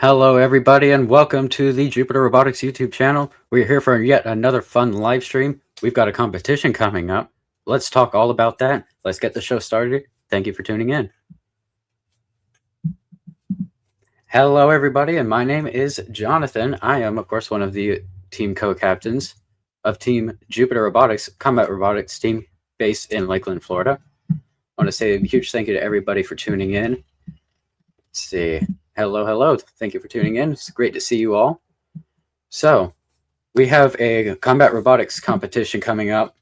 Hello, everybody, and welcome to the Jupiter Robotics YouTube channel. We're here for yet another fun live stream. We've got a competition coming up. Let's talk all about that. Let's get the show started. Thank you for tuning in. Hello, everybody, and my name is Jonathan. I am, of course, one of the team co-captains of Team Jupiter Robotics, combat robotics team based in Lakeland, Florida. I want to say a huge thank you to everybody for tuning in. Let's see. Hello. Thank you for tuning in. It's great to see you all. So, we have a combat robotics competition coming up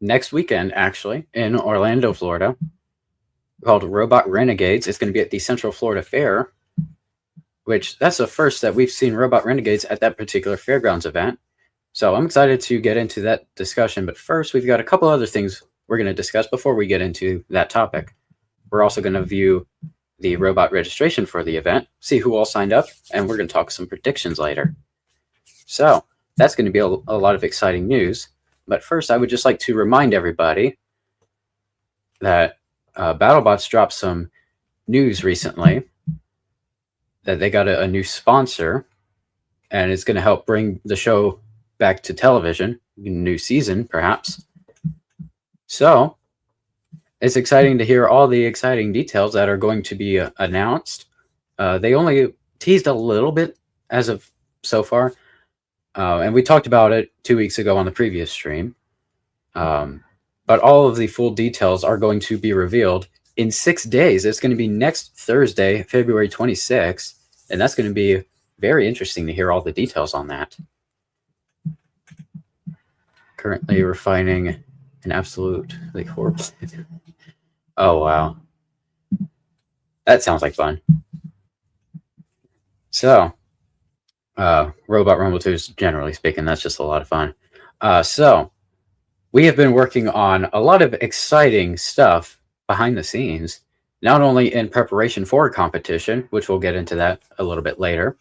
next weekend, actually, in Orlando, Florida, called Robot Renegades. It's going to be at the Central Florida Fair, which that's the first that we've seen Robot Renegades at that particular fairgrounds event. So I'm excited to get into that discussion. But first, we've got a couple other things we're going to discuss before we get into that topic. We're also going to view the robot registration for the event, see who all signed up, and we're going to talk some predictions later. So that's going to be a lot of exciting news. But first, I would just like to remind everybody that BattleBots dropped some news recently that they got a new sponsor, and it's going to help bring the show back to television, new season perhaps. So it's exciting to hear all the exciting details that are going to be announced. They only teased a little bit as of so far, and we talked about it 2 weeks ago on the previous stream. But all of the full details are going to be revealed in 6 days. It's going to be next Thursday, February 26th, and that's going to be very interesting to hear all the details on that. Currently refining an absolute corpse. Oh, wow. That sounds like fun. So, Robot Rumble 2 is generally speaking, that's just a lot of fun. So, we have been working on a lot of exciting stuff behind the scenes, not only in preparation for a competition, which we'll get into that a little bit later,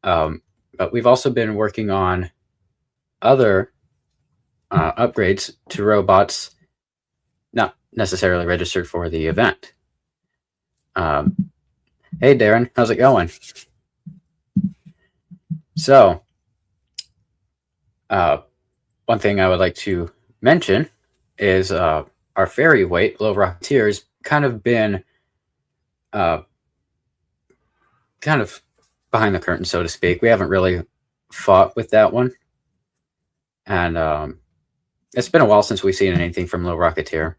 but we've also been working on other upgrades to robots not necessarily registered for the event. Hey, Darren, how's it going? So, one thing I would like to mention is our fairy weight, Low Rocketeer, has kind of been kind of behind the curtain, so to speak. We haven't really fought with that one. And it's been a while since we've seen anything from Low Rocketeer.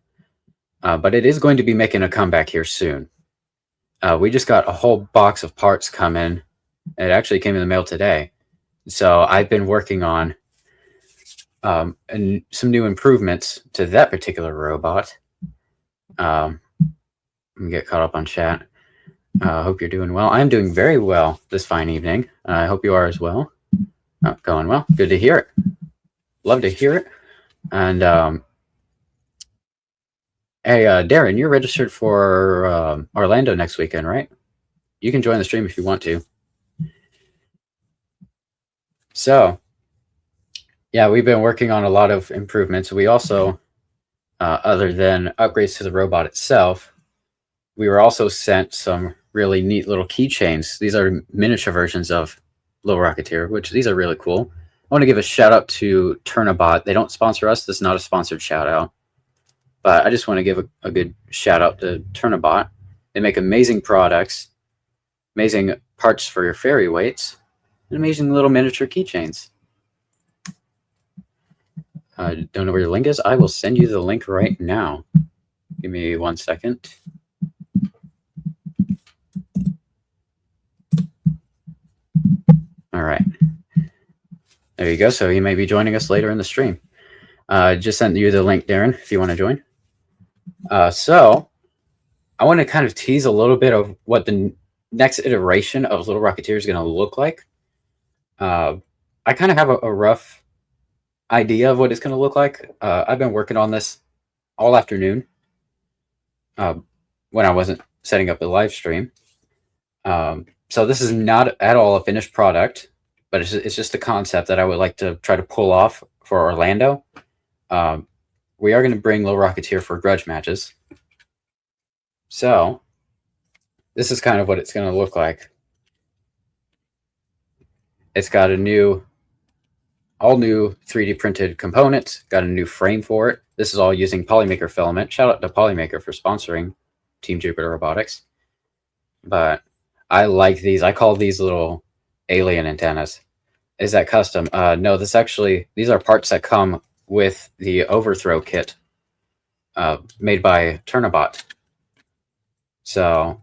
But it is going to be making a comeback here soon. We just got a whole box of parts come in. It actually came in the mail today. So I've been working on and some new improvements to that particular robot. Let me get caught up on chat. I hope you're doing well. I'm doing very well this fine evening. I hope you are as well. Going well. Good to hear it. Love to hear it. And hey, Darren, you're registered for Orlando next weekend, right? You can join the stream if you want to. So, yeah, we've been working on a lot of improvements. We also, other than upgrades to the robot itself, we were also sent some really neat little keychains. These are miniature versions of Little Rocketeer, which these are really cool. I want to give a shout out to Turnabot. They don't sponsor us. This is not a sponsored shout out. But I just want to give a good shout out to Turnabot. They make amazing products, amazing parts for your fairy weights, and amazing little miniature keychains. Don't know where your link is? I will send you the link right now. Give me 1 second. All right. There you go. So you may be joining us later in the stream. Just sent you the link, Darren, if you want to join. So I want to kind of tease a little bit of what the next iteration of Little Rocketeer is going to look like. I kind of have a rough idea of what it's going to look like. I've been working on this all afternoon when I wasn't setting up the live stream. So this is not at all a finished product, but it's just a concept that I would like to try to pull off for Orlando. We are going to bring Little Rocketeer for grudge matches. So this is kind of what it's going to look like. It's got all new 3D printed components, got a new frame for it. This is all using Polymaker filament. Shout out to Polymaker for sponsoring Team Jupiter Robotics. But I like these. I call these little alien antennas. Is that custom? No, these are parts that come with the overthrow kit made by Turnabot. So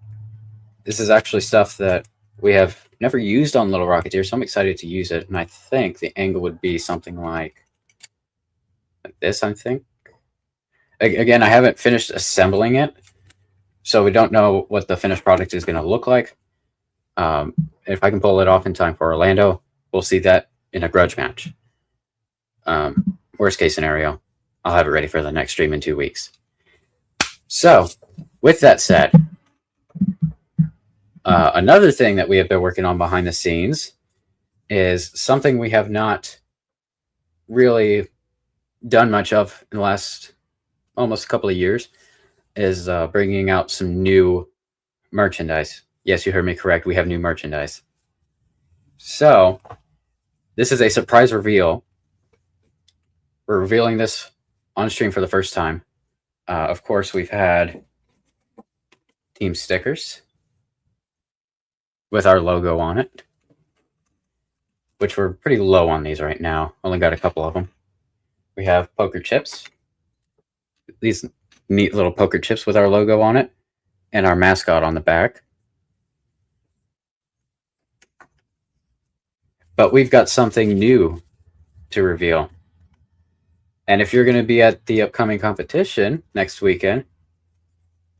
this is actually stuff that we have never used on Little Rocketeer, so I'm excited to use it. And I think the angle would be something like this, I think. Again, I haven't finished assembling it, so we don't know what the finished product is going to look like. If I can pull it off in time for Orlando, we'll see that in a grudge match. Worst case scenario, I'll have it ready for the next stream in 2 weeks. So, with that said, another thing that we have been working on behind the scenes is something we have not really done much of in the last almost a couple of years, is bringing out some new merchandise. Yes, you heard me correct. We have new merchandise. So, this is a surprise reveal. We're revealing this on stream for the first time. Of course, we've had team stickers with our logo on it, which we're pretty low on these right now. Only got a couple of them. We have poker chips. These neat little poker chips with our logo on it and our mascot on the back. But we've got something new to reveal. And if you're going to be at the upcoming competition next weekend,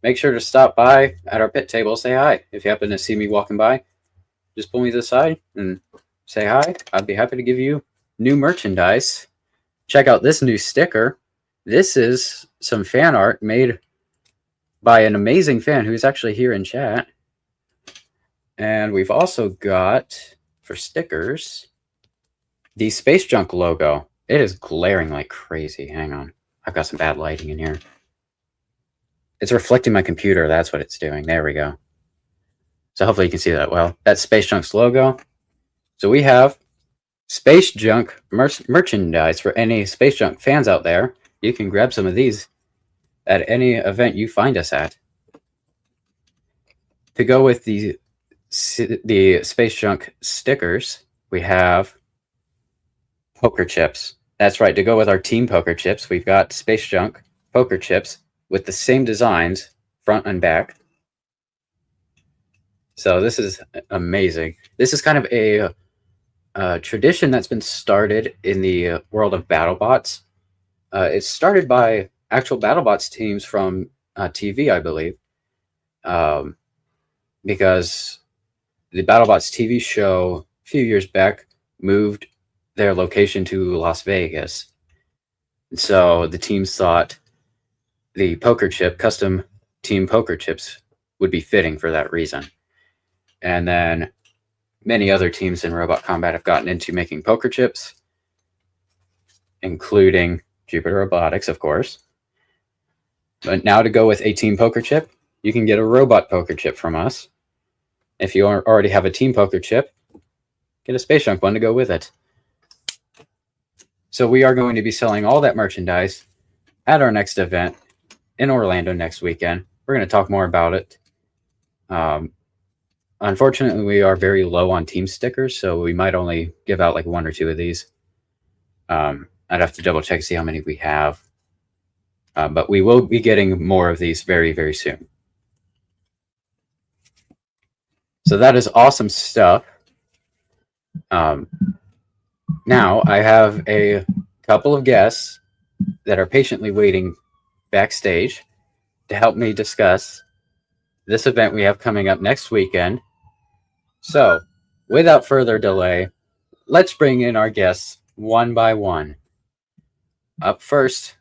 make sure to stop by at our pit table, say hi. If you happen to see me walking by, just pull me to the side and say hi. I'd be happy to give you new merchandise. Check out this new sticker. This is some fan art made by an amazing fan who's actually here in chat. And we've also got, for stickers, the Space Junk logo. It is glaring like crazy. Hang on. I've got some bad lighting in here. It's reflecting my computer. That's what it's doing. There we go. So hopefully you can see that well. That's Space Junk's logo. So we have Space Junk merchandise for any Space Junk fans out there. You can grab some of these at any event you find us at. To go with the Space Junk stickers, we have poker chips. That's right. To go with our team poker chips, we've got Space Junk poker chips with the same designs, front and back. So this is amazing. This is kind of a tradition that's been started in the world of BattleBots. It's started by actual BattleBots teams from TV, I believe, because the BattleBots TV show a few years back moved their location to Las Vegas. And so the teams thought the poker chip, custom team poker chips, would be fitting for that reason. And then many other teams in Robot Combat have gotten into making poker chips, including Jupiter Robotics, of course. But now to go with a team poker chip, you can get a robot poker chip from us. If you already have a team poker chip, get a Space Junk one to go with it. So we are going to be selling all that merchandise at our next event in Orlando next weekend. We're going to talk more about it. Unfortunately, we are very low on team stickers, so we might only give out like 1 or 2 of these. I'd have to double check to see how many we have. But we will be getting more of these very, very soon. So that is awesome stuff. Now I have a couple of guests that are patiently waiting backstage to help me discuss this event we have coming up next weekend. So, without further delay, let's bring in our guests one by one. Up first,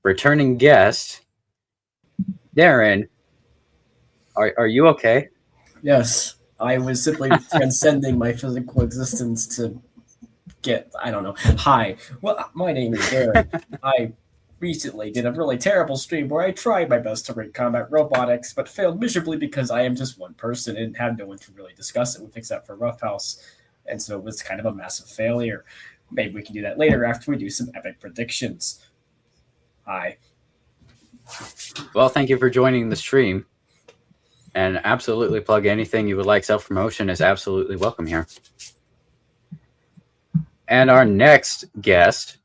returning guest, Darren. Are you okay? Yes, I was simply transcending my physical existence to get, I don't know. Hi, well, my name is Darren. I recently did a really terrible stream where I tried my best to rate combat robotics, but failed miserably because I am just one person and had no one to really discuss it with except for Roughhouse. and so it was kind of a massive failure. Maybe we can do that later after we do some epic predictions. Hi. Well, thank you for joining the stream. And absolutely plug anything you would like. Self-promotion is absolutely welcome here. And our next guest,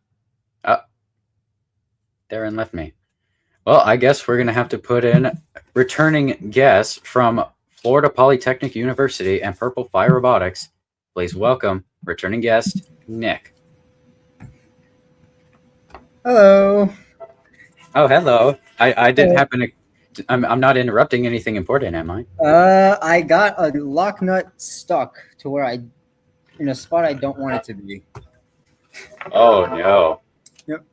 Darren left me. Well, I guess we're going to have to put in returning guest from Florida Polytechnic University and Purple Fire Robotics. Please welcome returning guest, Nick. Hello. Oh, hello. I didn't happen to... I'm not interrupting anything important, am I? I got a lock nut stuck to where in a spot I don't want it to be. Oh, no. Yep.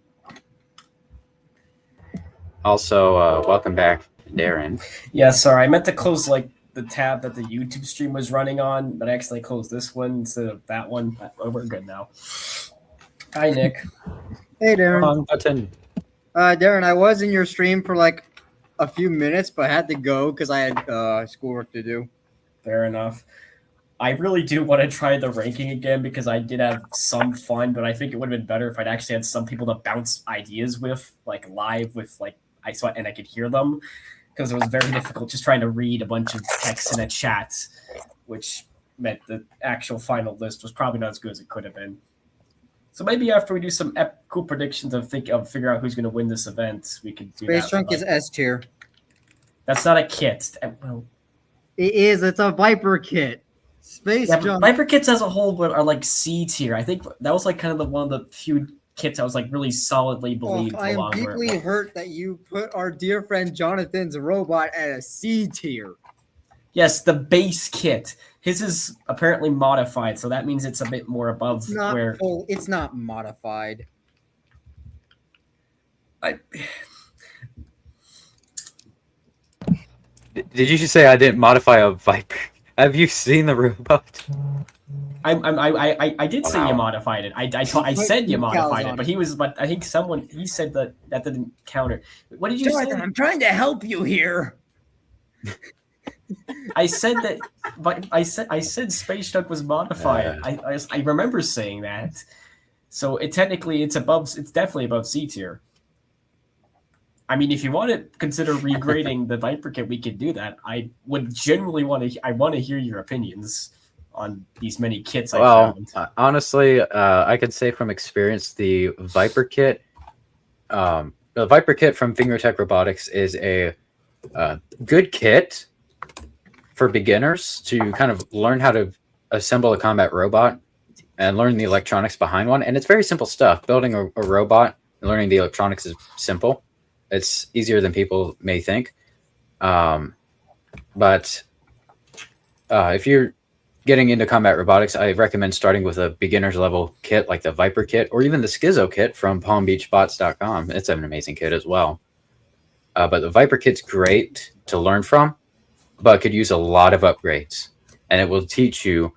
Also, welcome back, Darren. Yeah, sorry. I meant to close like the tab that the YouTube stream was running on, but I accidentally closed this one instead of that one. Oh, we're good now. Hi, Nick. Hey, Darren. Wrong button. Darren, I was in your stream for like a few minutes, but I had to go because I had schoolwork to do. Fair enough. I really do want to try the ranking again because I did have some fun, but I think it would have been better if I'd actually had some people to bounce ideas with, like live with like I could hear them, because it was very difficult just trying to read a bunch of text in a chat, which meant the actual final list was probably not as good as it could have been. So maybe after we do some cool predictions of figure out who's going to win this event, we could do Space that. Trunk is S tier. That's not a kit. Well, It is. It's a Viper kit. Space Junk. Viper kits as a whole are like C tier. I think that was like kind of one of the few kits I was like really solidly believed. I am deeply hurt that you put our dear friend Jonathan's robot at a C tier. Yes, the base kit. His is apparently modified, so that means it's a bit more above It's not where full. It's not modified. Did you just say I didn't modify a Viper? Have you seen the robot? I did say Wow. you modified it. I said you modified it, but I think he said that didn't count it. What did you Jonathan, say? I'm trying to help you here. I said that, but I said Space Duck was modified. I remember saying that. So it's definitely above C tier. I mean, if you want to consider regrading the Viper kit, we could do that. I would generally want to hear your opinions on these many kits I found. Honestly, I could say from experience, the Viper kit from Fingertech Robotics is a good kit for beginners to kind of learn how to assemble a combat robot and learn the electronics behind one. And it's very simple stuff. Building a robot and learning the electronics is simple. It's easier than people may think. But if you're getting into combat robotics, I recommend starting with a beginner's level kit like the Viper kit or even the Schizo kit from PalmBeachBots.com. It's an amazing kit as well. But the Viper kit's great to learn from, but could use a lot of upgrades. And it will teach you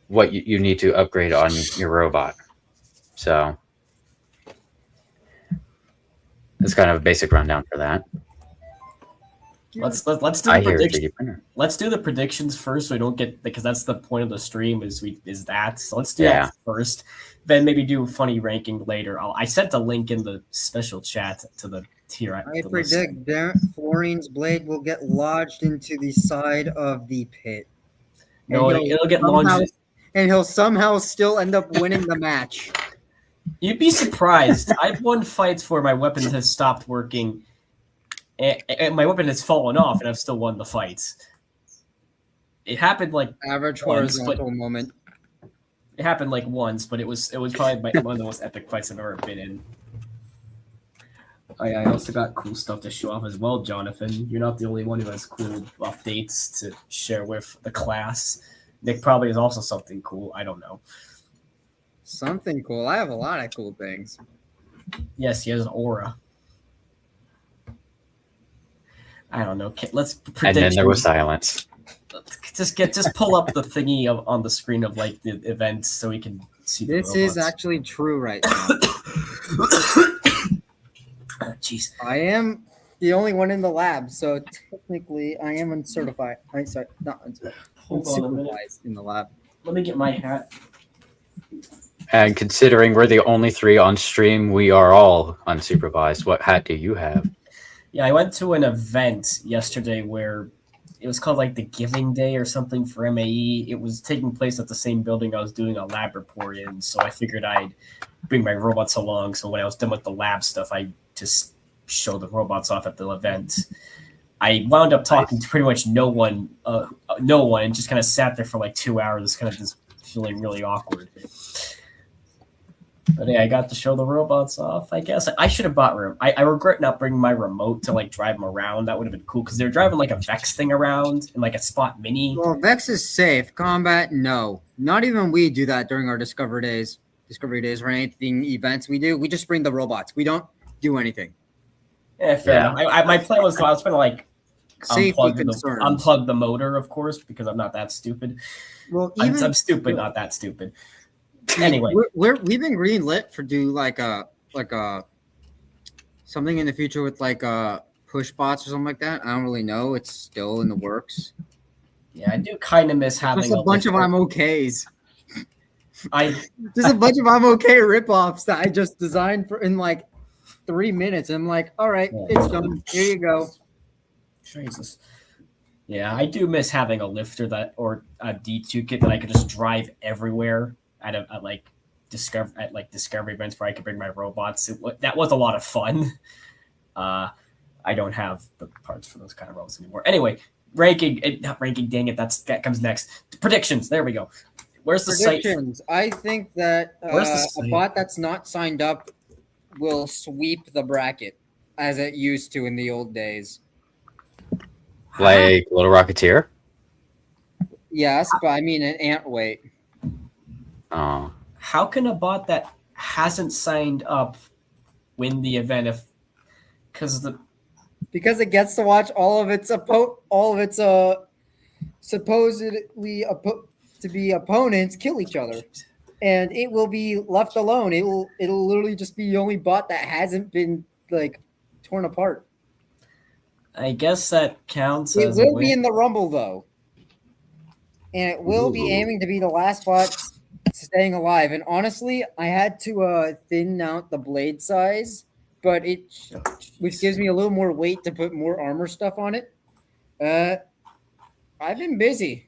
what you need to upgrade on your robot. So it's kind of a basic rundown for that. Let's do the predictions. Let's do the predictions first, so we don't get, because that's the point of the stream is that. So let's do that first. Then maybe do funny ranking later. I sent a link in the special chat to the tier. I predict Florine's blade will get lodged into the side of the pit. No, it'll get launched, and he'll somehow still end up winning the match. You'd be surprised. I've won fights where my weapon has stopped working, and my weapon has fallen off, and I've still won the fights. It happened like average horizontal moment. It happened like once, but it was probably one of the most epic fights I've ever been in. I also got cool stuff to show off as well, Jonathan. You're not the only one who has cool updates to share with the class. Nick probably has also something cool. I don't know. Something cool. I have a lot of cool things. Yes, he has an aura. I don't know. Let's predict. And then there was silence. Just pull up the thingy on the screen of like the events so we can see. This is actually true right now. Jeez. I am the only one in the lab, so technically I am uncertified. I'm sorry, not uncertified. Hold on a minute. In the lab. Let me get my hat. And considering we're the only 3 on stream, we are all unsupervised. What hat do you have? Yeah, I went to an event yesterday where it was called like the Giving Day or something for MAE. It was taking place at the same building I was doing a lab report in, so I figured I'd bring my robots along. So when I was done with the lab stuff, I just show the robots off at the event. I wound up talking to pretty much no one, and just kind of sat there for like 2 hours, kind of just feeling really awkward. But yeah, I got to show the robots off. I guess I should have bought room. I regret not bringing my remote to like drive them around. That would have been cool because they're driving like a Vex thing around and like a Spot Mini. Well, Vex is safe. Combat, no. Not even we do that during our Discovery Days or anything events we do. We just bring the robots. We don't do anything. Yeah, fair enough. My plan was I was going to like unplug the motor, of course, because I'm not that stupid. Well, I'm stupid, not that stupid. Anyway, we've been green lit for do like a something in the future with like push bots or something like that. I don't really know. It's still in the works. Yeah, I do kind of miss having There's a bunch of I'm okays. There's a bunch of I'm okay ripoffs that I just designed for in like 3 minutes. I'm like, all right, it's done. Here you go. Jesus. Yeah, I do miss having a lifter or a D2 kit that I could just drive everywhere at discovery events where I could bring my robots. That was a lot of fun. I don't have the parts for those kind of robots anymore. Anyway, not ranking. Dang it, that comes next. Predictions. There we go. Where's the predictions? Site? I think that a bot that's not signed up will sweep the bracket as it used to in the old days. Like Little Rocketeer? Yes, but I mean an ant weight. Oh. How can a bot that hasn't signed up win the event because it gets to watch all of its supposedly to be opponents kill each other, and it will be left alone. It'll literally just be the only bot that hasn't been like torn apart. I guess that counts. It will be in the Rumble though, and it will be aiming to be the last bot staying alive. And honestly, I had to thin out the blade size, but which gives me a little more weight to put more armor stuff on it. I've been busy.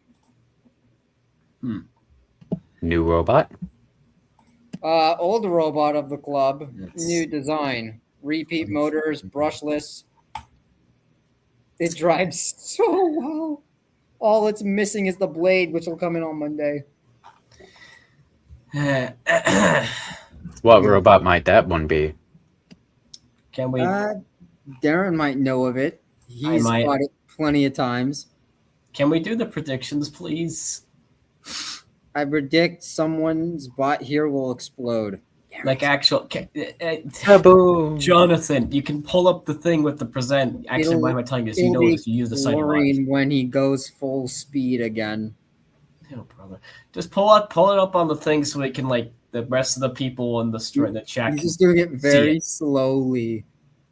New robot? Old robot of the club. New design. Repeat motors, brushless. It drives so well. All it's missing is the blade, which will come in on Monday. What robot might that one be? Can we? Darren might know of it. He's fought it plenty of times. Can we do the predictions, please? I predict someone's bot here will explode. Like actual. Kaboom. Jonathan, you can pull up the thing with the present. Actually, why am I telling you this? You know this. You use the site a lot. When he goes full speed again. No, brother. Just pull it up on the thing so it can the rest of the people in the chat. He's just doing it very slowly.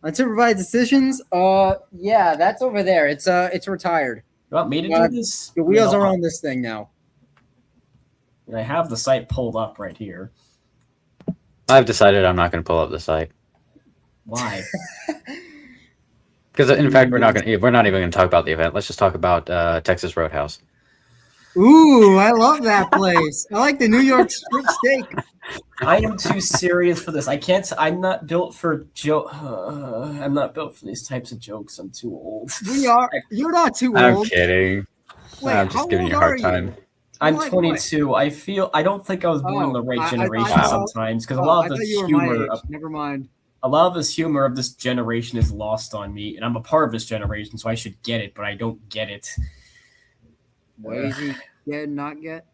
Unsupervised decisions. Yeah, that's over there. It's retired. You want me to do this? The wheels are on this thing now. I have the site pulled up right here. I've decided I'm not going to pull up the site. Why? Because in fact, we're not even going to talk about the event. Let's just talk about Texas Roadhouse. Ooh, I love that place. I like the New York strip steak. I am too serious for this. I can't. I'm not built for I'm not built for these types of jokes. I'm too old. We are. You're not too old. I'm kidding. Wait, I'm just giving you a hard time. I'm 22. I don't think I was born in the right generation sometimes because a lot of the humor. Never mind. A lot of this humor of this generation is lost on me, and I'm a part of this generation, so I should get it, but I don't get it. What is he get not get?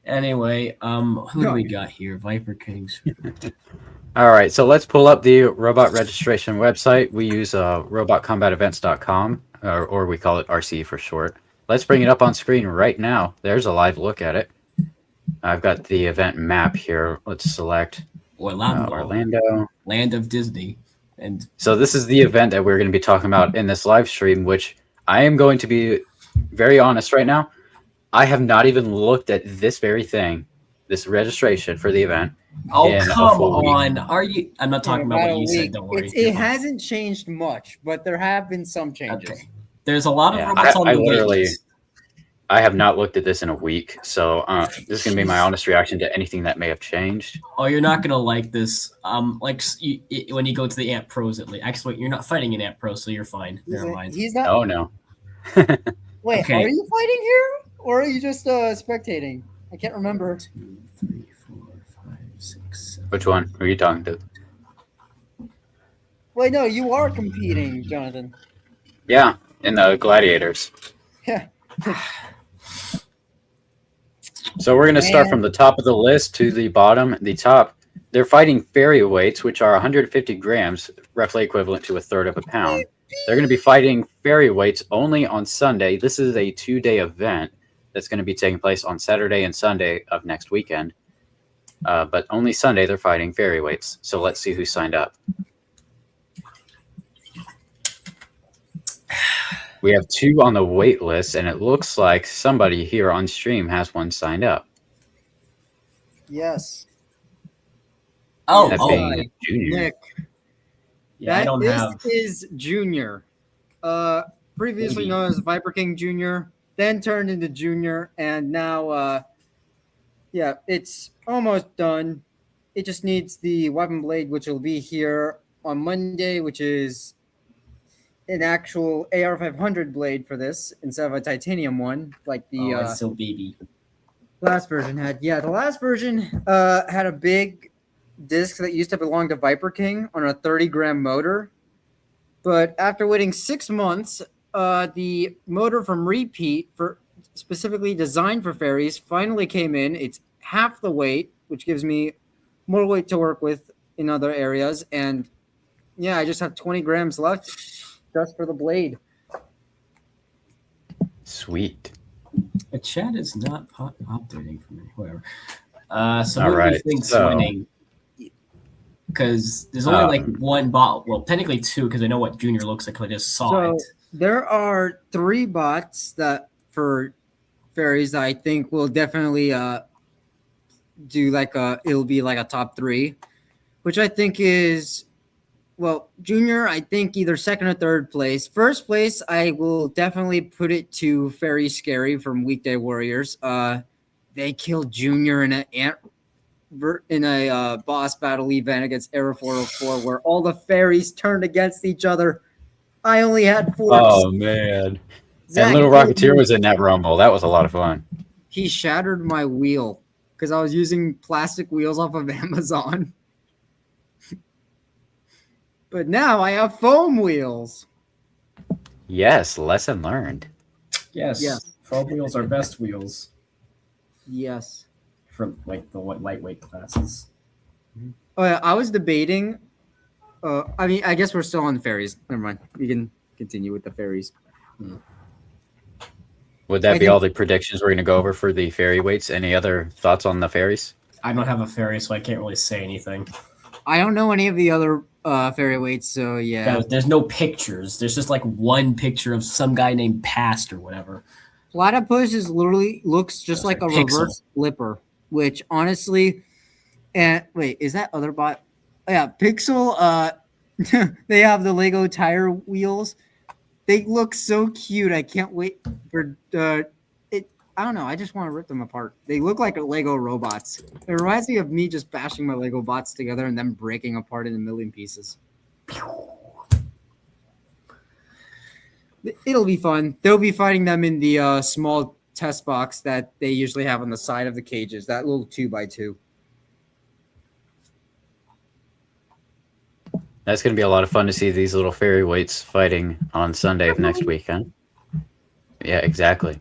Anyway, who do we got here? Viper Kings. All right, so let's pull up the robot registration website. We use robotcombatevents.com, or we call it RC for short. Let's bring it up on screen right now. There's a live look at it. I've got the event map here. Let's select Orlando. Land of Disney. And so this is the event that we're going to be talking about in this live stream, which I am going to be very honest right now. I have not even looked at this very thing this registration for the event. Oh, in a come full week. on. Are you? I'm not talking about what you said. Don't worry. It hasn't changed much, but there have been some changes. Okay. There's a lot of Yeah, robots on the wait literally, list. I have not looked at this in a week, so this is going to be my honest reaction to anything that may have changed. Oh, you're not gonna like this. When you go to the Ant Pros at least. Actually, wait, you're not fighting an Ant Pro, so you're fine. Never mind. He's not. Oh, no. Wait, Okay. are you fighting here, or are you just spectating? I can't remember. 2, 3, 4, 5, 6, 7. Which one are you talking to? Wait, no, you are competing, Jonathan. Yeah, in the Gladiators. Yeah. So we're going to start from the top of the list to the bottom. The top, they're fighting fairy weights, which are 150 grams, roughly equivalent to a third of a pound. They're going to be fighting fairy weights only on Sunday. This is a 2-day event that's going to be taking place on Saturday and Sunday of next weekend. But only Sunday they're fighting fairy weights. So let's see who signed up. We have 2 on the wait list, and it looks like somebody here on stream has one signed up. Yes. Oh, That being Junior. Nick. yeah, I don't have. This is Junior. Previously Maybe. known as Viper King Junior, then turned into Junior, and now, yeah, it's almost done. It just needs the weapon blade, which will be here on Monday, which is an actual AR-500 blade for this instead of a titanium one, like the It's so baby. last version had. Yeah, the last version had a big disc that used to belong to Viper King on a 30-gram motor. But after waiting 6 months, the motor from Repeat, for specifically designed for fairies, finally came in. It's half the weight, which gives me more weight to work with in other areas. And yeah, I just have 20 grams left just for the blade. Sweet. The chat is not updating for me. Whatever. So All what do right, you think's so- winning? Because there's only like one bot. Well, technically 2, because I know what Junior looks like. I just saw So it. there are 3 bots that for fairies I think will definitely do like it'll be like a top 3, which I think is, well, Junior, I think either second or third place. First place, I will definitely put it to Fairy Scary from Weekday Warriors. They killed Junior in a boss battle event against Era 404 where all the fairies turned against each other. I only had 4. Oh, man. Zach, And Little killed Rocketeer me. was in that rumble. That was a lot of fun. He shattered my wheel because I was using plastic wheels off of Amazon. But now I have foam wheels. Yes, lesson learned. Yes. Yeah. Foam wheels are best wheels Yes. from like the lightweight classes. Oh yeah, I was debating. I mean, I guess we're still on fairies. Never mind. We can continue with the fairies. Would that I be think- all the predictions we're going to go over for the fairy weights? Any other thoughts on the fairies? I don't have a fairy, so I can't really say anything. I don't know any of the other fairy weights, so yeah. There's no pictures. There's just like one picture of some guy named Past or whatever. Platypus is literally looks just like a Pixel. reverse flipper, which honestly, and wait, is that other bot? Oh, yeah, Pixel. They have the Lego tire wheels. They look so cute. I can't wait for it. I don't know. I just want to rip them apart. They look like Lego robots. It reminds me of me just bashing my Lego bots together and then breaking apart in a million pieces. It'll be fun. They'll be fighting them in the small test box that they usually have on the side of the cages. That little 2x2. That's going to be a lot of fun to see these little fairy weights fighting on Sunday of next weekend. Yeah, exactly.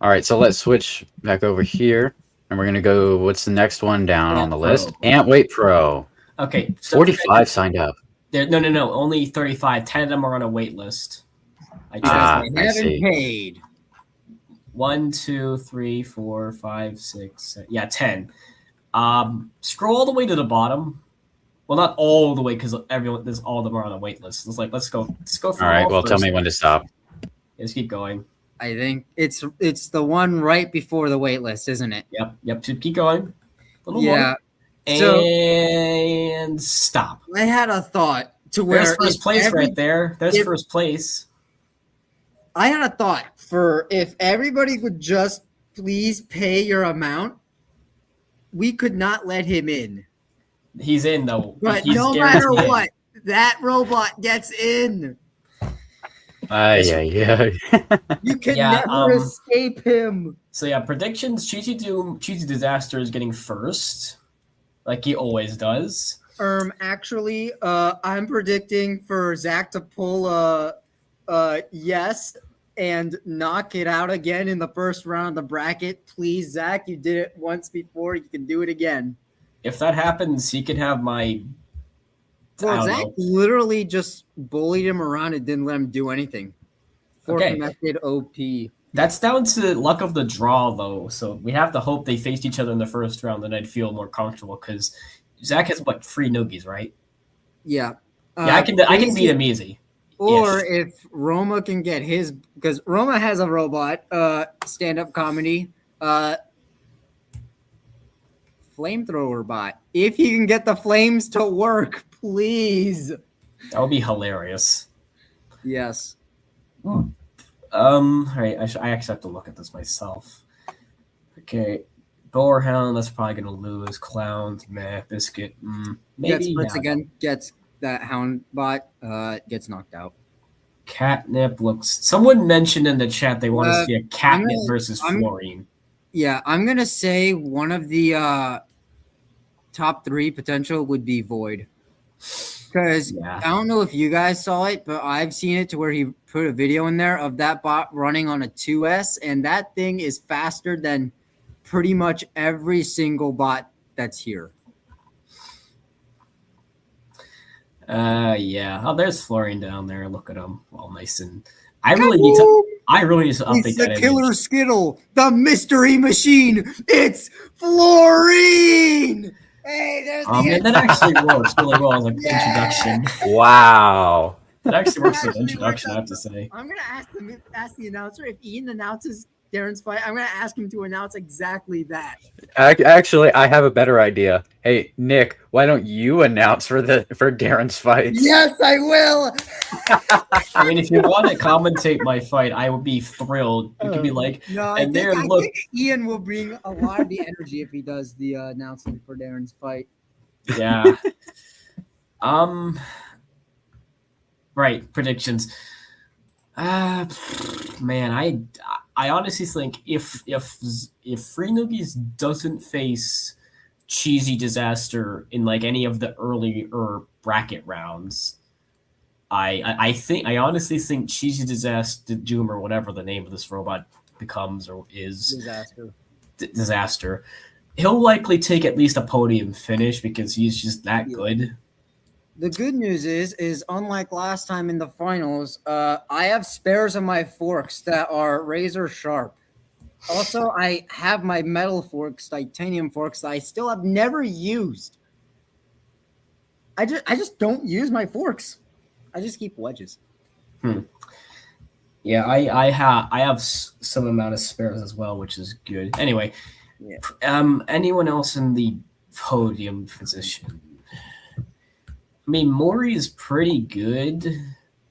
All right, so let's switch back over here, and we're going to go, what's the next one down on the list? Antweight Pro. Okay. So 45 signed up. No. Only 35. 10 of them are on a wait list. I Ah, checked. They I haven't see. paid. 1, 2, 3, 4, 5, 6, 7. Yeah, 10. Scroll all the way to the bottom. Well, not all the way because all of them are on a wait list. Let's go. Let's go for All right, well, tell first. me when to stop. Let's keep going. I think it's the one right before the wait list, isn't it? Yep. Keep going. A little Yeah. more. So And stop. I had a thought to There's where first place right there. There's first place. I had a thought for if everybody would just please pay your amount, we could not let him in. He's in though. But He's no matter guaranteed in. what, that robot gets in. Yeah. You can Yeah, never escape him. So yeah, predictions. Cheesy Disaster is getting first, like he always does. Actually, I'm predicting for Zach to pull yes and knock it out again in the first round of the bracket. Please, Zach, you did it once before. You can do it again. If that happens, he could have my. Well, Zach literally just bullied him around and didn't let him do anything. Method OP. That's down to luck of the draw, though. So we have to hope they faced each other in the first round, and I'd feel more comfortable because Zach has 3 noogies, right? Yeah. I can beat him easy. Or if Roma can get his, because Roma has a robot, stand-up comedy, flamethrower bot. If he can get the flames to work, please. That would be hilarious. Yes. All right. I actually have to look at this myself. Okay. Boarhound, that's probably gonna lose. Clowns, meh. Biscuit, maybe. Gets that hound bot, gets knocked out. Catnip looks. Someone mentioned in the chat they want to see a Catnip versus Fluorine. Yeah, I'm gonna say one of the top 3 potential would be Void. Because I don't know if you guys saw it, but I've seen it to where he put a video in there of that bot running on a 2S, and that thing is faster than pretty much every single bot that's here. Yeah. Oh, there's Fluorine down there. Look at him, all nice and. I really need to update it's that. The Killer Skittle, the mystery machine. It's Fluorine. Hey, there's the. That actually works really well as an introduction. Wow. That actually works as an introduction, I have to say. I'm gonna ask the announcer if Ian announces Darren's fight. I'm gonna ask him to announce exactly that. Actually, I have a better idea. Hey, Nick, why don't you announce for Darren's fight? Yes, I will. I mean, if you want to commentate my fight, I would be thrilled. You could be like, no, and I think Ian will bring a lot of the energy if he does the announcing for Darren's fight. Yeah. Right, predictions. Man, I honestly think if Free Noogies doesn't face Cheesy Disaster in like any of the earlier bracket rounds, I honestly think Cheesy Disaster Doom or whatever the name of this robot becomes or is Disaster. He'll likely take at least a podium finish because he's just that good. The good news is unlike last time in the finals, I have spares of my forks that are razor sharp. Also, I have my metal forks, titanium forks that I still have never used. I just don't use my forks. I just keep wedges. Yeah, I have some amount of spares as well, which is good. Anyway, anyone else in the podium position? I mean, Maury is pretty good,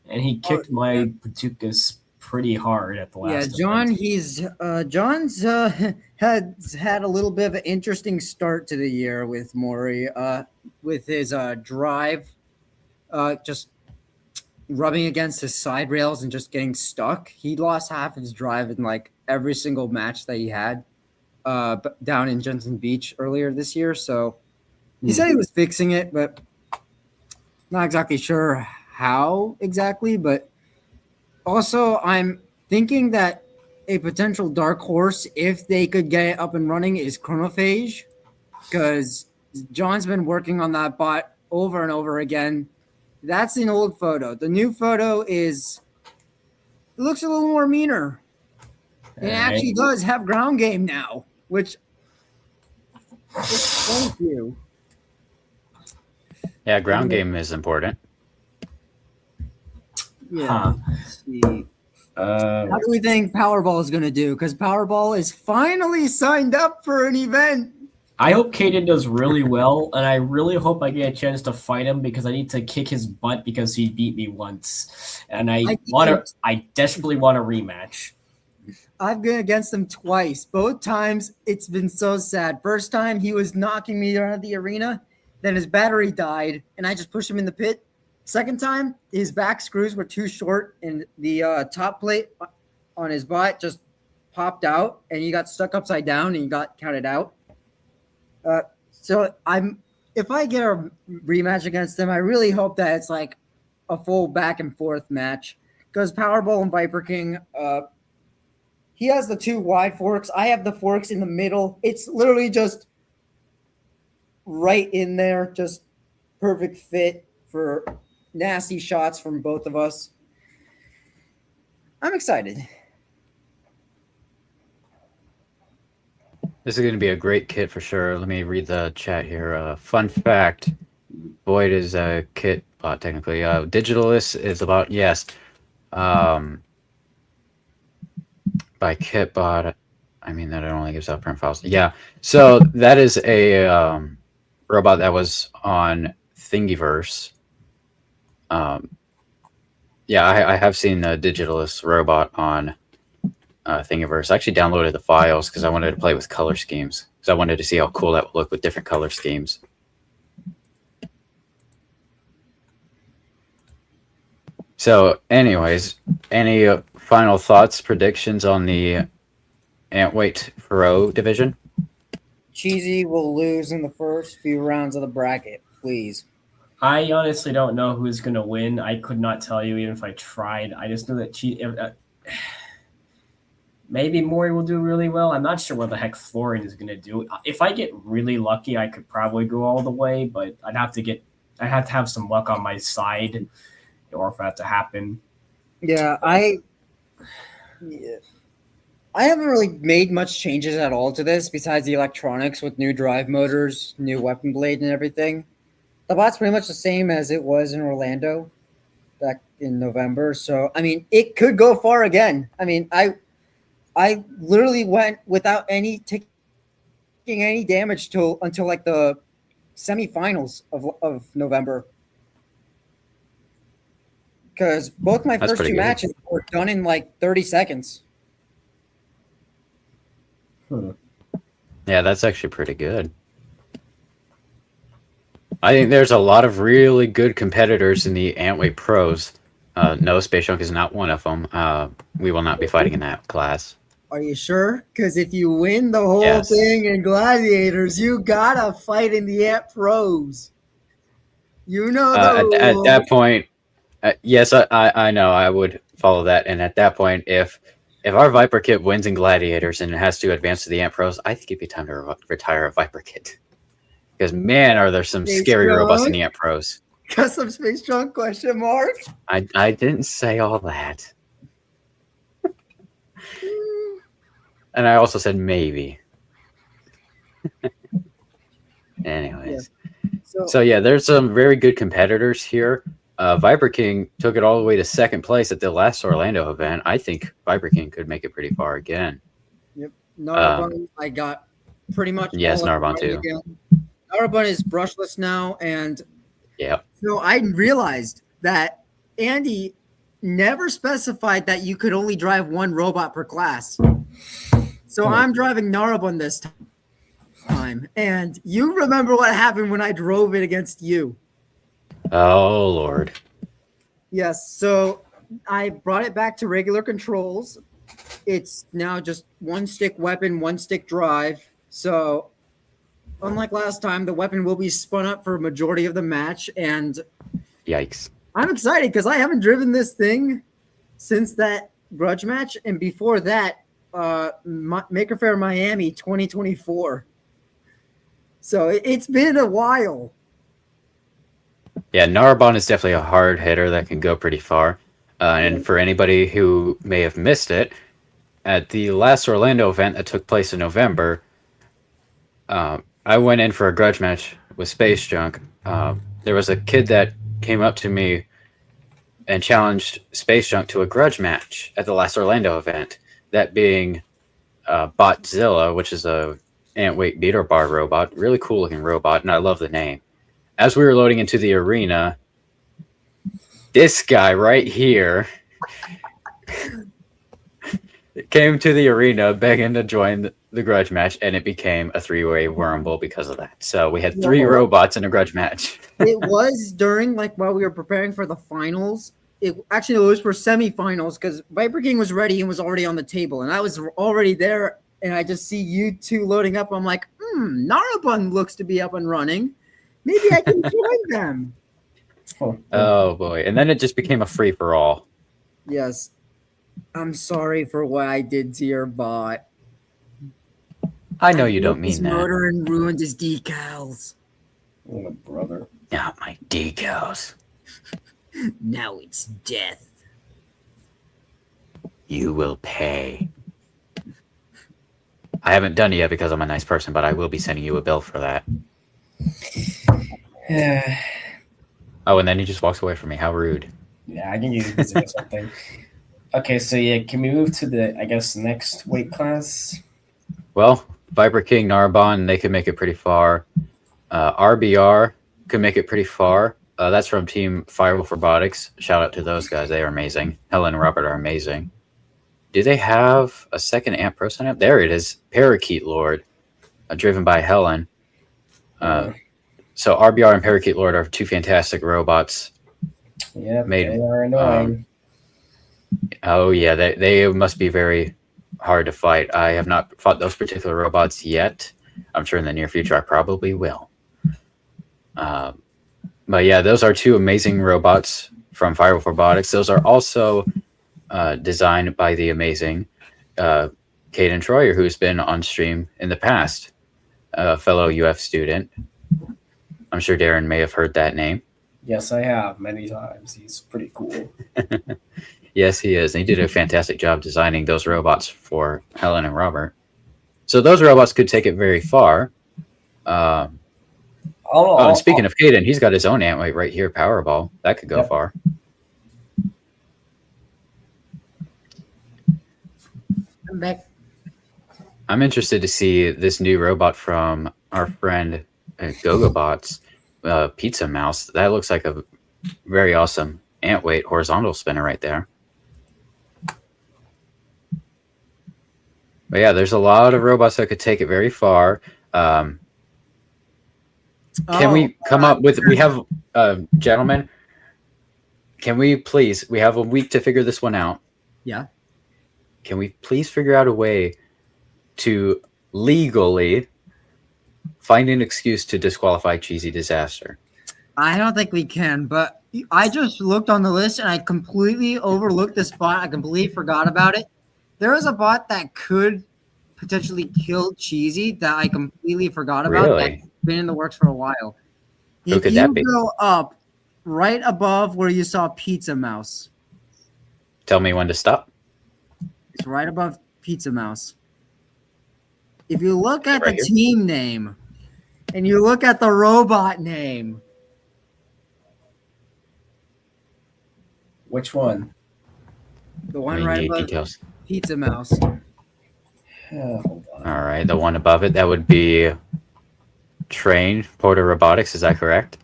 and he kicked my Patukas pretty hard at the last. Yeah, John's has had a little bit of an interesting start to the year with Maury, with his drive, just rubbing against his side rails and just getting stuck. He lost half his drive in like every single match that he had down in Jensen Beach earlier this year. So he said he was fixing it, but not exactly sure how exactly. But also, I'm thinking that a potential dark horse, if they could get it up and running, is Chronophage, because John's been working on that bot over and over again. That's an old photo. The new photo it looks a little more meaner. It actually does have ground game now, which thank you. Yeah, ground game is important. Yeah. Let's see. How do we think Powerball is going to do? Because Powerball is finally signed up for an event. I hope Caden does really well, and I really hope I get a chance to fight him because I need to kick his butt because he beat me once, and I desperately want a rematch. I've been against him twice. Both times, it's been so sad. First time, he was knocking me out of the arena. Then his battery died, and I just pushed him in the pit. Second time, his back screws were too short, and the top plate on his butt just popped out, and he got stuck upside down, and he got counted out. So if I get a rematch against him, I really hope that it's like a full back and forth match because Powerball and Viper King, he has the two wide forks. I have the forks in the middle. It's literally just right in there, just perfect fit for nasty shots from both of us. I'm excited. This is going to be a great kit for sure. Let me read the chat here. Fun fact: Void is a kit bot technically. Digitalist is about yes. By kit bot, I mean that it only gives out print files. Yeah. So that is a robot that was on Thingiverse. Yeah, I have seen the Digitalist robot on Thingiverse. I actually downloaded the files because I wanted to play with color schemes. Because I wanted to see how cool that would look with different color schemes. So, anyways, any final thoughts, predictions on the Antweight Pro division? Cheesy will lose in the first few rounds of the bracket, please. I honestly don't know who's going to win. I could not tell you even if I tried. I just know that maybe Mori will do really well. I'm not sure what the heck Florian is going to do. If I get really lucky, I could probably go all the way, but I'd have to have some luck on my side or for that to happen. Yeah, I haven't really made much changes at all to this besides the electronics with new drive motors, new weapon blade, and everything. The bot's pretty much the same as it was in Orlando back in November. So, I mean, it could go far again. I mean, I literally went without taking any damage until like the semifinals of November. Because both my first two matches were done in like 30 seconds. Yeah, that's actually pretty good. I think there's a lot of really good competitors in the Antweight Pros. No, Space Junk is not one of them. We will not be fighting in that class. Are you sure? Because if you win the whole thing in Gladiators, you gotta fight in the Ant Pros. You know at that point, yes, I know I would follow that. And at that point, if our Viper Kit wins in Gladiators and it has to advance to the Ant Pros, I think it'd be time to retire a Viper Kit. Because, man, are there some scary robots in the Ant Pros. Got some Space Junk question mark? I didn't say all that. And I also said maybe. Anyways. Yeah. So, yeah, there's some very good competitors here. Viper King took it all the way to second place at the last Orlando event. I think Viper King could make it pretty far again. Yep. Narbonne, I got pretty much. Yes, Narbonne too. Narbonne is brushless now, and yeah. So I realized that Andy never specified that you could only drive one robot per class. So I'm driving Narbonne this time, and you remember what happened when I drove it against you. Oh, Lord. Yes, so I brought it back to regular controls. It's now just one stick weapon, one stick drive. So unlike last time, the weapon will be spun up for a majority of the match. And yikes. I'm excited because I haven't driven this thing since that grudge match. And before that, Maker Faire Miami 2024. So it's been a while. Yeah, Narbonne is definitely a hard hitter that can go pretty far. And for anybody who may have missed it, at the last Orlando event that took place in November, I went in for a grudge match with Space Junk. There was a kid that came up to me and challenged Space Junk to a grudge match at the last Orlando event. That being Botzilla, which is a ant weight beater bar robot, really cool looking robot, and I love the name. As we were loading into the arena, this guy right here came to the arena begging to join the grudge match, and it became a three-way wormhole because of that. So we had three robots in a grudge match. It was during while we were preparing for the finals. It was for semifinals because Viper King was ready and was already on the table, and I was already there. And I just see you two loading up. I'm like, Narabun looks to be up and running. Maybe I can join them. Oh boy! And then it just became a free for all. Yes, I'm sorry for what I did to your bot. I know you don't mean that. Motor and ruined his decals. Oh, my brother. Not my decals. Now it's death. You will pay. I haven't done it yet because I'm a nice person, but I will be sending you a bill for that. Oh, and then he just walks away from me. How rude. Yeah, I can use this or something. Okay, so yeah, can we move to the, I guess, next weight class? Well, Viper King, Narbonne, they could make it pretty far. RBR could make it pretty far. That's from Team Firewolf Robotics. Shout out to those guys. They are amazing. Helen and Robert are amazing. Do they have a second Ant Pro sign up? There it is. Parakeet Lord, driven by Helen. So RBR and Parakeet Lord are two fantastic robots. Yeah, they are annoying. Oh, yeah. They must be very hard to fight. I have not fought those particular robots yet. I'm sure in the near future I probably will. But yeah, those are two amazing robots from Firewolf Robotics. Those are also designed by the amazing Caden Troyer, who's been on stream in the past, a fellow UF student. I'm sure Darren may have heard that name. Yes, I have many times. He's pretty cool. Yes, he is. And he did a fantastic job designing those robots for Helen and Robert. So those robots could take it very far. And speaking of Caden, he's got his own Antweight right here, Powerball. That could go far. I'm back. I'm interested to see this new robot from our friend GoGoBots, Pizza Mouse. That looks like a very awesome Antweight horizontal spinner right there. But yeah, there's a lot of robots that could take it very far. Can we come up with, we have, gentlemen, can we please, we have a week to figure this one out. Yeah. Can we please figure out a way to legally find an excuse to disqualify Cheesy Disaster? I don't think we can, but I just looked on the list and I completely overlooked this bot. I completely forgot about it. There is a bot that could potentially kill Cheesy that I completely forgot about. Really? That's been in the works for a while. Who could that be? If you go up right above where you saw Pizza Mouse. Tell me when to stop. It's right above Pizza Mouse. If you look at Right the here? team name and you look at the robot name, Which one? the one We right need above details. Pizza Mouse. Hold on. All right, the one above it, that would be Train Porter Robotics. Is that correct?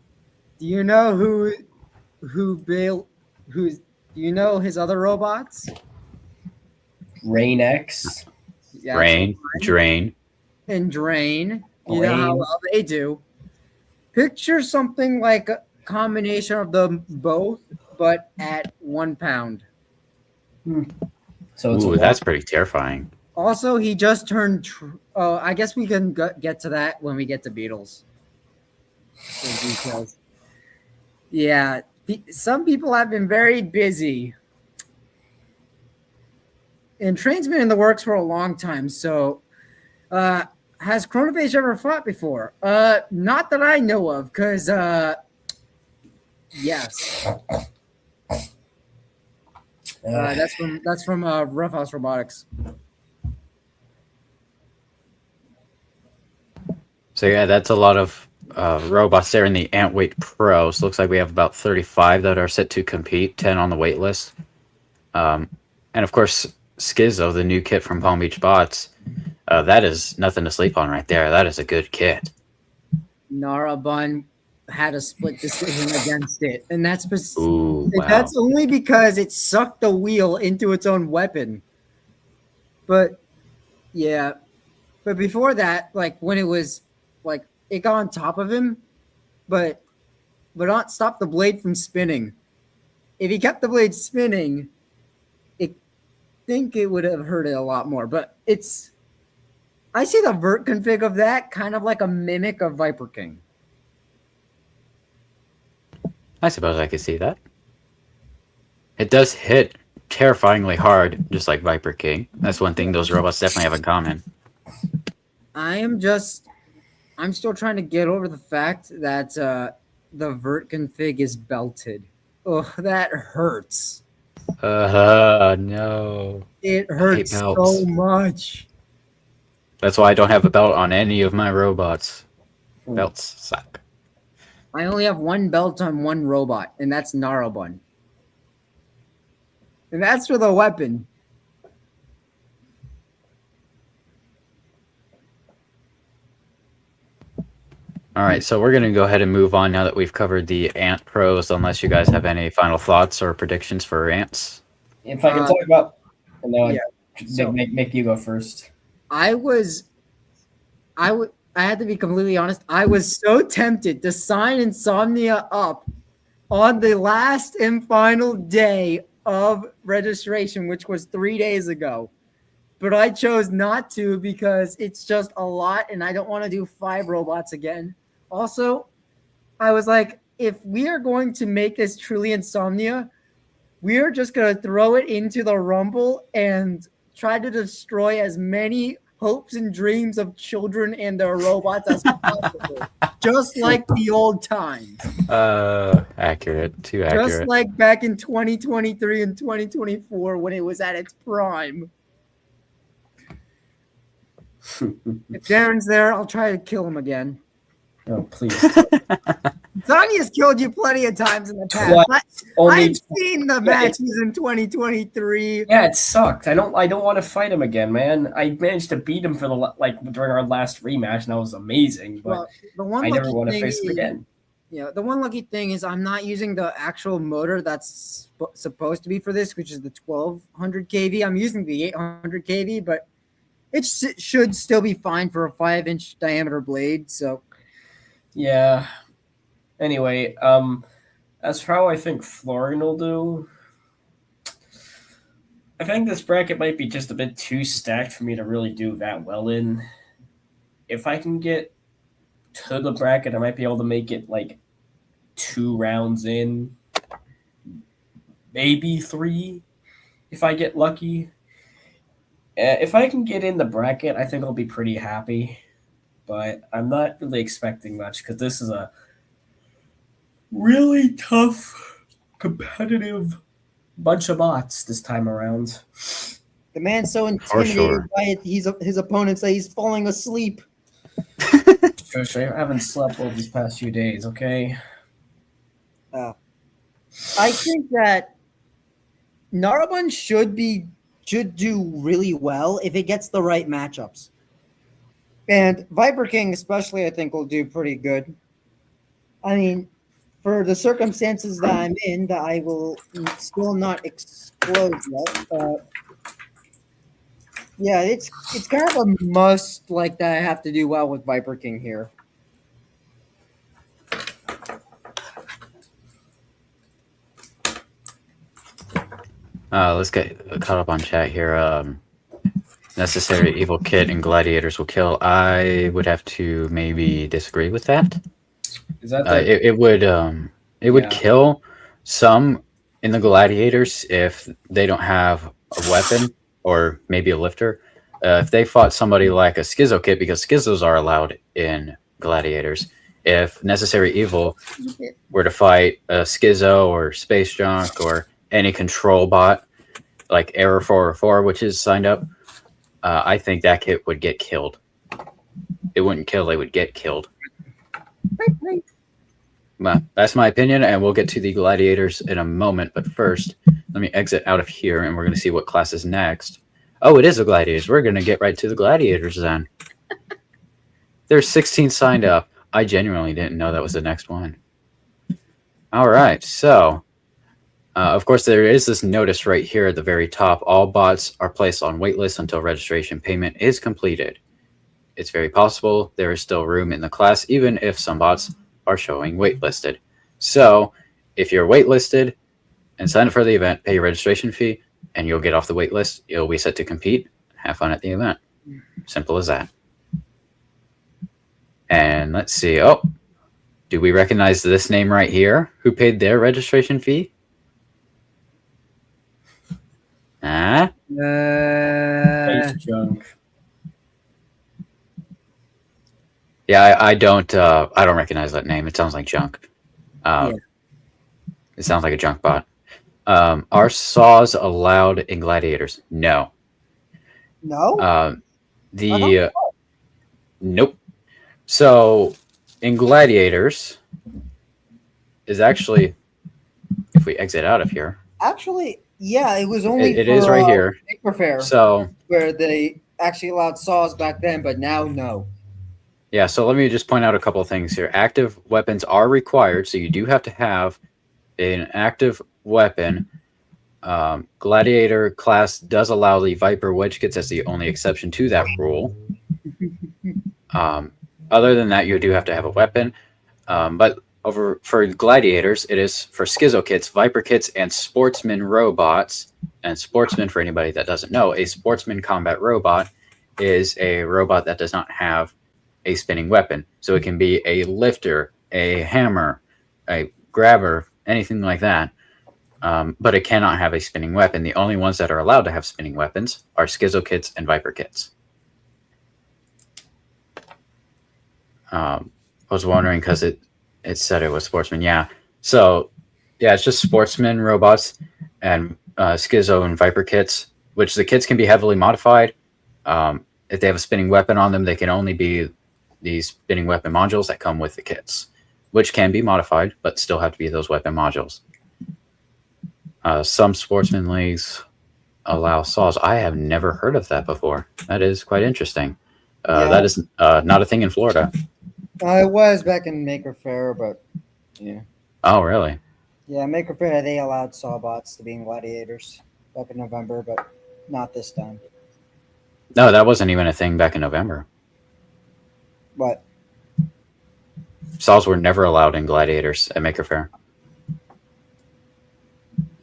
Do you know who built do you know his other robots? Rain X. Yeah, Rain, Drain. and Drain. You know how well they do. Picture something like a combination of them both, but at 1 pound. So it's Ooh, that's pretty terrifying. Also, he just turned. I guess we can get to that when we get to Beatles. The details. Yeah, some people have been very busy. And Train's been in the works for a long time. So, has Chronophage ever fought before? Not that I know of, because yes. That's from Roughhouse Robotics. So yeah, that's a lot of robots there in the Antweight Pro. So looks like we have about 35 that are set to compete, 10 on the wait list. And of course, Schizo, the new kit from Palm Beach Bots. That is nothing to sleep on right there. That is a good kit. Narabun had a split decision against it, and that's Ooh, wow. that's only because it sucked the wheel into its own weapon. But yeah, but before that, like when it was like it got on top of him, but not stop the blade from spinning. If he kept the blade spinning, I think it would have hurt it a lot more. But I see the vert config of that kind of like a mimic of Viper King. I suppose I could see that. It does hit terrifyingly hard, just like Viper King. That's one thing those robots definitely have in common. I'm still trying to get over the fact that the vert config is belted. Oh, that hurts. No. It hurts so much. That's why I don't have a belt on any of my robots. Belts suck. I only have one belt on one robot, and that's Narabun. And that's for the weapon. All right, so we're going to go ahead and move on now that we've covered the Ant Pros, unless you guys have any final thoughts or predictions for Ants. If I can talk about, no, yeah, so, make you go first. I had to be completely honest. I was so tempted to sign Insomnia up on the last and final day of registration, which was 3 days ago. But I chose not to because it's just a lot and I don't want to do 5 robots again. Also, I was like, if we are going to make this truly Insomnia, we are just going to throw it into the Rumble and try to destroy as many hopes and dreams of children and their robots as possible. Just like the old times. Accurate. Too accurate. Just like back in 2023 and 2024 when it was at its prime. If Darren's there, I'll try to kill him again. Oh, please. Sonya's killed you plenty of times in the past. I've seen the matches in 2023. Yeah, it sucked. I don't want to fight him again, man. I managed to beat him for during our last rematch, and that was amazing. But I never want to face him again. Yeah, the one lucky thing is I'm not using the actual motor that's supposed to be for this, which is the 1200 kV. I'm using the 800 kV, but it should still be fine for a 5-inch diameter blade. So. Yeah. Anyway, as for how I think Florian will do, I think this bracket might be just a bit too stacked for me to really do that well in. If I can get to the bracket, I might be able to make it like 2 rounds in, maybe 3 if I get lucky. If I can get in the bracket, I think I'll be pretty happy. But I'm not really expecting much because this is a really tough, competitive bunch of bots this time around. The man's so intimidated by it, his opponents that he's falling asleep. Shush, I haven't slept well these past few days, okay? I think that Narabun should do really well if it gets the right matchups. And Viper King especially, I think, will do pretty good. I mean, for the circumstances that I'm in, that I will still not explode yet. Yeah, it's kind of a must like that I have to do well with Viper King here. Let's get caught up on chat here. Necessary evil kit and gladiators will kill. I would have to maybe disagree with that. Is that it would kill some in the gladiators if they don't have a weapon or maybe a lifter. If they fought somebody like a Schizo kit, because Schizos are allowed in gladiators. If Necessary Evil were to fight a Schizo or Space Junk or any control bot like Error 404, which is signed up, I think that kit would get killed. It wouldn't kill, they would get killed. Well, that's my opinion, and we'll get to the gladiators in a moment. But first, let me exit out of here, and we're going to see what class is next. Oh, it is the gladiators. We're going to get right to the gladiators then. There's 16 signed up. I genuinely didn't know that was the next one. All right, so of course there is this notice right here at the very top. All bots are placed on waitlist until registration payment is completed. It's very possible there is still room in the class, even if some bots are showing waitlisted. So if you're waitlisted and sign up for the event, pay your registration fee, and you'll get off the waitlist. You'll be set to compete. Have fun at the event. Simple as that. And let's see. Oh, do we recognize this name right here? Who paid their registration fee? Space junk. Yeah, I don't recognize that name. It sounds like junk. Yeah. It sounds like a junk bot. Are saws allowed in gladiators? No. No? Nope. So in gladiators is actually, if we exit out of here, Actually, yeah, it was only it is right here. Maker Faire So where they actually allowed saws back then, but now no. yeah, so let me just point out a couple of things here. Active weapons are required, so you do have to have an active weapon. Gladiator class does allow the Viper wedge kits as the only exception to that rule. Other than that, you do have to have a weapon. But over for gladiators, it is for schizo kits, Viper kits, and sportsman robots. And sportsman, for anybody that doesn't know, a sportsman combat robot is a robot that does not have a spinning weapon. So it can be a lifter, a hammer, a grabber, anything like that. But it cannot have a spinning weapon. The only ones that are allowed to have spinning weapons are schizo kits and Viper kits. I was wondering because it said it was sportsman. Yeah. So yeah, it's just sportsman robots and schizo and Viper kits, which the kits can be heavily modified. If they have a spinning weapon on them, they can only be these spinning weapon modules that come with the kits, which can be modified, but still have to be those weapon modules. Some sportsman leagues allow saws. I have never heard of that before. That is quite interesting. Yeah. That is not a thing in Florida. It was back in Maker Faire, but yeah. Oh, really? Yeah, Maker Faire, they allowed sawbots to be in gladiators back in November, but not this time. No, that wasn't even a thing back in November. But Saws were never allowed in gladiators at Maker Faire.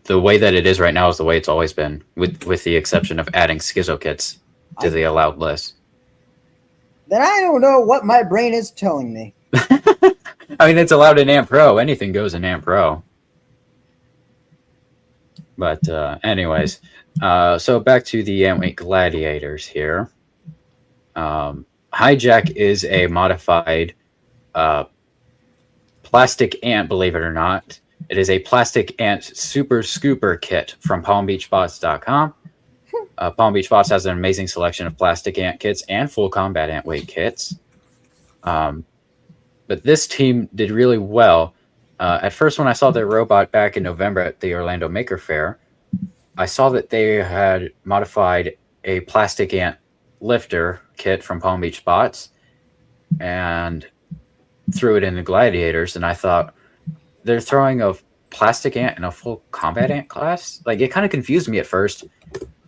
The way that it is right now is the way it's always been, with the exception of adding schizo kits to the allowed list. then I don't know what my brain is telling me. I mean, it's allowed in Amp Pro. Anything goes in Amp Pro. But anyways, so back to the Antweight Gladiators here. Hijack is a modified plastic ant, believe it or not. It is a plastic ant super scooper kit from PalmBeachBots.com. Palm Beach Bots has an amazing selection of plastic ant kits and full combat ant weight kits. But this team did really well. At first, when I saw their robot back in November at the Orlando Maker Faire, I saw that they had modified a plastic ant lifter kit from Palm Beach Bots and threw it in the gladiators. And I thought, they're throwing a plastic ant in a full combat ant class? Like, it kind of confused me at first.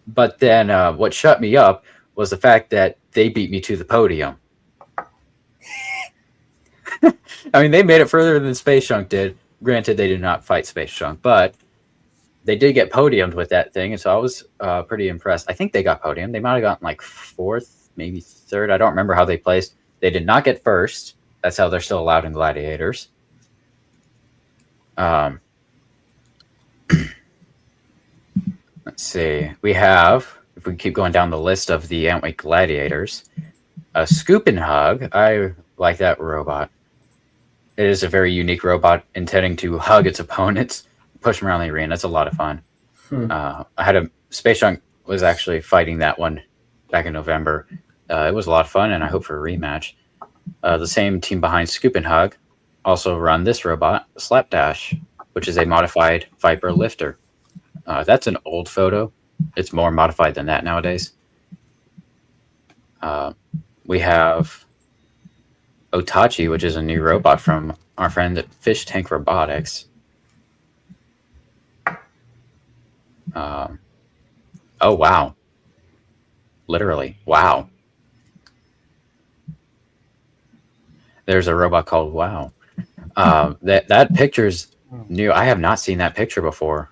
But then what shut me up was the fact that they beat me to the podium. I mean, they made it further than Space Junk did. Granted, they did not fight Space Junk, but they did get podiumed with that thing, and so I was pretty impressed. I think they got podium. They might have gotten like fourth, maybe third. I don't remember how they placed. They did not get first. That's how they're still allowed in gladiators. Let's see. We have, if we keep going down the list of the Antweight Gladiators, a Scoop and Hug. I like that robot. It is a very unique robot intending to hug its opponents, push them around the arena. It's a lot of fun. I had a Space Junk was actually fighting that one back in November. It was a lot of fun, and I hope for a rematch. The same team behind Scoop and Hug also run this robot, Slapdash, which is a modified Viper lifter. That's an old photo. It's more modified than that nowadays. We have Otachi, which is a new robot from our friend at Fish Tank Robotics. Oh, wow. Literally, wow. There's a robot called Wow. That picture's new. I have not seen that picture before.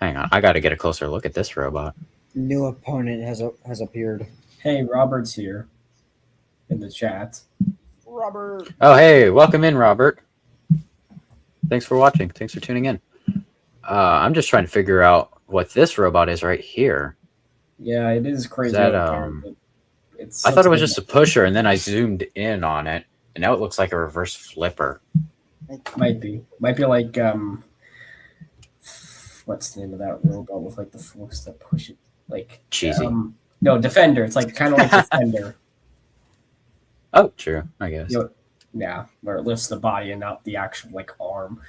Hang on, I got to get a closer look at this robot. New opponent has appeared. Hey, Robert's here in the chat. Robert. Oh, hey, welcome in, Robert. Thanks for watching. Thanks for tuning in. I'm just trying to figure out what this robot is right here. Yeah, it is crazy. Is that, out there, but I thought it was just a pusher, and then I zoomed in on it, and now it looks like a reverse flipper. Might be like what's the name of that robot with like the forks that push it, like Cheesy. No, Defender. It's like kind of like Defender. Oh, true. I guess. Yeah, where it lifts the body and not the actual like arm.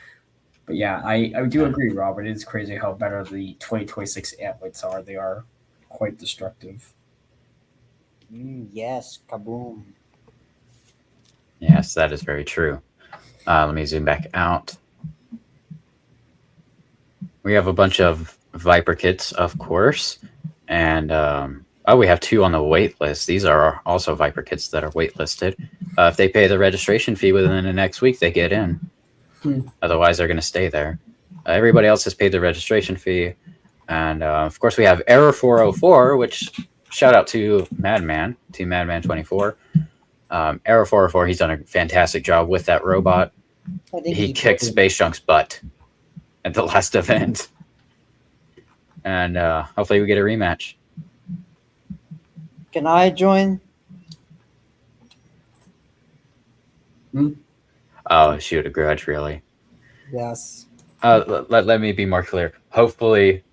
But yeah, I do agree, Robert. It is crazy how better the 2026 antlights are. They are quite destructive. Yes, kaboom. Yes, that is very true. Let me zoom back out. We have a bunch of Viper kits, of course, and we have 2 on the wait list. These are also Viper kits that are waitlisted. If they pay the registration fee within the next week, they get in. Otherwise, they're going to stay there. Everybody else has paid the registration fee, and of course, we have Error 404, which shout out to Madman, Team Madman 24. Error 404, he's done a fantastic job with that robot. He kicked Space Junk's butt at the last event. And hopefully we get a rematch. Can I join? Oh, shoot, a grudge, really? Yes. Let me be more clear. Hopefully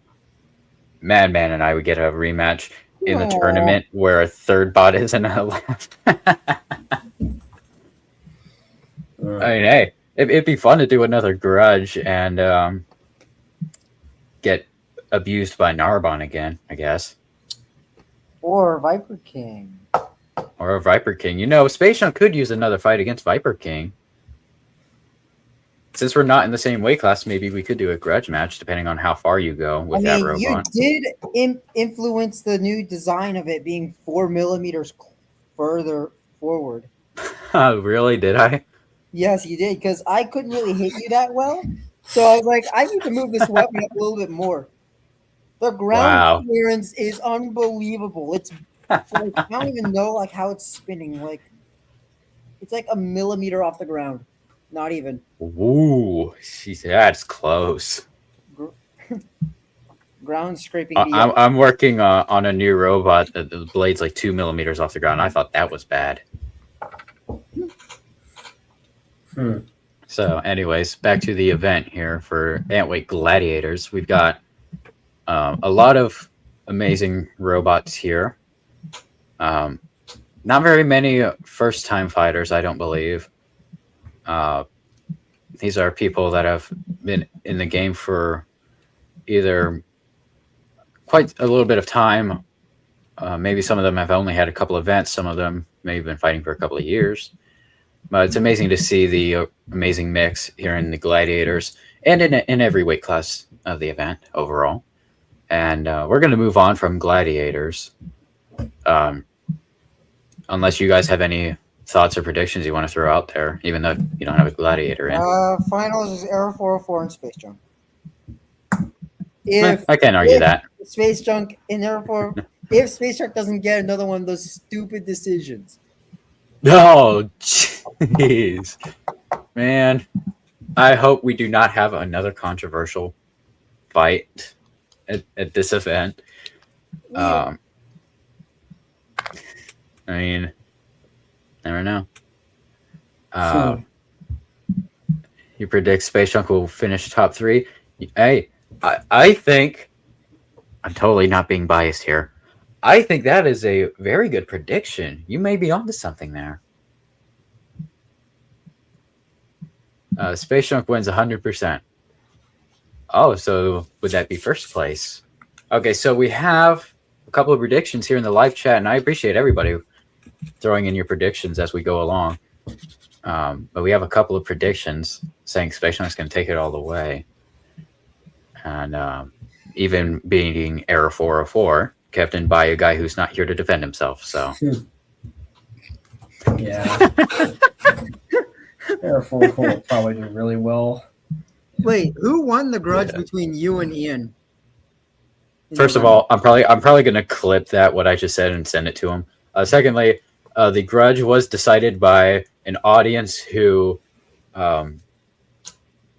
Madman and I would get a rematch in the tournament where a third bot isn't allowed. I mean, hey, it'd be fun to do another grudge and get abused by Narbonne again, I guess. Or Viper King. Or a Viper King. You know, Space Junk could use another fight against Viper King. Since we're not in the same weight class, maybe we could do a grudge match, depending on how far you go with that robot. You did influence the new design of it being 4 millimeters further forward. Really? Did I? Yes, you did, because I couldn't really hit you that well. So I was like, I need to move this weapon up a little bit more. The ground clearance is unbelievable. It's like, I don't even know like how it's spinning. Like it's like a millimeter off the ground. Not even. Ooh, that's close. Ground scraping. I'm working on a new robot that the blade's like 2 millimeters off the ground. I thought that was bad. So, anyways, back to the event here for Antweight Gladiators. We've got a lot of amazing robots here. Not very many first-time fighters, I don't believe. These are people that have been in the game for either quite a little bit of time. Maybe some of them have only had a couple events. Some of them may have been fighting for a couple of years. But it's amazing to see the amazing mix here in the Gladiators and in every weight class of the event overall. And we're going to move on from Gladiators. Unless you guys have any thoughts or predictions you want to throw out there, even though you don't have a Gladiator in. Finals is Error 404 and Space Junk. I can't argue that. Space Junk in Error 4, if Space Junk doesn't get another one of those stupid decisions. Oh, jeez. Man, I hope we do not have another controversial fight at this event. I mean, never know. You predict Space Junk will finish top 3? Hey, I think, I'm totally not being biased here. I think that is a very good prediction. You may be onto something there. Space Junk wins 100%. Oh, so would that be first place? Okay, so we have a couple of predictions here in the live chat, and I appreciate everybody throwing in your predictions as we go along. But we have a couple of predictions saying Space Junk's going to take it all the way. And even being Error 404, kept in by a guy who's not here to defend himself. So, Yeah. Error 404 will probably do really well. Wait, who won the grudge between you and Ian? First of all, I'm probably going to clip that what I just said and send it to him. Secondly, the grudge was decided by an audience who,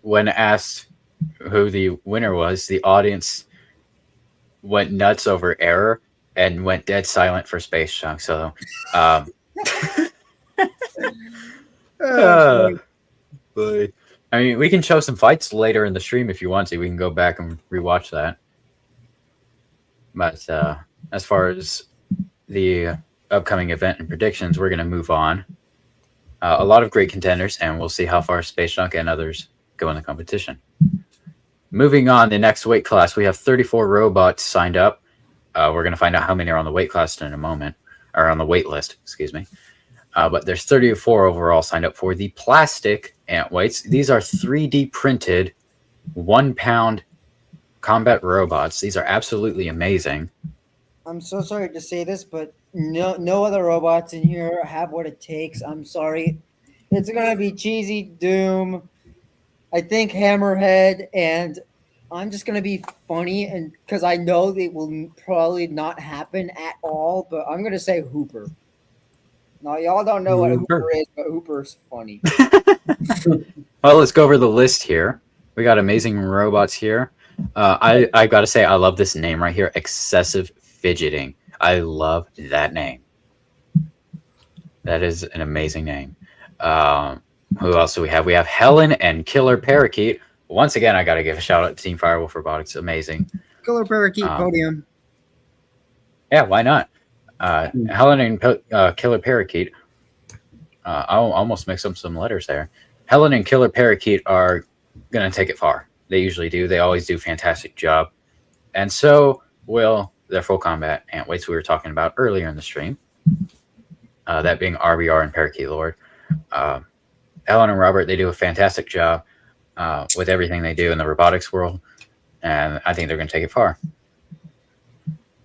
when asked who the winner was, the audience went nuts over Error and went dead silent for Space Junk. So, but I mean, we can show some fights later in the stream if you want to. We can go back and rewatch that. But as far as the upcoming event and predictions, we're going to move on. A lot of great contenders, and we'll see how far Space Junk and others go in the competition. Moving on, the next weight class, we have 34 robots signed up. We're going to find out how many are on the weight class in a moment, or on the wait list, excuse me. But there's 34 overall signed up for the plastic ant weights. These are 3D printed 1 pound combat robots. These are absolutely amazing. I'm so sorry to say this, but no other robots in here have what it takes. I'm sorry. It's going to be Cheesy, Doom, I think Hammerhead, and I'm just going to be funny, and because I know it will probably not happen at all, but I'm going to say Hooper. Now, y'all don't know what Hooper is, but Hooper's funny. Well, let's go over the list here. We got amazing robots here. I got to say, I love this name right here, Excessive Fidgeting. I love that name. That is an amazing name. Who else do we have? We have Helen and Killer Parakeet. Once again, I got to give a shout out to Team Firewolf Robotics. Amazing. Killer Parakeet podium. Yeah, why not? Helen and Killer Parakeet. I'll almost mix up some letters there. Helen and Killer Parakeet are going to take it far. They usually do. They always do a fantastic job. And so will their full combat ant weights we were talking about earlier in the stream. That being RBR and Parakeet Lord. Helen and Robert, they do a fantastic job with everything they do in the robotics world. And I think they're going to take it far.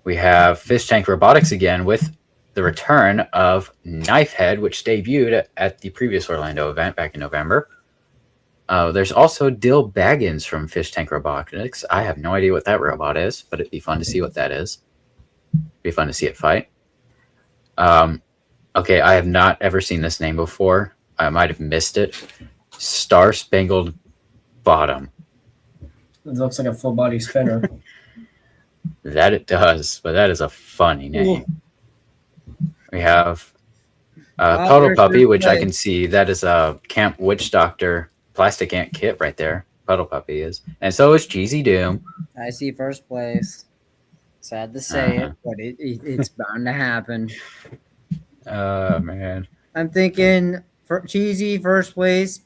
We have Fish Tank Robotics again with the return of Knifehead, which debuted at the previous Orlando event back in November. There's also Dill Baggins from Fish Tank Robotics. I have no idea what that robot is, but it'd be fun to see what that is. It'd be fun to see it fight. Okay, I have not ever seen this name before. I might have missed it. Star Spangled Bottom. It looks like a full body spinner. That it does, but that is a funny name. We have Puddle Puppy, which I can see. That is a Camp Witch Doctor plastic ant kit right there. Puddle Puppy is. And so is Cheesy Doom. I see first place. Sad to say it, but it's bound to happen. Oh, man. I'm thinking for Cheesy first place,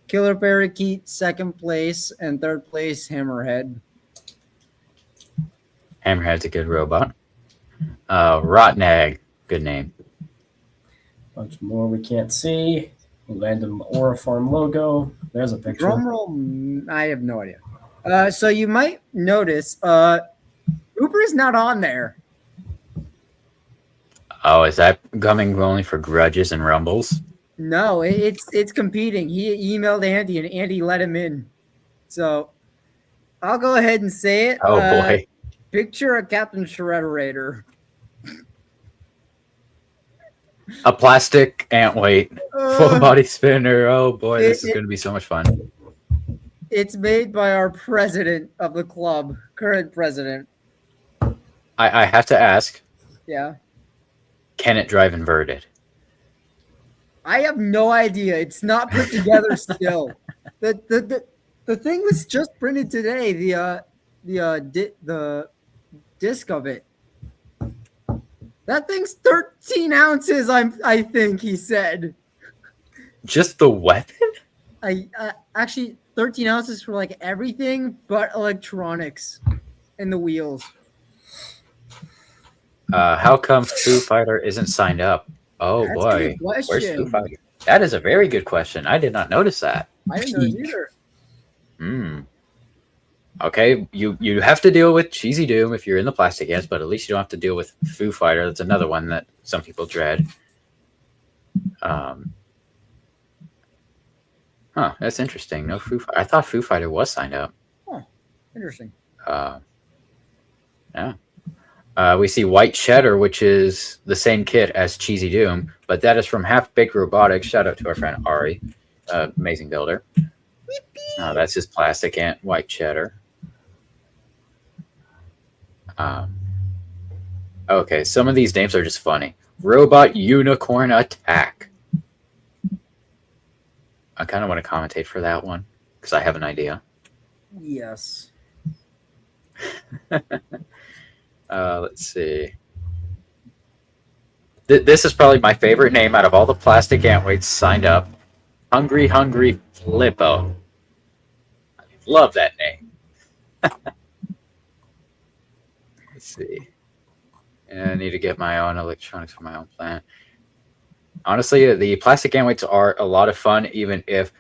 Killer Parakeet second place, and third place Hammerhead. Hammerhead's a good robot. Rotten Egg, good name. Bunch more we can't see. Random Aura Farm logo. There's a picture. Drum roll, I have no idea. So you might notice Uber is not on there. Oh, is that coming only for grudges and rumbles? No, it's competing. He emailed Andy, and Andy let him in. So I'll go ahead and say it. Oh, boy. Picture a Captain Shredderator. A plastic ant weight, full body spinner. Oh, boy, this is going to be so much fun. It's made by our president of the club, current president. I have to ask. Yeah. Can it drive inverted? I have no idea. It's not put together still. The thing was just printed today. The disc of it. That thing's 13 ounces. I think he said. Just the weapon? I actually 13 ounces for like everything but electronics and the wheels. How come Foo Fighter isn't signed up? Oh That's a boy, good where's Foo question. Fighter? That is a very good question. I did not notice that. I didn't know Peak. either. Hmm. Okay, you have to deal with Cheesy Doom if you're in the plastic ants, but at least you don't have to deal with Foo Fighter. That's another one that some people dread. That's interesting. No Foo Fighter. I thought Foo Fighter was signed up. Interesting. Yeah. We see White Cheddar, which is the same kit as Cheesy Doom, but that is from Half Baked Robotics. Shout out to our friend Ari, amazing builder. That's his plastic ant, White Cheddar. Okay, some of these names are just funny. Robot Unicorn Attack. I kind of want to commentate for that one because I have an idea. Yes. Let's see. This is probably my favorite name out of all the plastic ant weights signed up. Hungry Flippo. I love that name. Let's see. And I need to get my own electronics for my own plant. Honestly, the plastic ant weights are a lot of fun, even if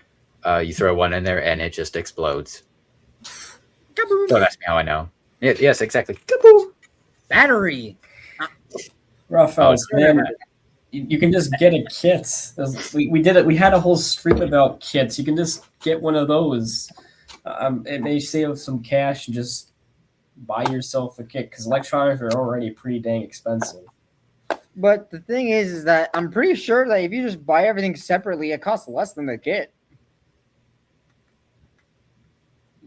you throw one in there and it just explodes. Kaboom. Don't ask me how I know. Yes, exactly. Kaboom. Battery. Raphael, Oh, man, you can just get a kit. We did it. We had a whole stream about kits. You can just get one of those. It may save some cash and just buy yourself a kit because electronics are already pretty dang expensive. But the thing is that I'm pretty sure that if you just buy everything separately, it costs less than the kit.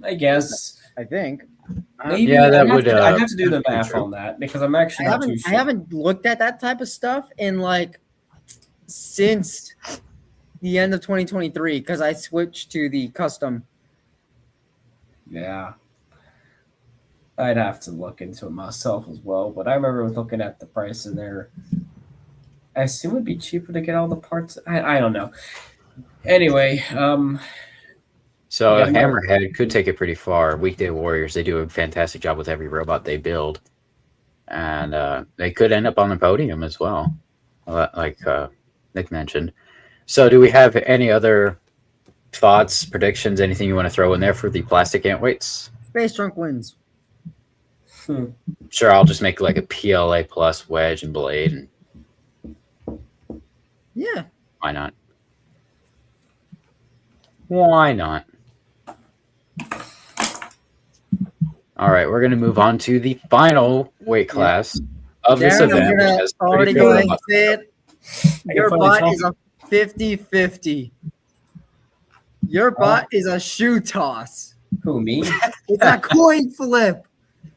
I guess. I think. Maybe Yeah, that would. I'd have to do the be math true. on that because I'm actually I not too sure. haven't looked at that type of stuff in like since the end of 2023 because I switched to the custom. Yeah. I'd have to look into it myself as well, but I remember looking at the price in there. I assume it'd be cheaper to get all the parts. I don't know. Anyway, So Yeah, no. Hammerhead could take it pretty far. Weekday Warriors, they do a fantastic job with every robot they build. And they could end up on the podium as well, like Nick mentioned. So do we have any other thoughts, predictions, anything you want to throw in there for the plastic ant weights? Space Trunk wins. Sure, I'll just make like a PLA plus wedge and blade. And Yeah. why not? Why not? All right, we're going to move on to the final weight class of this Darren, I'm event. Which gonna has already 34 go ahead and robots. say it. Your finally bot is a 50-50. Your bot is a shoe toss. who, me? It's a coin flip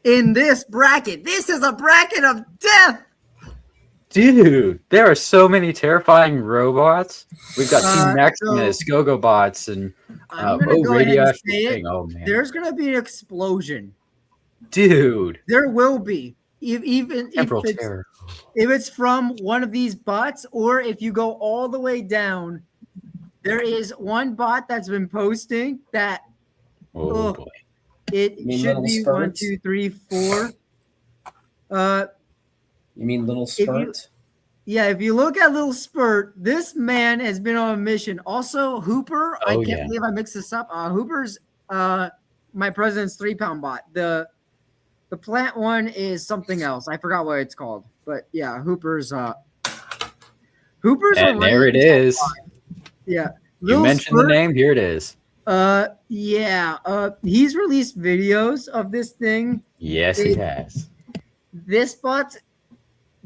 in this bracket. This is a bracket of death. Dude, there are so many terrifying robots. We've got Team So, Maximus, Go-Go Bots, and I'm gonna go ahead and radioactive say it. thing. Oh man, There's gonna be an explosion. dude, There will be. Even Temporal if it's, Terror. if it's from one of these bots, or if you go all the way down, there is one bot that's been posting that Oh oh, boy, it You mean should little be spurts? 1, 2, 3, 4. You mean little you- spurt? Yeah, if you look at Little Spurt, this man has been on a mission. Also, Hooper, I Oh, can't yeah. believe I mixed this up. Hooper's my president's 3-pound bot. The plant one is something else. I forgot what it's called. But yeah, Hooper's and a there it is. Yeah. You Little mentioned the Spurt, name. Here it is. he's released videos of this thing. Yes, he has. This bot's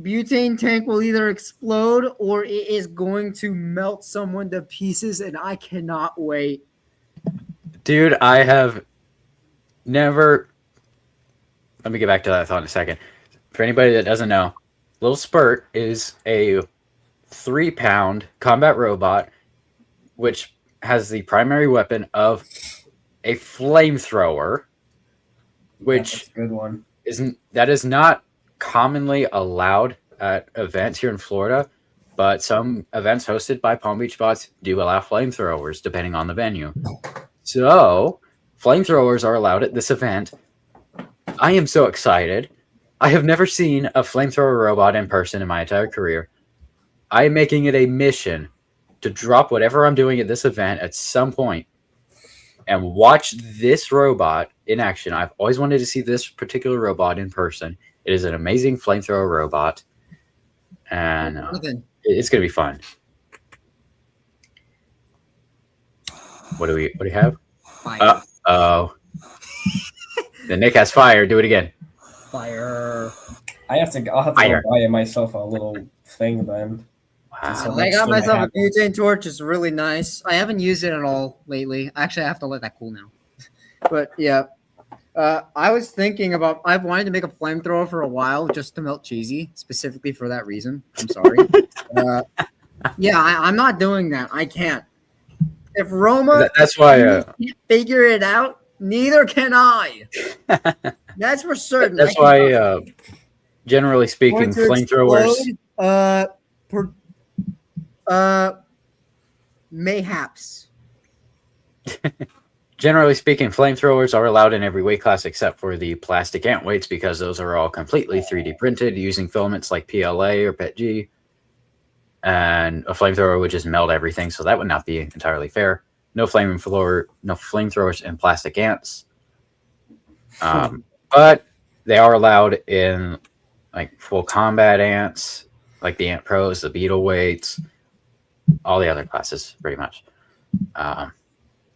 butane tank will either explode or it is going to melt someone to pieces, and I cannot wait. Dude, I have never. Let me get back to that thought in a second. For anybody that doesn't know, Little Spurt is a 3-pound combat robot, which has the primary weapon of a flamethrower, That's which a good one. that is not commonly allowed at events here in Florida, but some events hosted by Palm Beach Bots do allow flamethrowers depending on the venue. So, flamethrowers are allowed at this event. I am so excited. I have never seen a flamethrower robot in person in my entire career. I am making it a mission to drop whatever I'm doing at this event at some point and watch this robot in action. I've always wanted to see this particular robot in person. It is an amazing flamethrower robot, and it's going to be fun. What do we have? Fire. Oh. The Nick has fire. Do it again. Fire. I'll have to go buy myself a little thing then. Wow. I got myself a butane torch. It's really nice. I haven't used it at all lately. Actually, I have to let that cool now. But yeah, I was thinking about. I've wanted to make a flamethrower for a while just to melt cheesy, specifically for that reason. I'm sorry. Yeah, I'm not doing that. I can't. If Roma, that's why can't figure it out, neither can I. That's for certain. That's why, generally speaking, flamethrowers. Mayhaps. Generally speaking, flamethrowers are allowed in every weight class except for the plastic ant weights because those are all completely 3D printed using filaments like PLA or PETG. And a flamethrower would just melt everything, so that would not be entirely fair. No flamethrowers in plastic ants. But they are allowed in like full combat ants, like the Ant Pros, the Beetle weights, all the other classes, pretty much.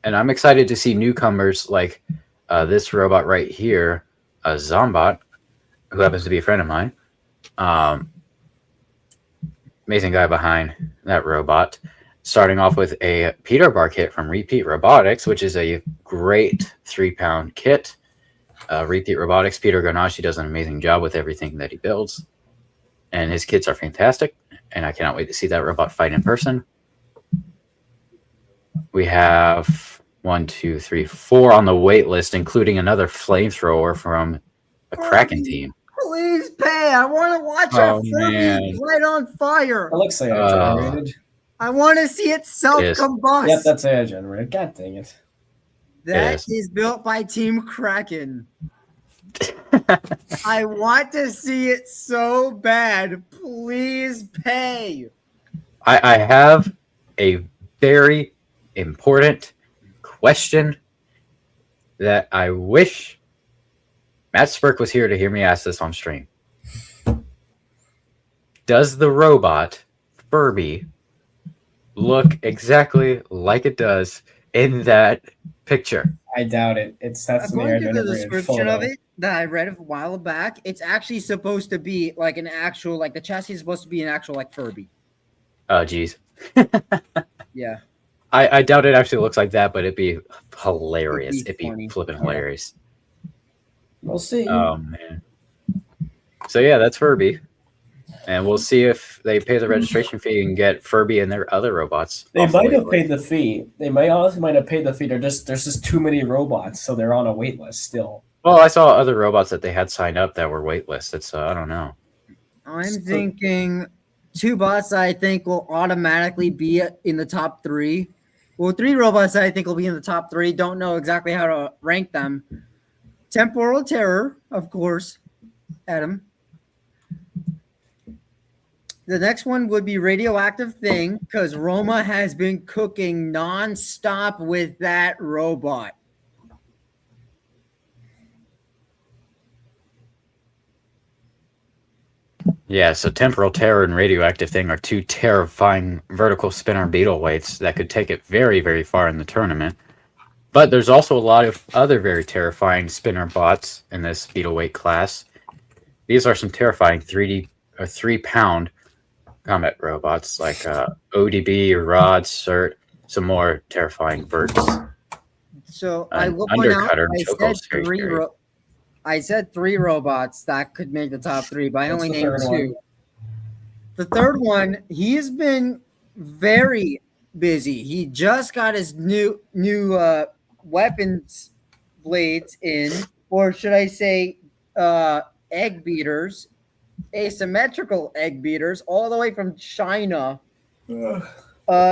And I'm excited to see newcomers like this robot right here, a Zombot, who happens to be a friend of mine. Amazing guy behind that robot. Starting off with a Peter Bar kit from Repeat Robotics, which is a great 3-pound kit. Repeat Robotics, Peter Garnashi does an amazing job with everything that he builds. And his kits are fantastic. And I cannot wait to see that robot fight in person. We have 1, 2, 3, 4 on the wait list, including another flamethrower from a Kraken team. Please pay. I want to watch it light on fire. It looks like air generated. I want to see it self-combust. Yep, that's air generated. God dang it. That is built by Team Kraken. I want to see it so bad. Please pay. I have a very important question that I wish Matt Spurk was here to hear me ask this on stream. Does the robot Furby look exactly like it does in that picture? I doubt it. That's according to the description of it that I read a while back. It's actually supposed to be like an actual, like the chassis is supposed to be an actual like Furby. Oh, geez. Yeah. I doubt it actually looks like that, but it'd be hilarious. It'd be flipping hilarious. We'll see. Oh, man. So, yeah, that's Furby. And we'll see if they pay the registration fee and get Furby and their other robots. They might have paid the fee. They might have paid the fee. There's just too many robots, so they're on a wait list still. Well, I saw other robots that they had signed up that were waitlisted, so I don't know. I'm thinking 2 bots I think will automatically be in the top 3. Well, 3 robots I think will be in the top 3. Don't know exactly how to rank them. Temporal Terror, of course, Adam. The next one would be Radioactive Thing, because Roma has been cooking nonstop with that robot. Yeah, so Temporal Terror and Radioactive Thing are 2 terrifying vertical spinner beetle weights that could take it very, very far in the tournament. But there's also a lot of other very terrifying spinner bots in this beetle weight class. These are some terrifying 3-pound combat robots like ODB, Rod, Cert, some more terrifying verts. So I will point out, I said 3 robots that could make the top 3, but I only named 2. The third one, he has been very busy. He just got his new weapons blades in, or should I say egg beaters. asymmetrical egg beaters all the way from China. Ugh.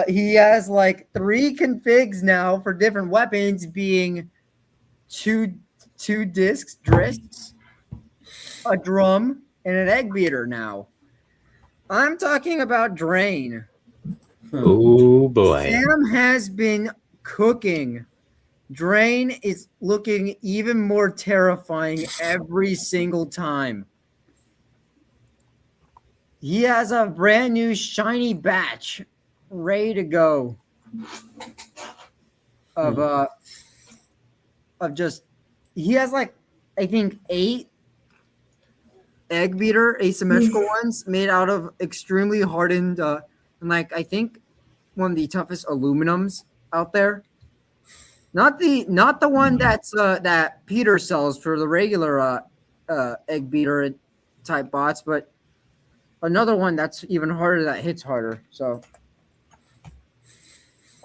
He has like 3 configs now for different weapons, being two discs, a drum, and an egg beater now. I'm talking about Drain. Oh boy. Sam has been cooking. Drain is looking even more terrifying every single time. He has a brand new shiny batch ready to go of just he has like I think 8 egg beater asymmetrical ones made out of extremely hardened and like I think one of the toughest aluminums out there. Not the one that's that Peter sells for the regular egg beater type bots, but another one that's even harder that hits harder. So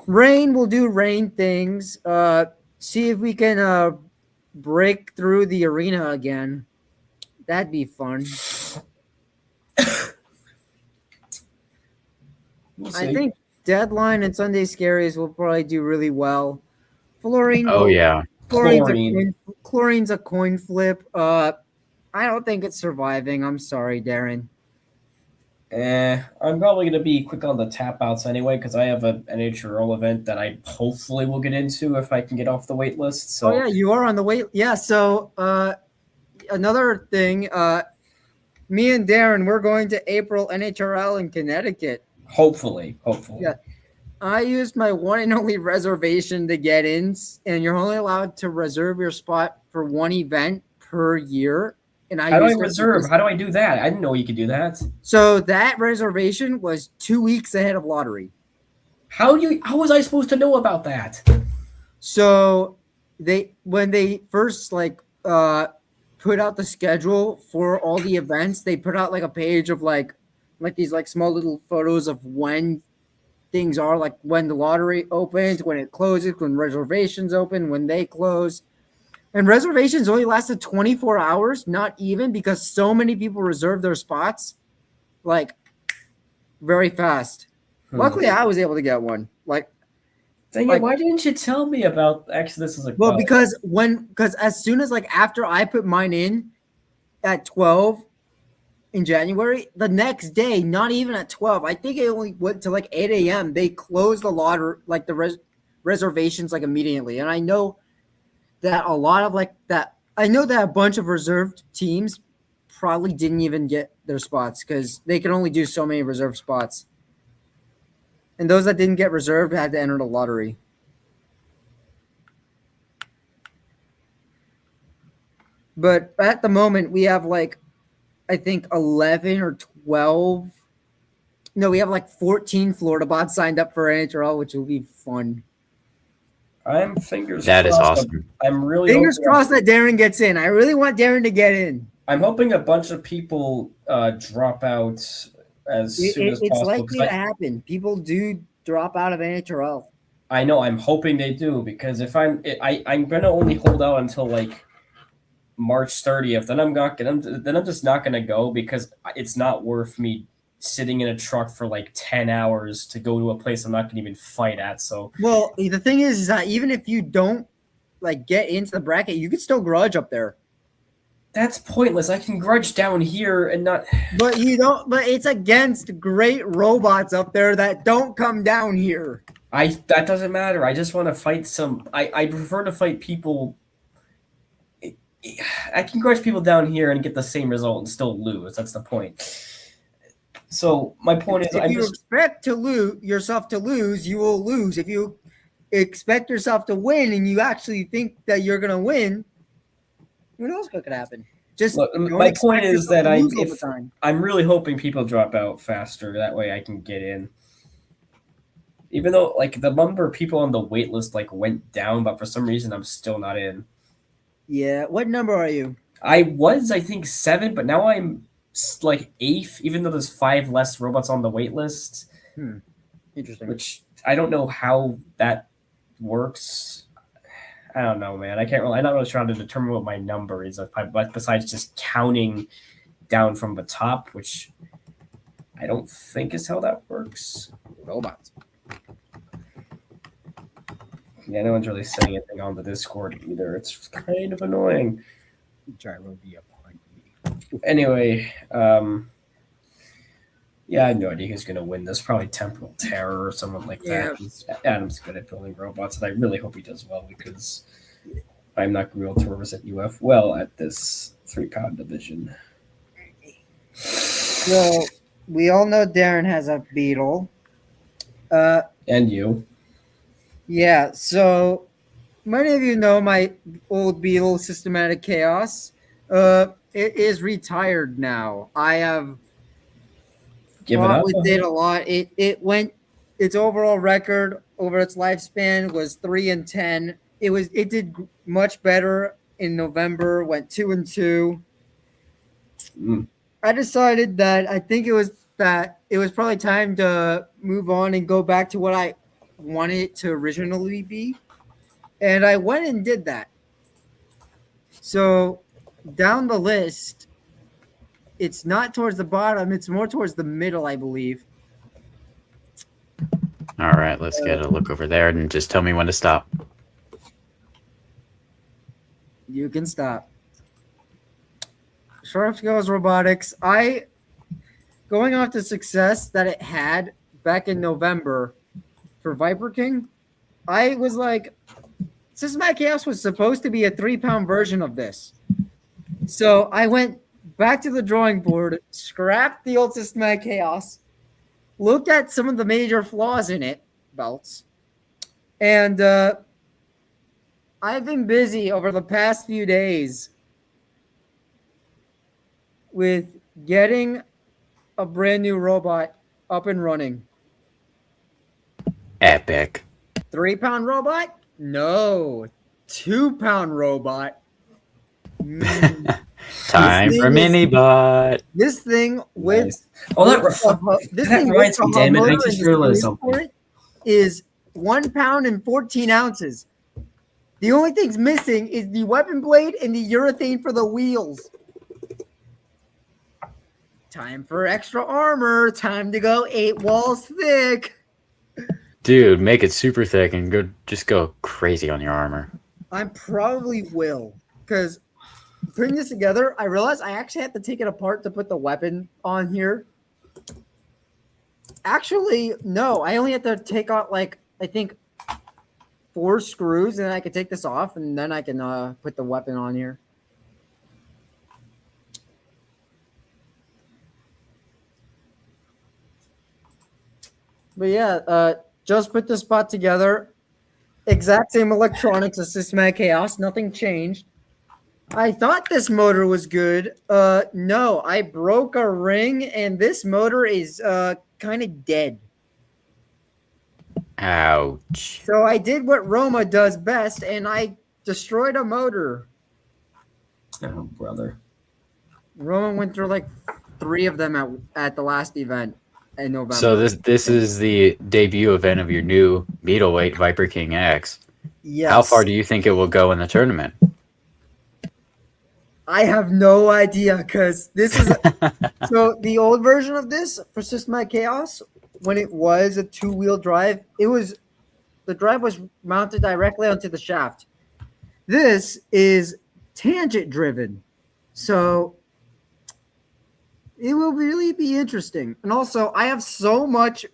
Rain will do Rain things. See if we can break through the arena again. That'd be fun. I think Deadline and Sunday Scaries will probably do really well. Fluorine. Oh yeah. Chlorine's a coin flip. I don't think it's surviving. I'm sorry, Darren. I'm probably going to be quick on the tap outs anyway because I have an NHRL event that I hopefully will get into if I can get off the wait list. So. Oh yeah, you are on the wait. Yeah. So another thing, me and Darren, we're going to April NHRL in Connecticut. Hopefully. Yeah. I used my one and only reservation to get in, and you're only allowed to reserve your spot for one event per year. And how do I reserve? How do I do that? I didn't know you could do that. So that reservation was 2 weeks ahead of lottery. How was I supposed to know about that? So when they first put out the schedule for all the events, they put out like a page of like these like small little photos of when things are, like when the lottery opens, when it closes, when reservations open, when they close. And reservations only lasted 24 hours, not even, because so many people reserved their spots like very fast. Luckily, I was able to get one. Why didn't you tell me about Exodus as a well, because as soon as after I put mine in at 12 in January, the next day, not even at 12, I think it only went to 8 a.m. They closed the lottery, reservations immediately. And I know that a lot of I know that a bunch of reserved teams probably didn't even get their spots because they can only do so many reserved spots. And those that didn't get reserved had to enter the lottery. But at the moment, we have I think 11 or 12. No, we have 14 Florida bots signed up for NHRL, which will be fun. I'm fingers that crossed. Is awesome. I'm really fingers crossed that Darren gets in. I really want Darren to get in. I'm hoping a bunch of people drop out as soon as possible. It's likely to happen. People do drop out of NHRL. I know. I'm hoping they do because if I'm gonna only hold out until March 30th. Then I'm just not gonna go because it's not worth me sitting in a truck for 10 hours to go to a place I'm not going to even fight at. So, well, the thing is that even if you don't get into the bracket, you could still grudge up there. That's pointless. I can grudge down here and not. But you don't. But it's against great robots up there that don't come down here. That doesn't matter. I just want to fight some. I prefer to fight people. I can grudge people down here and get the same result and still lose. That's the point. So my point is, if you expect to lose yourself to lose, you will lose. If you expect yourself to win and you actually think that you're gonna win, who knows what could happen? Just look, my point is that I'm really hoping people drop out faster. That way I can get in. Even though the number of people on the wait list went down, but for some reason I'm still not in. Yeah, what number are you? I think 7, but now I'm 8th, even though there's 5 less robots on the wait list. Interesting. Which I don't know how that works. I don't know, man. I'm not really trying to determine what my number is, besides just counting down from the top, which I don't think is how that works. Robots. Yeah, no one's really saying anything on the Discord either. It's kind of annoying. Gyro be a point. Anyway, yeah, I have no idea who's going to win this. Probably Temporal Terror or someone like that. Adam's good at building robots, and I really hope he does well because I'm not going to be able to represent UF well at this 3-pound division. So we all know Darren has a Beetle. And you. Yeah, so many of you know my old Beetle Systematic Chaos. It is retired now. I have Give it fought up. with it a lot. Its overall record over its lifespan was 3-10. It did much better in November, went 2-2. I decided that I think it was probably time to move on and go back to what I wanted it to originally be. And I went and did that. So down the list, it's not towards the bottom, it's more towards the middle, I believe. All right, let's get a look over there and just tell me when to stop. You can stop. Sharp Scales Robotics. Going off the success that it had back in November for Viper King, I was like, Systematic Chaos was supposed to be a 3-pound version of this. So I went back to the drawing board, scrapped the old Systematic Chaos, looked at some of the major flaws in it, belts, and I've been busy over the past few days with getting a brand new robot up and running. Epic. 3-pound robot? No. 2-pound robot. Time for Minibot. This thing with Nice. Oh, that reminds me, damn it! I just realized something. Is 1 pound and 14 ounces. The only thing's missing is the weapon blade and the urethane for the wheels. Time for extra armor. Time to go 8 walls thick. Dude, make it super thick and just go crazy on your armor. I probably will, because putting this together, I realized I actually have to take it apart to put the weapon on here. Actually, no, I only have to take out I think 4 screws, and I can take this off, and then I can put the weapon on here. But yeah, just put this spot together. Exact same electronics as Systematic Chaos. Nothing changed. I thought this motor was good. No, I broke a ring, and this motor is kind of dead. Ouch. So I did what Roma does best, and I destroyed a motor. Oh, brother. Roma went through 3 of them at the last event in November. So this is the debut event of your new middleweight Viper King X. Yes. How far do you think it will go in the tournament? I have no idea, because this is so the old version of this for Systematic Chaos, when it was a 2-wheel drive, the drive was mounted directly onto the shaft. This is tangent driven, so it will really be interesting. And also, I have so much.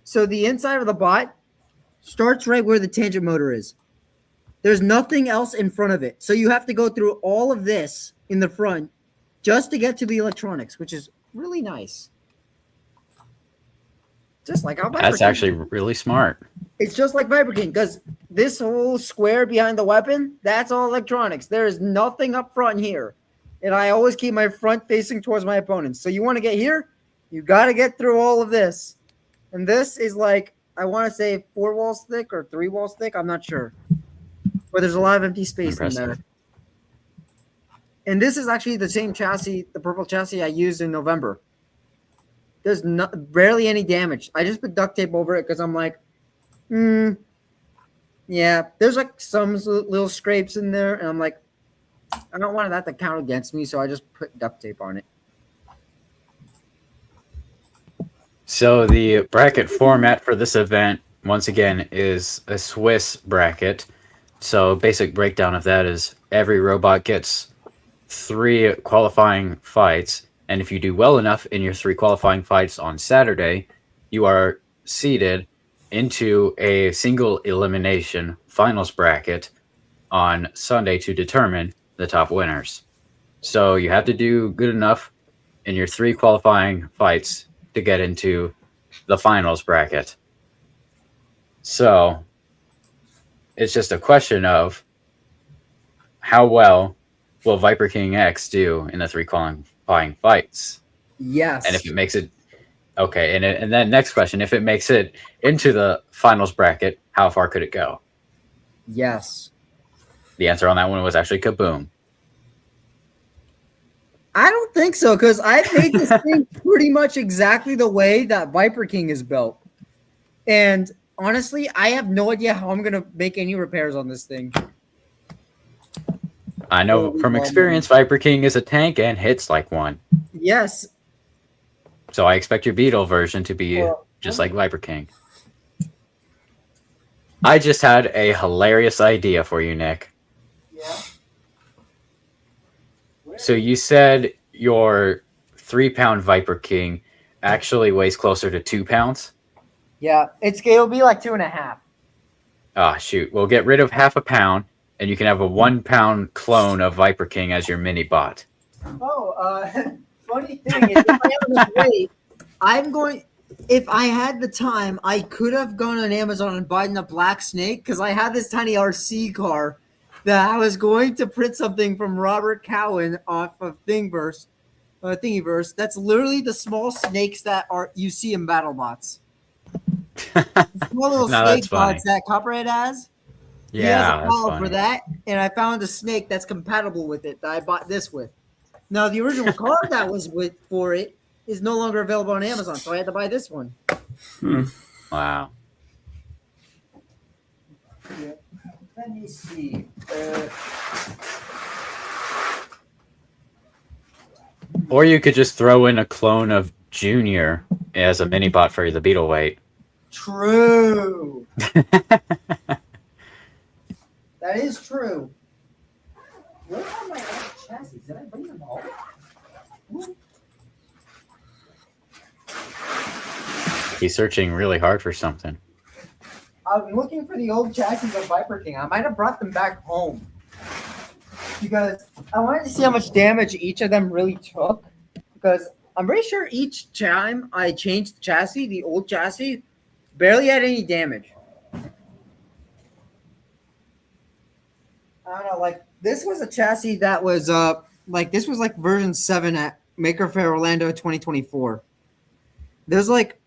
So the inside of the bot starts right where the tangent motor is. There's nothing else in front of it. So you have to go through all of this in the front just to get to the electronics, which is really nice. Just like how Viper That's King. actually really smart. It's just like Viper King, because this whole square behind the weapon, that's all electronics. There is nothing up front here. And I always keep my front facing towards my opponents. So you want to get here, you got to get through all of this. And this is I want to say 4 walls thick or 3 walls thick. I'm not sure. But there's a lot of empty space in there. And this is actually the same chassis, the purple chassis I used in November. There's barely any damage. I just put duct tape over it because I'm like, yeah, there's some little scrapes in there. And I'm like, I don't want that to count against me. So I just put duct tape on it. So the bracket format for this event, once again, is a Swiss bracket. So basic breakdown of that is every robot gets 3 qualifying fights, and if you do well enough in your 3 qualifying fights on Saturday, you are seeded into a single elimination finals bracket on Sunday to determine the top winners. So you have to do good enough in your 3 qualifying fights to get into the finals bracket. So it's just a question of how well will Viper King X do in the 3 qualifying fights? Yes. And if it makes it okay, and then next question, if it makes it into the finals bracket, how far could it go? Yes. The answer on that one was actually kaboom. I don't think so, because I've made this thing pretty much exactly the way that Viper King is built. And honestly, I have no idea how I'm going to make any repairs on this thing. I know from experience, Viper King is a tank and hits like one. Yes. So I expect your Beetle version to be just like Viper King. I just had a hilarious idea for you, Nick. Yeah. So you said your 3-pound Viper King actually weighs closer to 2 pounds? Yeah, it'll be like 2.5. Ah, shoot. We'll get rid of half a pound, and you can have a 1-pound clone of Viper King as your mini bot. Oh, funny thing is, if I have enough weight, if I had the time, I could have gone on Amazon and bought a black snake, because I had this tiny RC car that I was going to print something from Robert Cowan off of Thingiverse. That's literally the small snakes that you see in BattleBots. Small little snake bots that Copperhead has. Yeah, he has a file for that, and I found a snake that's compatible with it that I bought this with. Now the original card that was for it is no longer available on Amazon, so I had to buy this one. Wow. Yeah. Let me see. Or you could just throw in a clone of Junior as a mini bot for the Beetle weight. True. That is true. Where are my old chassis? Did I bring them all? He's searching really hard for something. I'm looking for the old chassis of Viper King. I might have brought them back home because I wanted to see how much damage each of them really took. Because I'm pretty sure each time I changed the chassis, the old chassis barely had any damage. I don't know, like this was a chassis that was this was like version 7 at Maker Faire Orlando 2024. There's like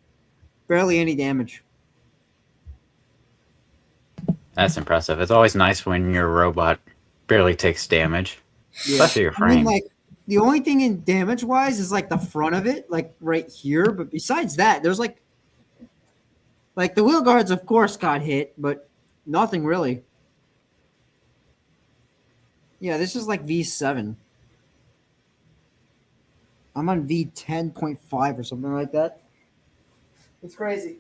barely any damage. That's impressive. It's always nice when your robot barely takes damage, especially your frame. I mean, like the only thing in damage wise is like the front of it, like right here. But besides that, there's like the wheel guards, of course, got hit, but nothing really. Yeah, this is like V7. I'm on V10.5 or something like that. It's crazy.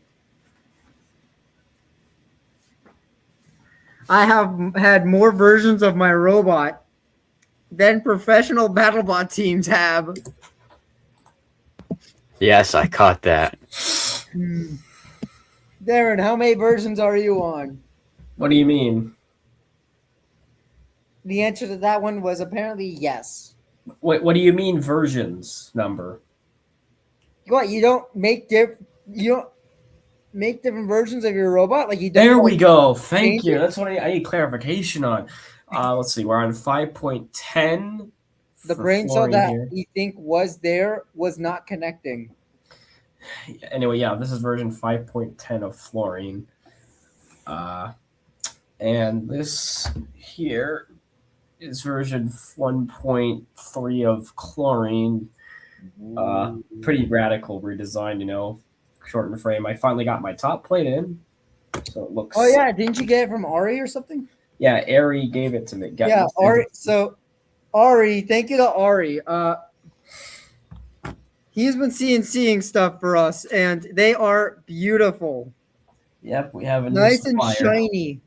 I have had more versions of my robot than professional BattleBot teams have. Yes, I caught that. Darren, how many versions are you on? What do you mean? The answer to that one was apparently yes. What do you mean versions number? What, you don't make different versions of your robot? Like you don't. There we go. Thank you. it? That's what I need clarification on. Let's see. We're on 5.10. The brain cell that you think was there was not connecting. Anyway, yeah, this is version 5.10 of fluorine. And this here is version 1.3 of chlorine. Pretty radical redesign, shorten the frame. I finally got my top plate in, so it looks. Oh yeah, didn't you get it from Ari or something? Yeah, Ari gave it to me. Ari. So Ari, thank you to Ari. He's been CNCing stuff for us, and they are beautiful. Yep, we have a new Nice and supplier. shiny.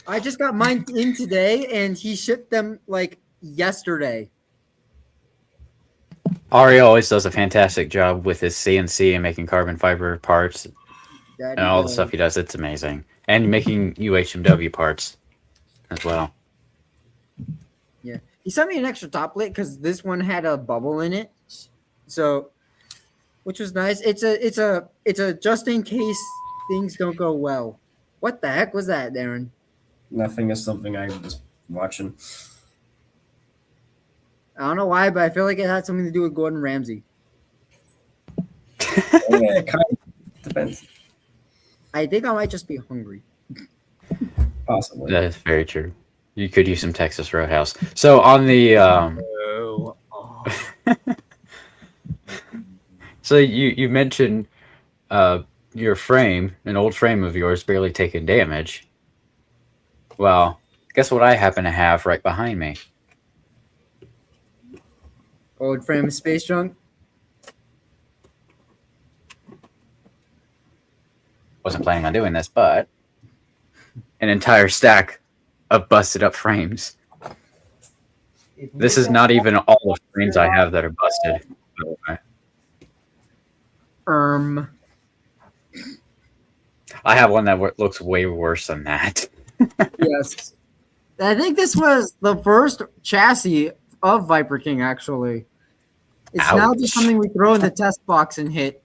I just got mine in today, and he shipped them like yesterday. Ari always does a fantastic job with his CNC and making carbon fiber parts That and he all the does. stuff he does. It's amazing. And making UHMW parts as well. Yeah, he sent me an extra top plate because this one had a bubble in it, so which was nice. It's a just in case things don't go well. What the heck was that, Darren? Nothing is something I was watching. I don't know why, but I feel like it had something to do with Gordon Ramsay. Yeah, it kind of depends. I think I might just be hungry. Possibly. That is very true. You could use some Texas Roadhouse. So on the so you mentioned your frame, an old frame of yours, barely taking damage. Well, guess what I happen to have right behind me? Old frame of space junk. Wasn't planning on doing this, but an entire stack of busted up frames. This is not even all the frames I have that are busted. By the way. I have one that looks way worse than that. Yes. I think this was the first chassis of Viper King, actually. It's now just Ouch. something we throw in the test box and hit.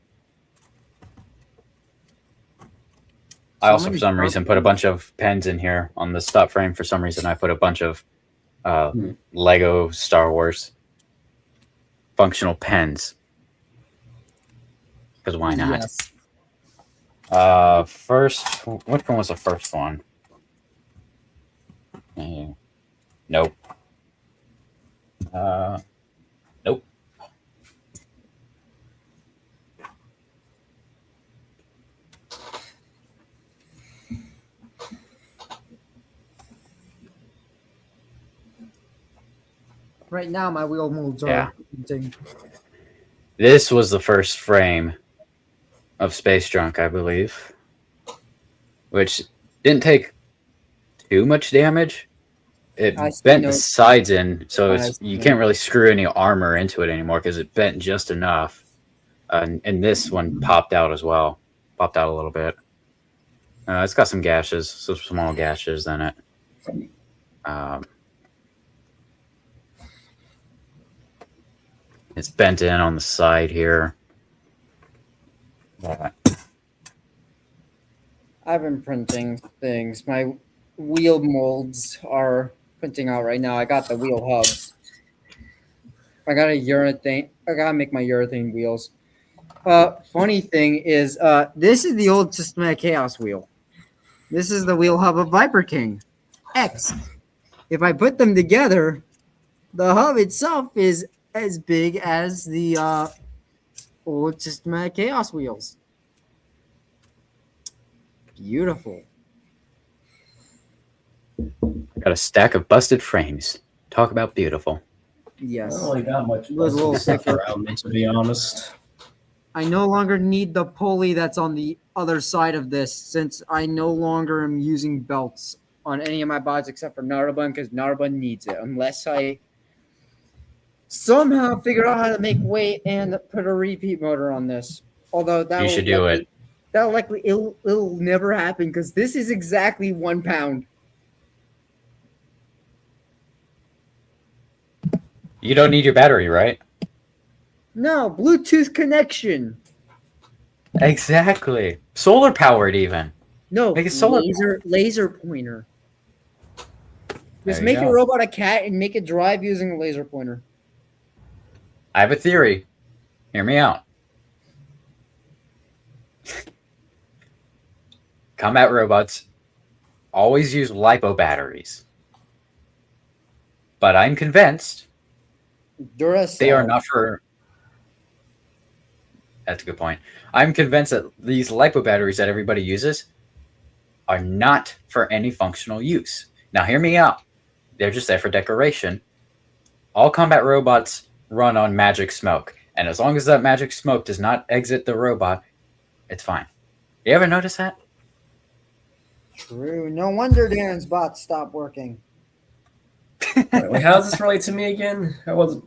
I also, for some reason, put a bunch of pens in here on the stop frame. For some reason, I put a bunch of Lego Star Wars functional pens. Because why not? Yes. First, which one was the first one? Nope. Nope. Right now, my wheel molds are. Yeah. printing. This was the first frame of Space Junk, I believe, which didn't take too much damage. It I see bent no- the sides in, so I it's, see you no- can't really screw any armor into it anymore because it bent just enough. And this one popped out as well. Popped out a little bit. It's got some gashes, some small gashes in it. It's bent in on the side here. I've been printing things. My wheel molds are printing out right now. I got the wheel hubs. I got a urethane. I gotta make my urethane wheels. Funny thing is, this is the old Systematic Chaos wheel. This is the wheel hub of Viper King X. If I put them together, the hub itself is as big as the old Systematic Chaos wheels. Beautiful. Got a stack of busted frames. Talk about beautiful. I Yes. don't really got much Was a little stuff thicker. around me, to be honest. I no longer need the pulley that's on the other side of this, since I no longer am using belts on any of my bots except for Narabun, because Narabun needs it, unless I somehow figure out how to make weight and put a repeat motor on this. Although that You should do it. That'll likely it'll never happen because this is exactly 1 pound. You don't need your battery, right? No, Bluetooth connection. Exactly. Solar powered, even. No, Make it solar laser pointer. Just There you make go. your robot a cat and make it drive using a laser pointer. I have a theory. Hear me out. Combat robots always use LiPo batteries. But I'm convinced Duracell. they are not for... That's a good point. I'm convinced that these LiPo batteries that everybody uses are not for any functional use. Now, hear me out. They're just there for decoration. All combat robots run on magic smoke. And as long as that magic smoke does not exit the robot, it's fine. You ever notice that? True. No wonder Darren's bots stopped working. Wait, how does this relate to me again? I was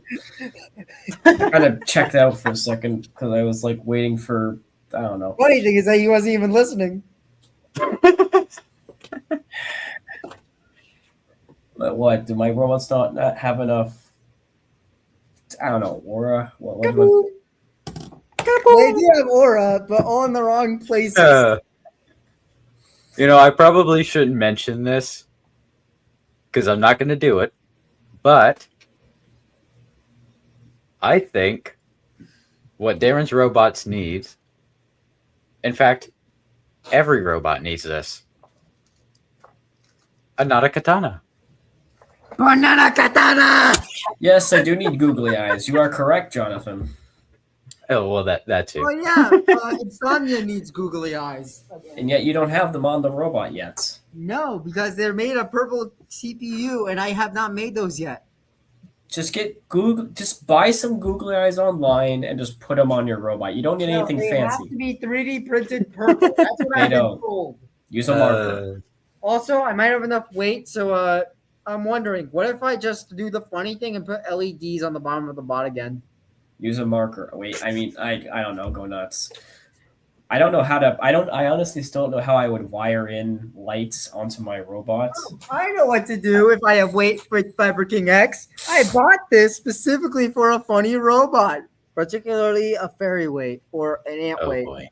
kind of checked out for a second because I was like waiting for, I don't know. Funny thing is that he wasn't even listening. But what? Do my robots not have enough? I don't know. Aura? What? They do have aura, but all in the wrong places. I probably shouldn't mention this because I'm not going to do it. But I think what Darren's robots need, in fact, every robot needs this. Another katana. Banana katana! Yes, I do need googly eyes. You are correct, Jonathan. Oh, well, that too. Oh, yeah. Insomnia needs googly eyes. And yet you don't have them on the robot yet. No, because they're made of purple CPU, and I have not made those yet. Just just buy some googly eyes online and just put them on your robot. You don't need anything they fancy. Have to be 3D printed purple. That's what I've been told. Use a marker. Also, I might have enough weight, so I'm wondering, what if I just do the funny thing and put LEDs on the bottom of the bot again? Use a marker. Wait, I mean, I don't know. Go nuts. I don't know how to. I honestly still don't know how I would wire in lights onto my robots. Oh, I know what to do if I have weight for Fiber King X. I bought this specifically for a funny robot, particularly a fairy weight or an ant weight. Boy.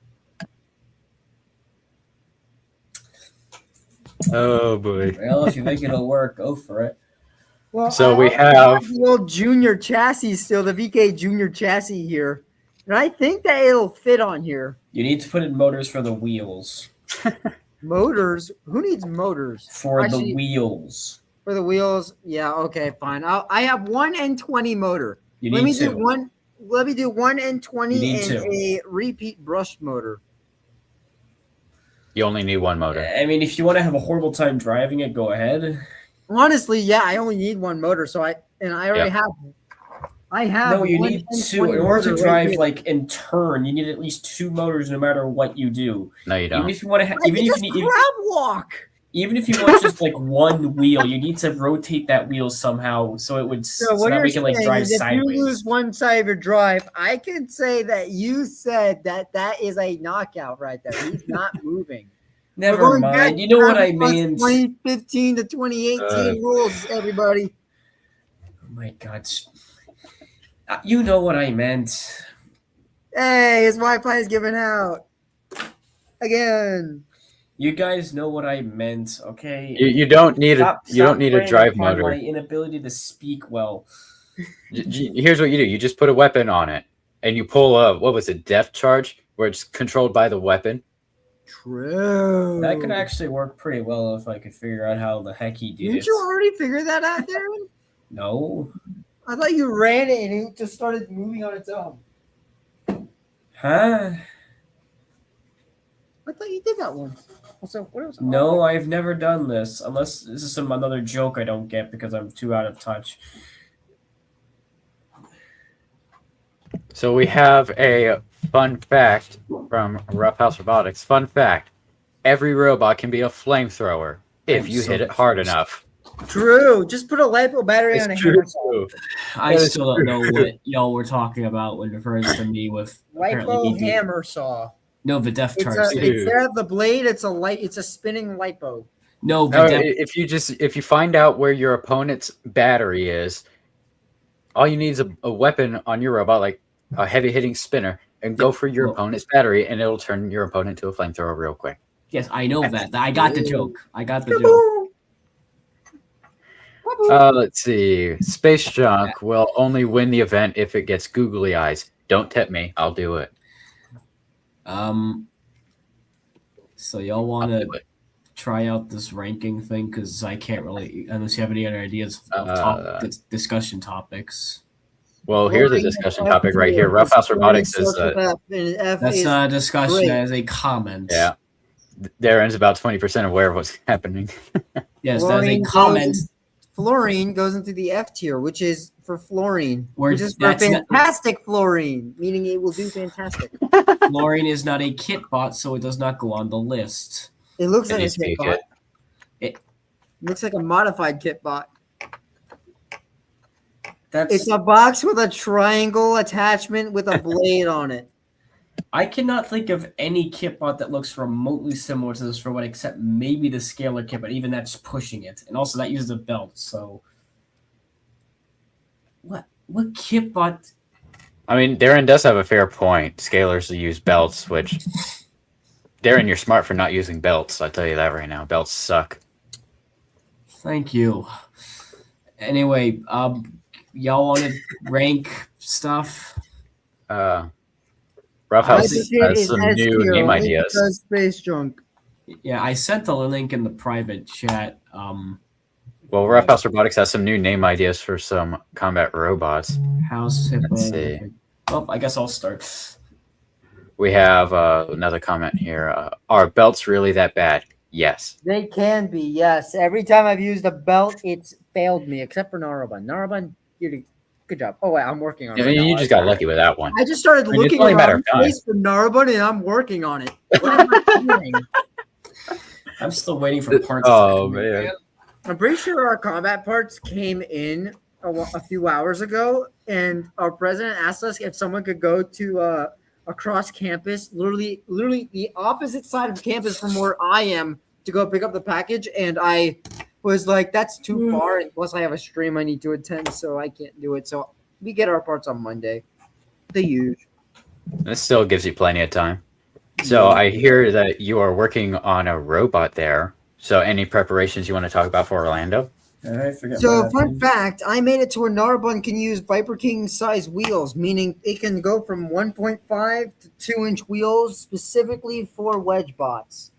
Oh boy. Well, if you think it'll work, go for it. Well, So we have the old junior chassis still, the VK junior chassis here. And I think that it'll fit on here. You need to put in motors for the wheels. Motors? Who needs motors? For the wheels. For the wheels? Yeah, okay, fine. I have one N20 motor. You need two. Let me do one N20 and two. a repeat brushed motor. You only need one motor. I mean, if you want to have a horrible time driving it, go ahead. Honestly, yeah, I only need one motor, so I already have. I have. No, you need two in order to drive right and turn. You need at least two motors, no matter what you do. No, you don't. Even if you want to, even if you want just like one wheel, you need to rotate that wheel somehow so it would so that we can like drive sideways. If you lose one side of your drive, I can say that you said that is a knockout right there. He's not moving. Never mind. You know what I mean. 2015 to 2018 rules, everybody. Oh my God. You know what I meant. Hey, his Wi-Fi is giving out. Again. You guys know what I meant, okay? You don't need a drive motor. My inability to speak well. Here's what you do: you just put a weapon on it, and you pull a depth charge where it's controlled by the weapon. True. That could actually work pretty well if I could figure out how the heck he did it. Didn't you already figure that out, Darren? No. I thought you ran it and it just started moving on its own. Huh? I thought you did that one. Also, what else? No, I've never done this. Unless this is another joke I don't get because I'm too out of touch. So we have a fun fact from Roughhouse Robotics. Fun fact: every robot can be a flamethrower if you hit it hard enough. True. Just put a LiPo battery on a hammer saw. I still don't know what y'all were talking about when it refers to me with LiPo hammer saw. No, the depth charge. Instead of the blade, it's a spinning LiPo. No, if you find out where your opponent's battery is, all you need is a weapon on your robot, like a heavy hitting spinner, and go for your opponent's battery, and it'll turn your opponent into a flamethrower real quick. Yes, I know that. I got the joke. Let's see. Space Junk will only win the event if it gets googly eyes. Don't tip me. I'll do it. So y'all want to try out this ranking thing? Because I can't really, unless you have any other ideas of discussion topics. Well, here's a discussion topic right here. Roughhouse Robotics is that's not a discussion as a comment. Yeah. Darren's about 20% aware of what's happening. Yes, that's a comment. fluorine goes into the F tier, which is for fluorine, Where which is for that's not- fantastic fluorine, meaning it will do fantastic. Fluorine is not a kit bot, so it does not go on the list. It looks It like a needs to be kit a bot. kit. It looks like a modified kit bot. That's It's a box with a triangle attachment with a blade on it. I cannot think of any kit bot that looks remotely similar to this robot, except maybe the scalar kit, but even that's pushing it. And also that uses a belt, so what kit bot? I mean, Darren does have a fair point. Scalers use belts, which Darren, you're smart for not using belts. I'll tell you that right now. Belts suck. Thank you. Anyway, y'all want to rank stuff? Roughhouse Hydrogen has is some S new tier, name only ideas. because space junk. Yeah, I sent the link in the private chat. Well, Roughhouse Robotics has some new name ideas for some combat robots. House Hippo. Let's see. Well, I guess I'll start. We have another comment here. Are belts really that bad? Yes. They can be, yes. Every time I've used a belt, it's failed me, except for Naraban. Naraban, you did good job. Oh wait, I'm working on I it. mean, now. you just got lucky with that one. I just started I mean, it's looking only a matter around of time. place for Naraban, and I'm working on it. What am I doing? I'm still waiting for parts. Oh, man. I'm pretty sure our combat parts came in a few hours ago, and our president asked us if someone could go to across campus, literally the opposite side of campus from where I am, to go pick up the package. And I was like, "That's too far." And plus, I have a stream I need to attend, so I can't do it. So we get our parts on Monday. The huge. This still gives you plenty of time. So I hear that you are working on a robot there. So any preparations you want to talk about for Orlando? I forget. So, fun fact, I made it to where Narbonne can use Viper King size wheels, meaning it can go from 1.5 to 2-inch wheels specifically for wedge bots.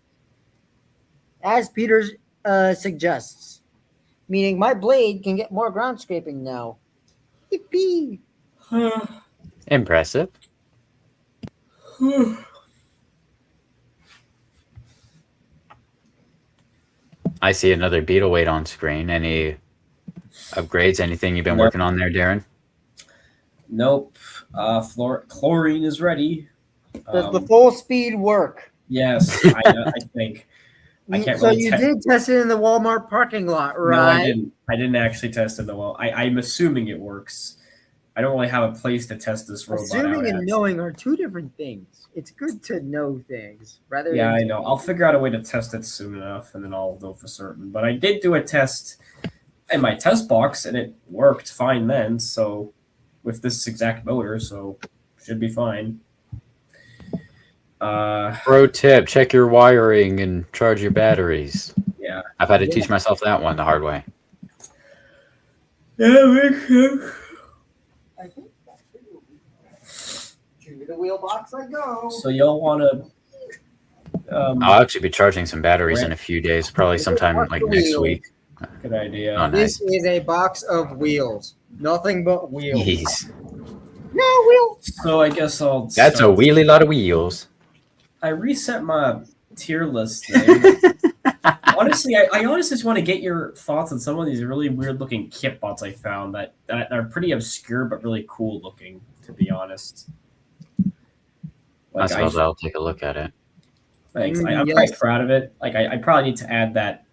As Peter suggests, meaning my blade can get more ground scraping now. Yippee! Impressive. I see another beetle weight on screen. Any upgrades? Anything you've been No. working on there, Darren? Nope. Chlorine is ready. Does the full speed work? Yes, I think. I can't So really you did test it in the Walmart parking lot, right? No, I didn't. I didn't actually test it. Well, I'm assuming it works. I don't really have a place to test this robot Assuming out and at. knowing are two different things. It's good to know things rather Yeah, than I know. I'll figure out a way to test it soon enough, and then I'll know for certain. But I did do a test in my test box, and it worked fine then. So, with this exact motor, so should be fine. Pro tip: check your wiring and charge your batteries. Yeah. I've had to teach myself that one the hard way. Yeah, makes sense. I think to the wheel box I go. So y'all want to? I'll actually be charging some batteries in a few days, probably sometime like next week. Good idea. Oh, nice. This is a box of wheels. Nothing but wheels. Jeez. No wheels. So I guess I'll. That's a start. wheelie lot of wheels. I reset my tier list thing. Honestly, I honestly just want to get your thoughts on some of these really weird looking kit bots I found that are pretty obscure but really cool looking, to be honest. I suppose I'll take a look at it. Thanks. I'm Yes. quite proud of it. Like I probably need to add that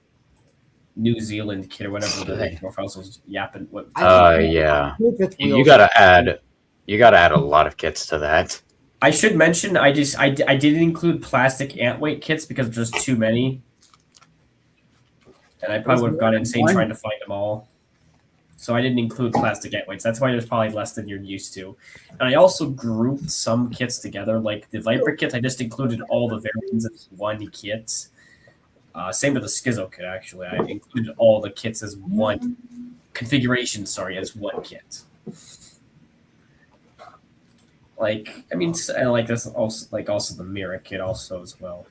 New Zealand kit or whatever the heck Morphouse was yapping. What? Yeah. You gotta add a lot of kits to that. I should mention I didn't include plastic ant weight kits because there's too many. And I probably would have gone insane trying to find them all. So I didn't include plastic ant weights. That's why there's probably less than you're used to. And I also grouped some kits together. Like the Viper kits, I just included all the variants as one kit. Same with the Schizo kit, actually. I included all the kits as one configuration, as one kit. Like, I mean, and like this also, like also the Mira kit also as well.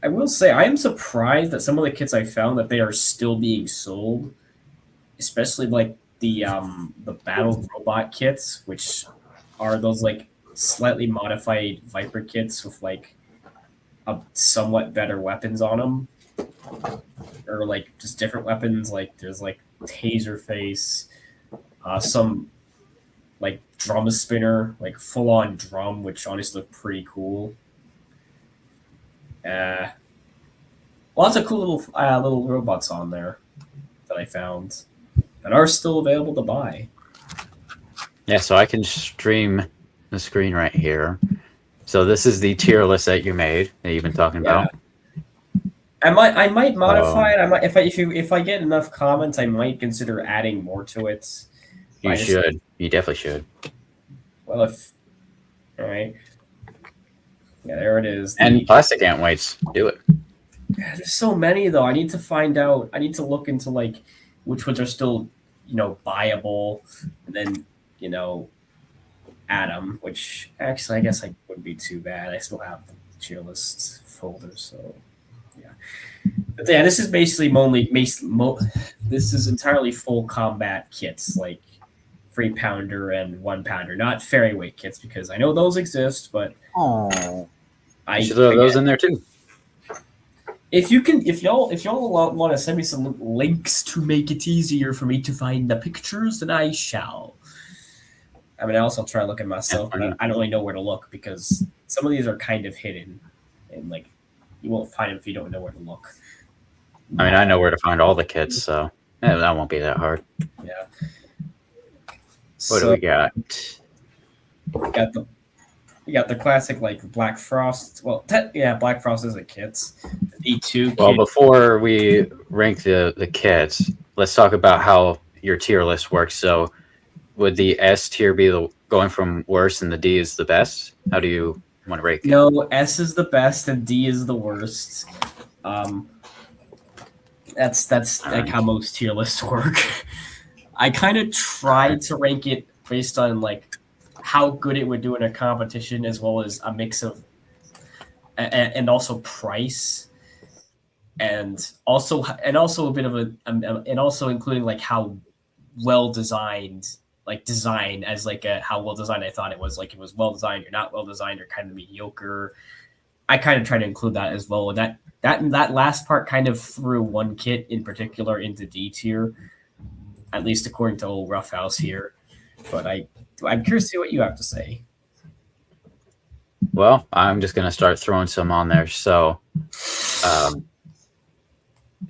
I will say I am surprised that some of the kits I found that they are still being sold, especially like the battle robot kits, which are those like slightly modified Viper kits with like a somewhat better weapons on them. or like just different weapons. Like there's like taser face, some like drum spinner, like full on drum, which honestly looked pretty cool. Lots of cool little robots on there that I found that are still available to buy. Yeah, so I can stream the screen right here. So this is the tier list that you made that you've been talking about. I might modify it. I might if I get enough comments, I might consider adding more to it. You should. You definitely should. Well, if all right, yeah, there it is. And plastic ant weights, do it. There's so many though. I need to find out. I need to look into like which ones are still buyable, and then add them. Which actually, I guess I wouldn't be too bad. I still have the tier list folder, so. But yeah, this is basically this is entirely full combat kits, like 3-pounder and 1-pounder, not fairy weight kits because I know those exist, but I should throw those in there too. If y'all want to send me some links to make it easier for me to find the pictures, then I shall. I mean, I also try looking myself, but I don't really know where to look because some of these are kind of hidden, and like you won't find them if you don't know where to look. I mean, I know where to find all the kits, so that won't be that hard. Yeah. What do we got? We got the classic like Black Frost. Well, Black Frost is a kits. The E2. Well, before we rank the kits, let's talk about how your tier list works. So, would the S tier be going from worst and the D is the best? How do you want to rate it? No, S is the best and D is the worst. That's like how most tier lists work. I kind of tried to rank it based on like how good it would do in a competition, as well as a mix of and also price, and also a bit of and also including like how well designed, like design as like how well designed I thought it was. Like it was well designed or not well designed or kind of mediocre. I kind of try to include that as well. And that last part kind of threw one kit in particular into D tier, at least according to old Roughhouse here. But I'm curious to see what you have to say. Well, I'm just gonna start throwing some on there. So,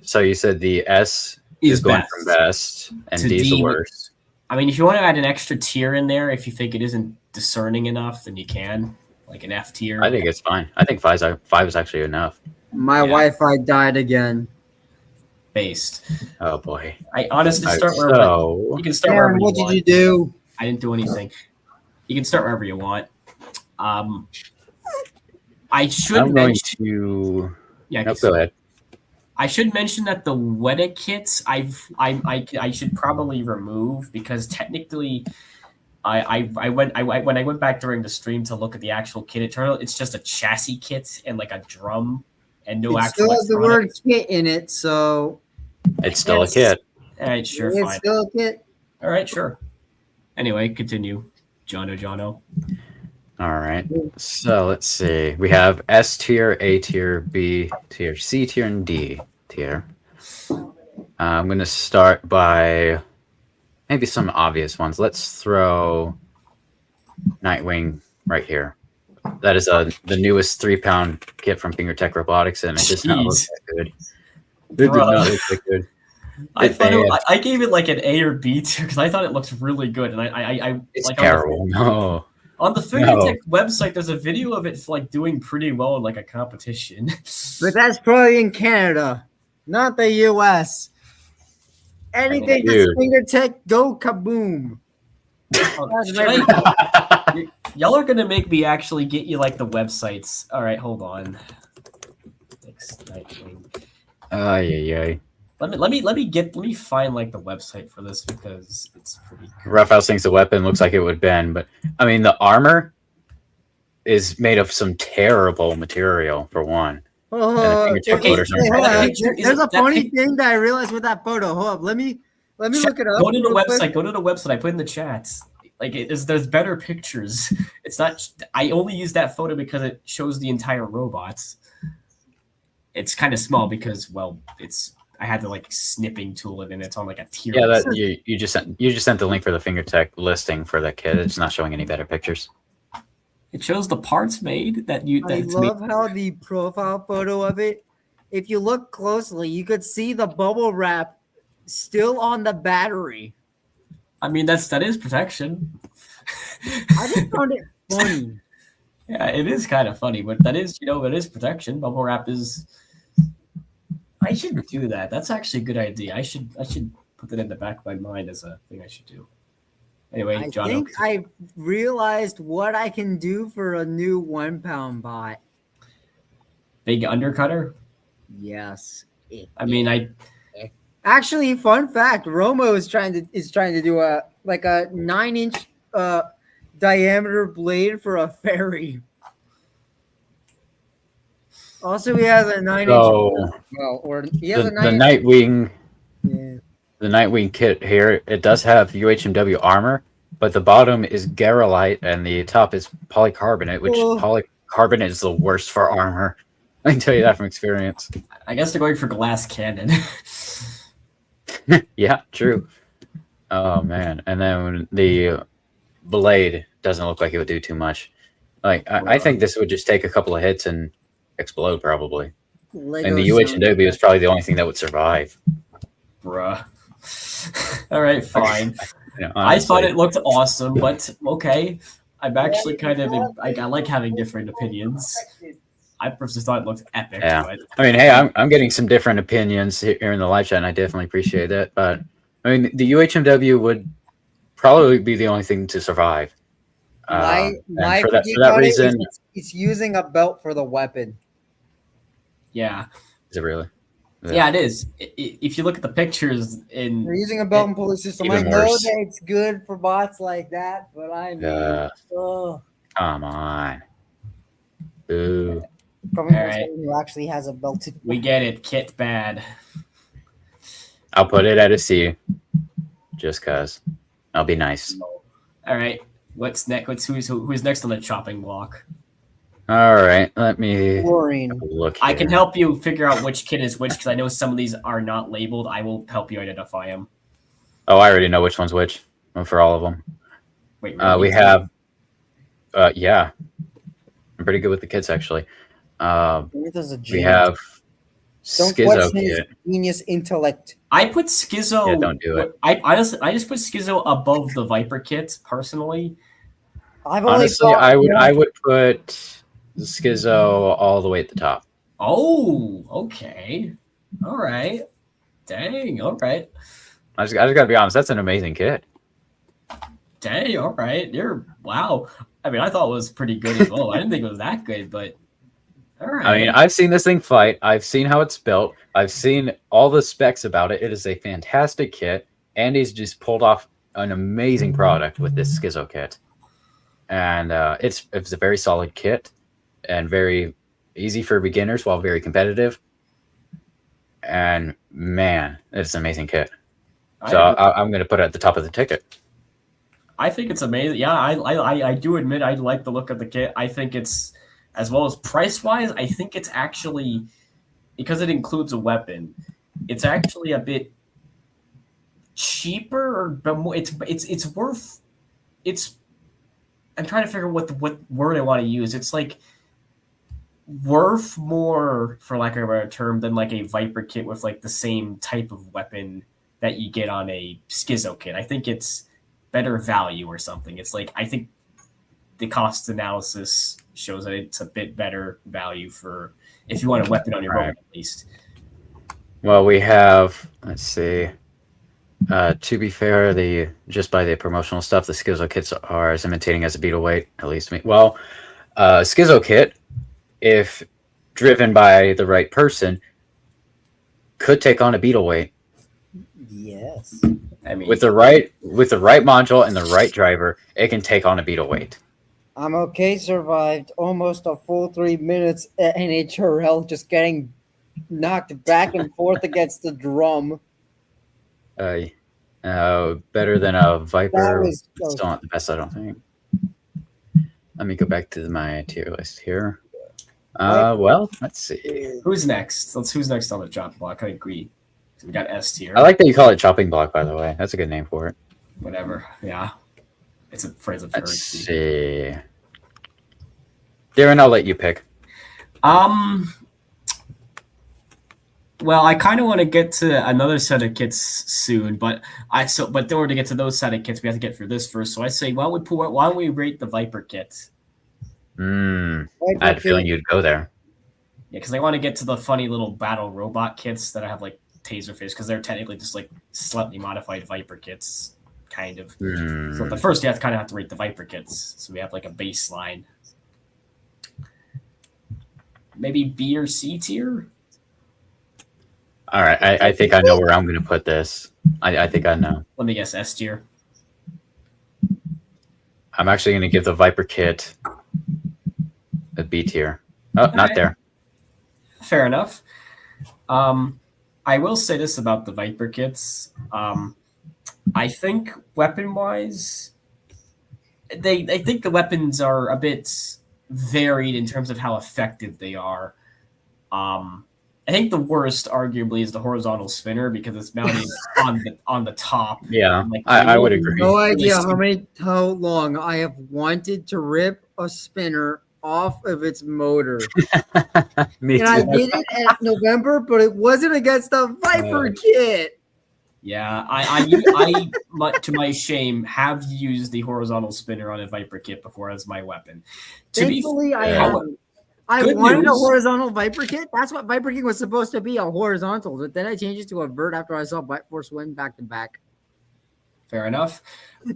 so you said the S is going from best and D is the worst. I mean, if you want to add an extra tier in there, if you think it isn't discerning enough, then you can, like an F tier. I think it's fine. I think 5 is actually enough. My Wi-Fi died again. Based. Oh boy. I honestly start wherever you can start. Aaron, what did you do? I didn't do anything. You can start wherever you want. I should. I'm going to. Yeah. No, go ahead. I should mention that the Weta kits I should probably remove because technically, when I went back during the stream to look at the actual kit, it turned out it's just a chassis kit and like a drum and no actual. Still has the word kit in it, so it's still a kit. All right, sure, it's fine. still a kit. All right, sure. Anyway, continue, Jono. All right. So let's see. We have S tier, A tier, B tier, C tier, and D tier. I'm going to start by maybe some obvious ones. Let's throw Nightwing right here. That is the newest 3-pound kit from Fingertech Robotics, and it does not look that good. It did not look that good. I gave it like an A or B tier because I thought it looked really good, and it's like terrible. No. On the Fingertech website, there's a video of it like doing pretty well in like a competition. But that's probably in Canada, not the US. Anything that's Fingertech, go kaboom. Y'all are gonna make me actually get you like the websites. All right, hold on. Let me find like the website for this because it's pretty cool. Roughhouse thinks the weapon looks like it would bend, but I mean the armor is made of some terrible material for one. There's a funny thing that I realized with that photo. Hold up, let me look it up. Go to the website. Go to the website. I put in the chats. Like there's better pictures. It's not. I only use that photo because it shows the entire robots. It's kind of small because, well, I had to like snipping tool it, and it's on like a tier. Yeah, list. that you just sent the link for the FingerTech listing for that kit. It's not showing any better pictures. It shows the parts made that I that's love how the profile photo of it, if you look closely, you could see the bubble wrap still on the battery. I mean, that is protection. I just found it funny. Yeah, it is kind of funny, but that is, it is protection. Bubble wrap is. I should do that. That's actually a good idea. I should put that in the back of my mind as a thing I should do. Anyway, I John. think I realized what I can do for a new 1 pound bot. Big undercutter. Yes. I mean, Actually, fun fact: Romo is trying to do a 9-inch diameter blade for a ferry. Also, he has a 9-inch. So he has the a 9-inch. Nightwing, Yeah. the Nightwing kit here, it does have UHMW armor, but the bottom is Garolite and the top is polycarbonate, which polycarbonate is the worst for armor. I can tell you that from experience. I guess they're going for glass cannon. Yeah, true. Oh man, and then the blade doesn't look like it would do too much. Like I think this would just take a couple of hits and explode probably. Lego And the UHMW is probably the only thing that would survive. Bruh. All right, fine. You know, I thought it looked awesome, but okay. I'm actually kind of I like having different opinions. I personally thought it looked epic. Yeah. But I mean, hey, I'm getting some different opinions here in the live chat, and I definitely appreciate that. But I mean, the UHMW would probably be the only thing to survive. My for that reason, it's using a belt for the weapon. yeah. Is it really? Yeah, it is. If you look at the pictures in, We're using a belt and pulley system. I Even know worse. that it's good for bots like that, but I mean, Come on. Ooh. coming All from right. someone who actually has a belted. we get it, kit bad. I'll put it at a C, just cause. I'll be nice. All right, what's next? Who's next on the chopping block? All right, let me Chlorine. look. I can here. help you figure out which kit is which because I know some of these are not labeled. I will help you identify them. Oh, I already know which one's which for all of them. Wait, really? We have. Yeah, I'm pretty good with the kits actually. We have Don't Schizo question his kit. genius intellect. I put Schizo. Yeah, don't do it. I just put Schizo above the Viper kits personally. Honestly, I would put Schizo all the way at the top. Oh, okay, all right, dang, all right, I just gotta be honest. That's an amazing kit. dang, all right. Wow. I mean, I thought it was pretty good as well. I didn't think it was that good, but all right. I mean, I've seen this thing fight. I've seen how it's built. I've seen all the specs about it. It is a fantastic kit. Andy's just pulled off an amazing product with this Schizo kit, and it's a very solid kit and very easy for beginners while very competitive. And man, it's an amazing kit. So I'm going to put it at the top of the ticket. I think it's amazing. Yeah, I do admit I like the look of the kit. I think it's, as well as price wise, I think it's actually, because it includes a weapon, it's actually a bit cheaper, but more, it's worth. I'm trying to figure what word I want to use. It's like worth more, for lack of a better term, than like a Viper kit with like the same type of weapon that you get on a Schizo kit. I think it's better value or something. It's like, I think the cost analysis shows that it's a bit better value for if you want a weapon on your own, at least. Well, we have, let's see. To be fair, just by the promotional stuff, the Schizo kits are imitating as a beetle weight, at least me. Well, Schizo kit, if driven by the right person, could take on a beetle weight. Yes. I mean, With the right module and the right driver, it can take on a beetle weight. I'm okay. Survived almost a full 3 minutes at NHRL, just getting knocked back and forth against the drum. Better than a Viper. That was Still not the best, I don't think. Let me go back to my tier list here. Well, let's see. Who's next? Who's next on the chopping block? I agree. So we got S tier. I like that you call it chopping block, by the way. That's a good name for it. Whatever. Yeah. It's a phrase of Let's see. Darren, I'll let you pick. Well, I kind of want to get to another set of kits soon, but in order to get to those set of kits, we have to get through this first. So I say, why don't we rate the Viper kit? I had a feeling you'd go there. Yeah, because I want to get to the funny little battle robot kits that have like Taserface, because they're technically just like slightly modified Viper kits, kind of. So but first, you have to rate the Viper kits. So we have like a baseline. Maybe B or C tier. All right, I think I know where I'm going to put this. I think I know. Let me guess, S tier. I'm actually going to give the Viper kit a B tier. Oh, not there. Fair enough. I will say this about the Viper kits. I think weapon-wise, I think the weapons are a bit varied in terms of how effective they are. I think the worst, arguably, is the horizontal spinner because it's mounted on the top. Yeah, like, I would agree. No idea how long I have wanted to rip a spinner off of its motor. Me And I too. did it at November, but it wasn't against a Viper kit. Yeah, I to my shame, have used the horizontal spinner on a Viper kit before as my weapon. Thankfully, I fair, haven't. I good wanted a news. horizontal Viper kit. That's what Viper kit was supposed to be, a horizontal. But then I changed it to a vert after I saw Bite Force win back to back. Fair enough.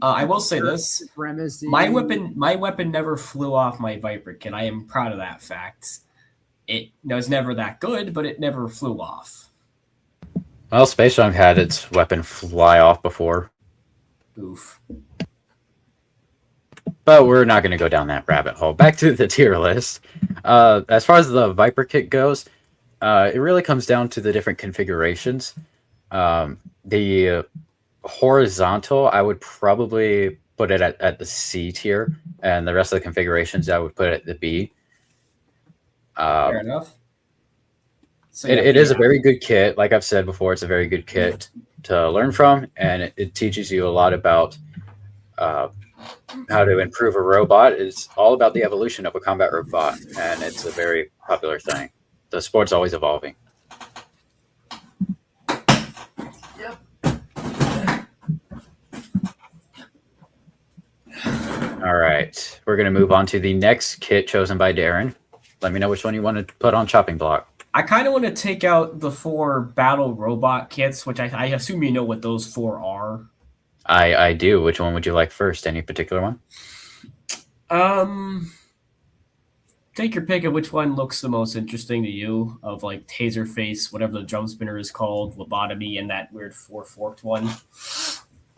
I will say this: Supremacy. my weapon never flew off my Viper kit. I am proud of that fact. It was never that good, but it never flew off. Well, Space Junk had its weapon fly off before, Oof. but we're not going to go down that rabbit hole. Back to the tier list. As far as the Viper kit goes, it really comes down to the different configurations. The horizontal, I would probably put it at the C tier, and the rest of the configurations, I would put it at the B. Fair enough. So, It is a very good kit. Like I've said before, it's a very good kit to learn from, and it teaches you a lot about how to improve a robot. It's all about the evolution of a combat robot, and it's a very popular thing. The sport's always evolving. Yep. All right. We're going to move on to the next kit chosen by Darren. Let me know which one you want to put on chopping block. I kind of want to take out the 4 battle robot kits, which I assume you know what those 4 are. I do. Which one would you like first? Any particular one? Take your pick of which one looks the most interesting to you, of like Taserface, whatever the drum spinner is called, Lobotomy, and that weird 4-forked one.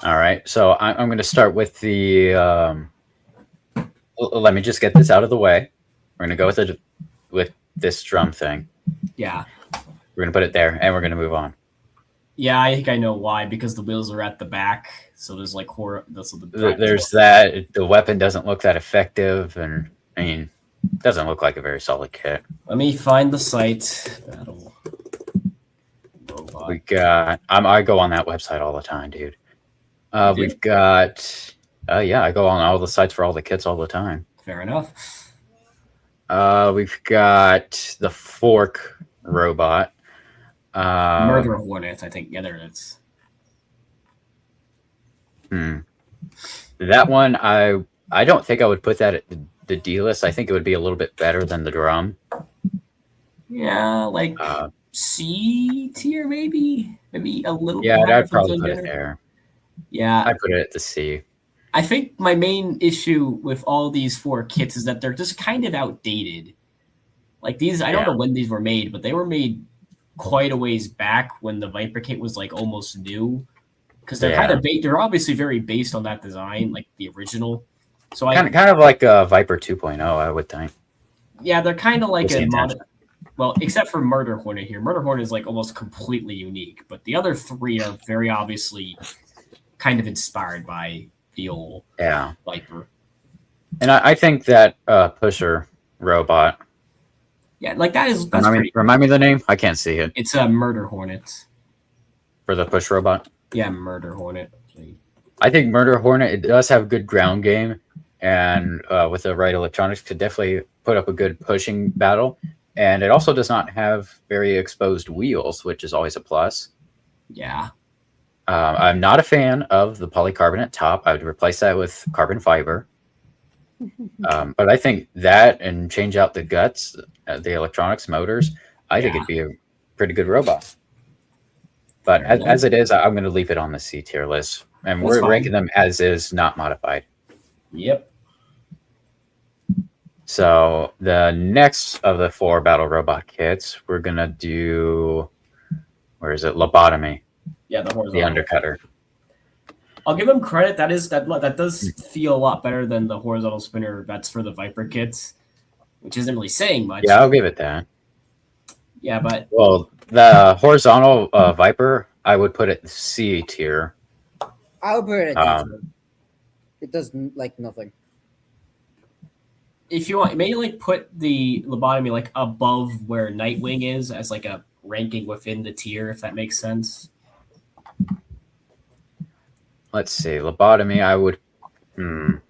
All right. So I'm going to start with the... let me just get this out of the way. We're going to go with this drum thing. Yeah. We're going to put it there, and we're going to move on. Yeah, I think I know why, because the wheels are at the back, so there's like There's that. The weapon doesn't look that effective, and I mean, doesn't look like a very solid kit. Let me find the site. Battle robot. We got. I go on that website all the time, dude. We've got. Yeah, I go on all the sites for all the kits all the time. Fair enough. We've got the fork robot. Murder Hornet, I think. Yeah, there it is. That one, I don't think I would put that at the D list. I think it would be a little bit better than the drum. Yeah, like C tier, maybe a little. Yeah, bit I'd probably put it there. Yeah, I'd put it at the C. I think my main issue with all these 4 kits is that they're just kind of outdated. Like these, I don't know when these were made, but they were made quite a ways back when the Viper kit was like almost new, because they're kind of they're obviously very based on that design, like the original. So kind of like a Viper 2.0, I would think. Yeah, they're kind of like a modern. Well, except for Murder Hornet here. Murder Hornet is like almost completely unique, but the other 3 are very obviously kind of inspired by the old Viper. And I think that pusher robot Yeah, like that's pretty. Remind me of the name. I can't see it. It's a Murder Hornet. For the push robot. Yeah, Murder Hornet. I think Murder Hornet, it does have good ground game, and with the right electronics, could definitely put up a good pushing battle. And it also does not have very exposed wheels, which is always a plus. Yeah. I'm not a fan of the polycarbonate top. I would replace that with carbon fiber. But I think that and change out the guts, the electronics, motors, I think it'd be a pretty good robot. But as it is, I'm going to leave it on the C tier list. And we're ranking them as is, not modified. Yep. So the next of the 4 battle robot kits, we're going to do, where is it? Lobotomy. Yeah, the horizontal. The undercutter. I'll give him credit. That does feel a lot better than the horizontal spinner that's for the Viper kits, which isn't really saying much. Yeah, I'll give it that. Yeah, but well, the horizontal Viper, I would put it C tier. I would put it at D tier. It does like nothing. If you want, maybe like put the lobotomy like above where Nightwing is as like a ranking within the tier, if that makes sense. Let's see, lobotomy. I would. We're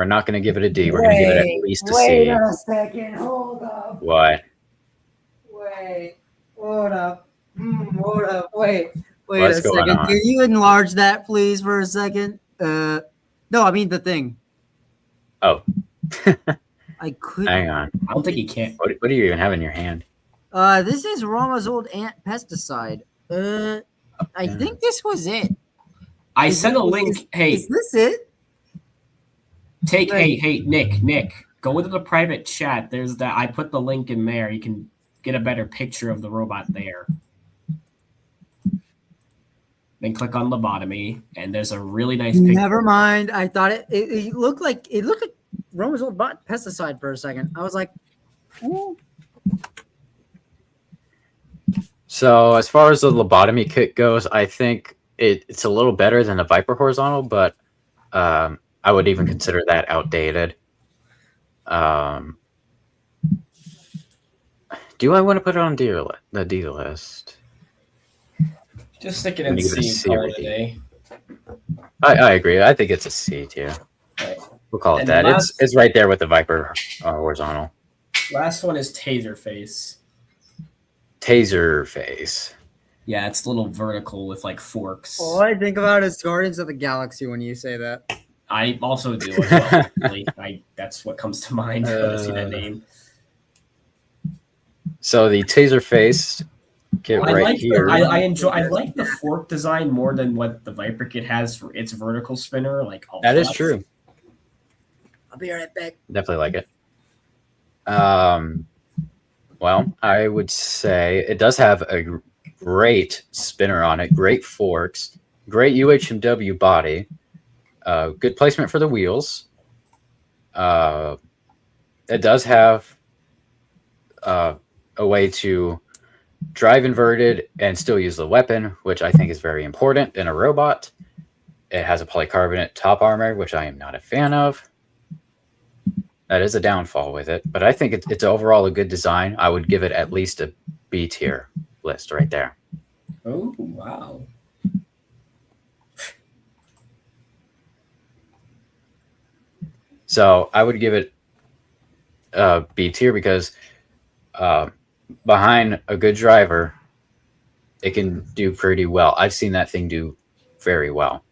not going to give it a D. We're going to give it at least a C. Wait a second. Hold up. What? Wait. Hold up. Hold up. Wait What's a second. on? Can you enlarge that, please, for a second? No, I mean the thing. Oh. I could. Hang on. I don't think you can. What do you even have in your hand? This is Roma's old ant pesticide. I think this was it. I sent a link. Hey, is this it? Hey, Nick, go into the private chat. There's that. I put the link in there. You can get a better picture of the robot there. Then click on lobotomy, and there's a really nice picture. Never mind. I thought it looked like Roma's old pesticide for a second. I was like, ooh. So as far as the lobotomy kit goes, I think it's a little better than the Viper horizontal, but I would even consider that outdated. Do I want to put it on the D list? Just stick it in C. Call it a day. I agree. I think it's a C tier. Right. We'll call it that. It's right there with the Viper horizontal. Last one is Taserface. Taserface. Yeah, it's a little vertical with like forks. All I think about is Guardians of the Galaxy when you say that. I also do as well. That's what comes to mind when I see that name. So the Taserface kit here. I like the fork design more than what the Viper kit has for its vertical spinner. That is true. I'll be right back. Definitely like it. Well, I would say it does have a great spinner on it, great forks, great UHMW body, good placement for the wheels. It does have a way to drive inverted and still use the weapon, which I think is very important in a robot. It has a polycarbonate top armor, which I am not a fan of. That is a downfall with it, but I think it's overall a good design. I would give it at least a B tier list right there. Oh, wow. So I would give it a B tier because behind a good driver, it can do pretty well. I've seen that thing do very well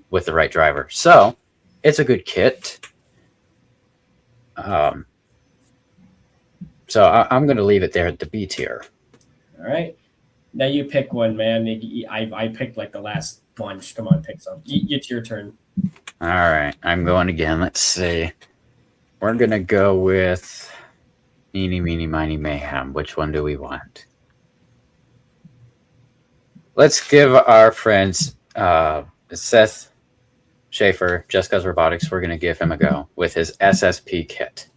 with the right driver. So it's a good kit. So I'm going to leave it there at the B tier. All right. Now you pick one, man. I picked like the last bunch. Come on, pick some. It's your turn. All right. I'm going again. Let's see. We're going to go with Eeny, Meeny, Miny, Mayhem. Which one do we want? Let's give our friends Seth Schaefer, Just Cause Robotics, we're going to give him a go with his SSP kit.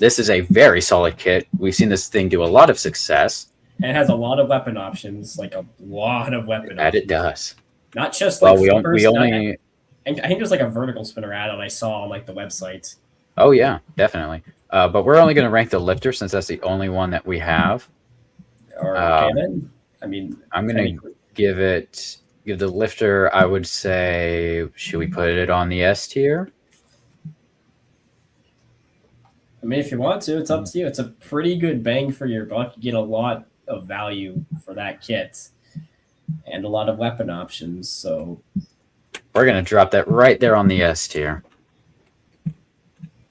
This is a very solid kit. We've seen this thing do a lot of success. And it has a lot of weapon options, like a lot of weapon options. It does. Not just like we only... I think there's like a vertical spinner add-on I saw on like the website. Oh yeah, definitely. But we're only going to rank the lifter since that's the only one that we have. Or okay then. I mean, I'm going technically- to give the lifter. I would say, should we put it on the S tier? I mean, if you want to, it's up to you. It's a pretty good bang for your buck. You get a lot of value for that kit and a lot of weapon options. So We're going to drop that right there on the S tier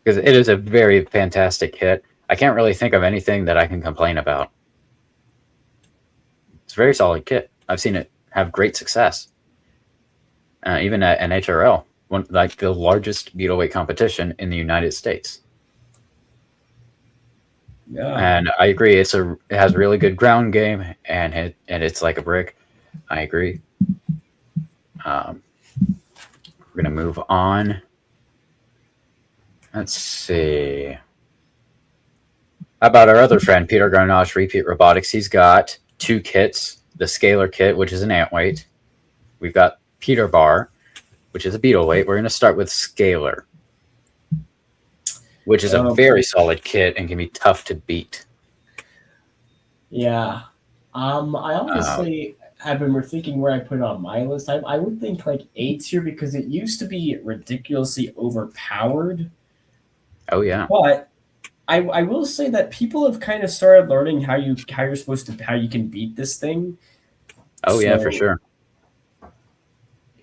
because it is a very fantastic kit. I can't really think of anything that I can complain about. It's a very solid kit. I've seen it have great success, even at NHRL, like the largest beetleweight competition in the United States. yeah, And I agree, it has really good ground game, and it's like a brick. I agree. We're gonna move on. Let's see. How about our other friend, Peter Garnosh, Repeat Robotics? He's got 2 kits. The Scalar kit, which is an ant weight. We've got Peter Bar, which is a beetle weight. We're going to start with Scalar, which is a very solid kit and can be tough to beat. yeah. I honestly have been thinking where I put it on my list. I would think like A tier because it used to be ridiculously overpowered. Oh yeah. But I will say that people have kind of started learning how you can beat this thing. Oh yeah, for So, sure.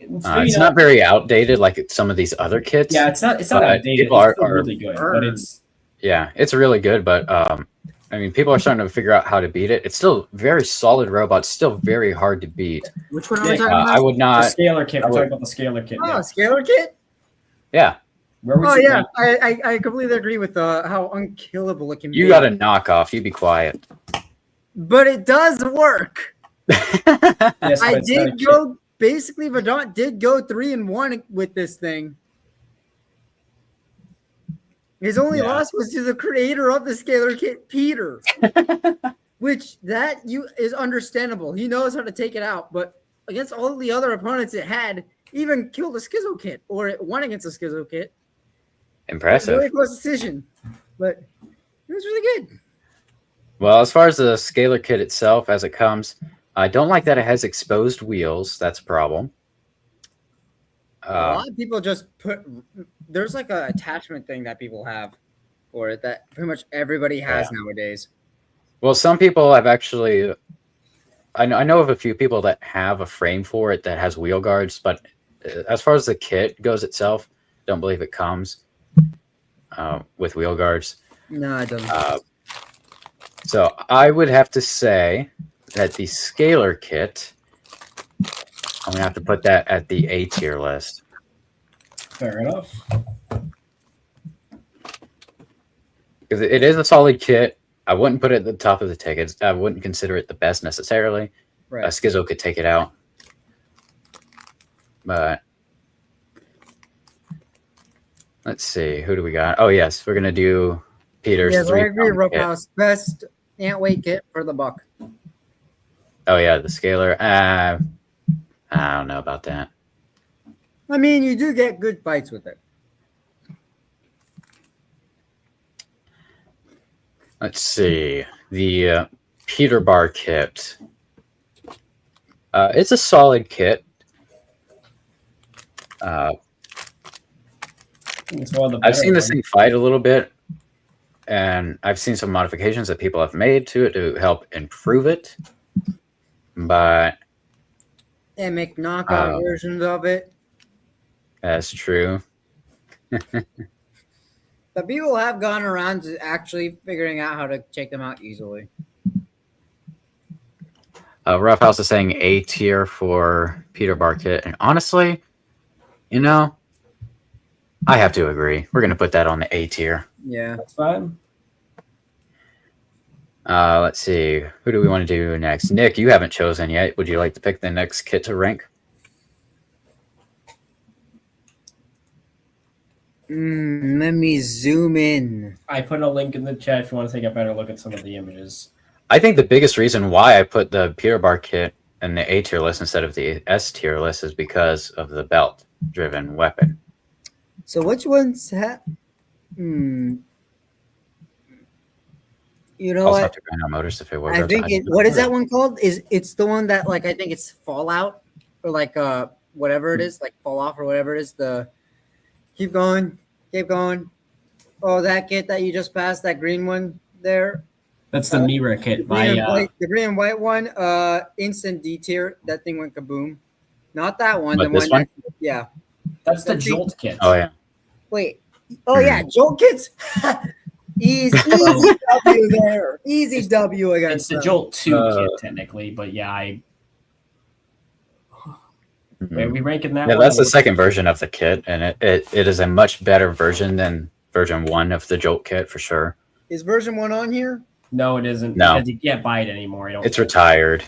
maybe It's not very outdated like some of these other kits. Yeah, it's not but outdated. people It's still really good, but it's yeah, it's really good. But I mean, people are starting to figure out how to beat it. It's still very solid robot. Still very hard to beat. Which one are we Yeah, talking about? I would the not. scalar kit. I We're would- talking about the scalar kit. Oh, now. Scalar kit? Yeah, Where would Oh you yeah, rank- I completely agree with how unkillable it can be. you got a knockoff. You be quiet. But it does work. Yes, I but it's not a did kit. go basically. Verdant did go 3-1 with this thing. His only Yeah. loss was to the creator of the Scalar kit, Peter. Which is understandable. He knows how to take it out, but against all the other opponents it had, even killed a Schizo kit, or it won against a Schizo kit. Impressive. Really close decision, but it was really good. Well, as far as the Scalar kit itself, as it comes, I don't like that it has exposed wheels. That's a problem. A lot of people just there's like a attachment thing that people have for it that pretty much everybody has nowadays. Well, some people have actually. I know of a few people that have a frame for it that has wheel guards, but as far as the kit goes itself, don't believe it comes with wheel guards. No, it doesn't. So I would have to say that the Scalar kit, I'm gonna have to put that at the A tier list. Fair enough. Because it is a solid kit. I wouldn't put it at the top of the tickets. I wouldn't consider it the best necessarily. Right. Schizo could take it out. But let's see. Who do we got? Oh, yes. We're going to do Peter's Yes, I 3 agree. pound kit. Ropehouse best ant weight kit for the buck. Oh, yeah. The Scalar. I don't know about that. I mean, you do get good fights with it. Let's see. The Peter Bar kit. It's a solid kit. It's one of the I've better seen this ones. thing fight a little bit, and I've seen some modifications that people have made to it to help improve it. But And make knockout versions of it. that's true. The people have gone around to actually figuring out how to take them out easily. Roughhouse is saying A tier for Peter Bar kit, and honestly, you know, I have to agree. We're going to put that on the A tier. Yeah. That's fine. Let's see. Who do we want to do next? Nick, you haven't chosen yet. Would you like to pick the next kit to rank? Let me zoom in. I put a link in the chat if you want to take a better look at some of the images. I think the biggest reason why I put the Peter Bar kit in the A tier list instead of the S tier list is because of the belt-driven weapon. So which ones Hmm. You know Also what? have to grind on motors if it were I think rotating. what is that one called? It's the one that like I think it's Fallout or like whatever it is, like Fall Off or whatever it is. The keep going, keep going. Oh, that kit that you just passed, that green one there. That's the Mira kit. The green and white one, instant D tier. That thing went kaboom. Not that one. What, The this one one? that, yeah. That's the That thing- Jolt kit. Oh yeah. Wait. Oh yeah, Jolt kits. Easy W there. Easy W It's against the them. Jolt 2 kit technically, but yeah, wait, we ranking that Yeah, one? that's the second version of the kit, and it is a much better version than version 1 of the Jolt kit for sure. Is version 1 on here? No, it isn't. No. Because you can't buy it anymore. I don't It's think. retired.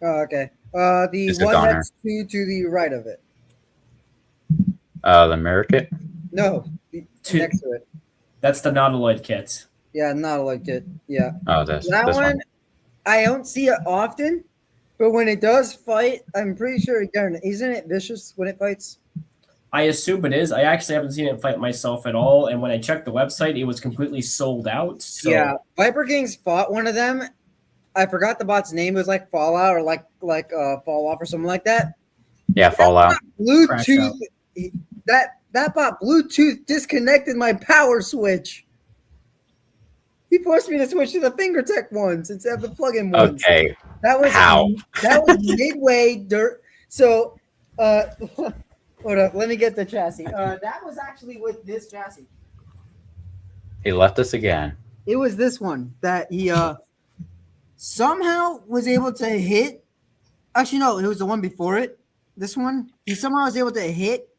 Oh, okay. The It's a one goner. that's to the right of it. The mirror kit. No, Two- next to it. That's the Nautiloid kit. Yeah, not like it. Yeah. Oh, this That this one, I don't see it often, but when it does fight, I'm pretty sure again, isn't it vicious when it fights? I assume it is. I actually haven't seen it fight myself at all. And when I checked the website, it was completely sold out. So Yeah, Viper Kings fought one of them. I forgot the bot's name. It was like Fallout or like Fall Off or something like that. Yeah, Fallout. Crashed out. Bluetooth. That bot Bluetooth disconnected my power switch. He forced me to switch to the FingerTech ones instead of the plug-in ones. Okay. That was How? That was midway dirt. So, hold up. Let me get the chassis. That was actually with this chassis. He left us again. It was this one that he somehow was able to hit. Actually, no, it was the one before it. This one, he somehow was able to hit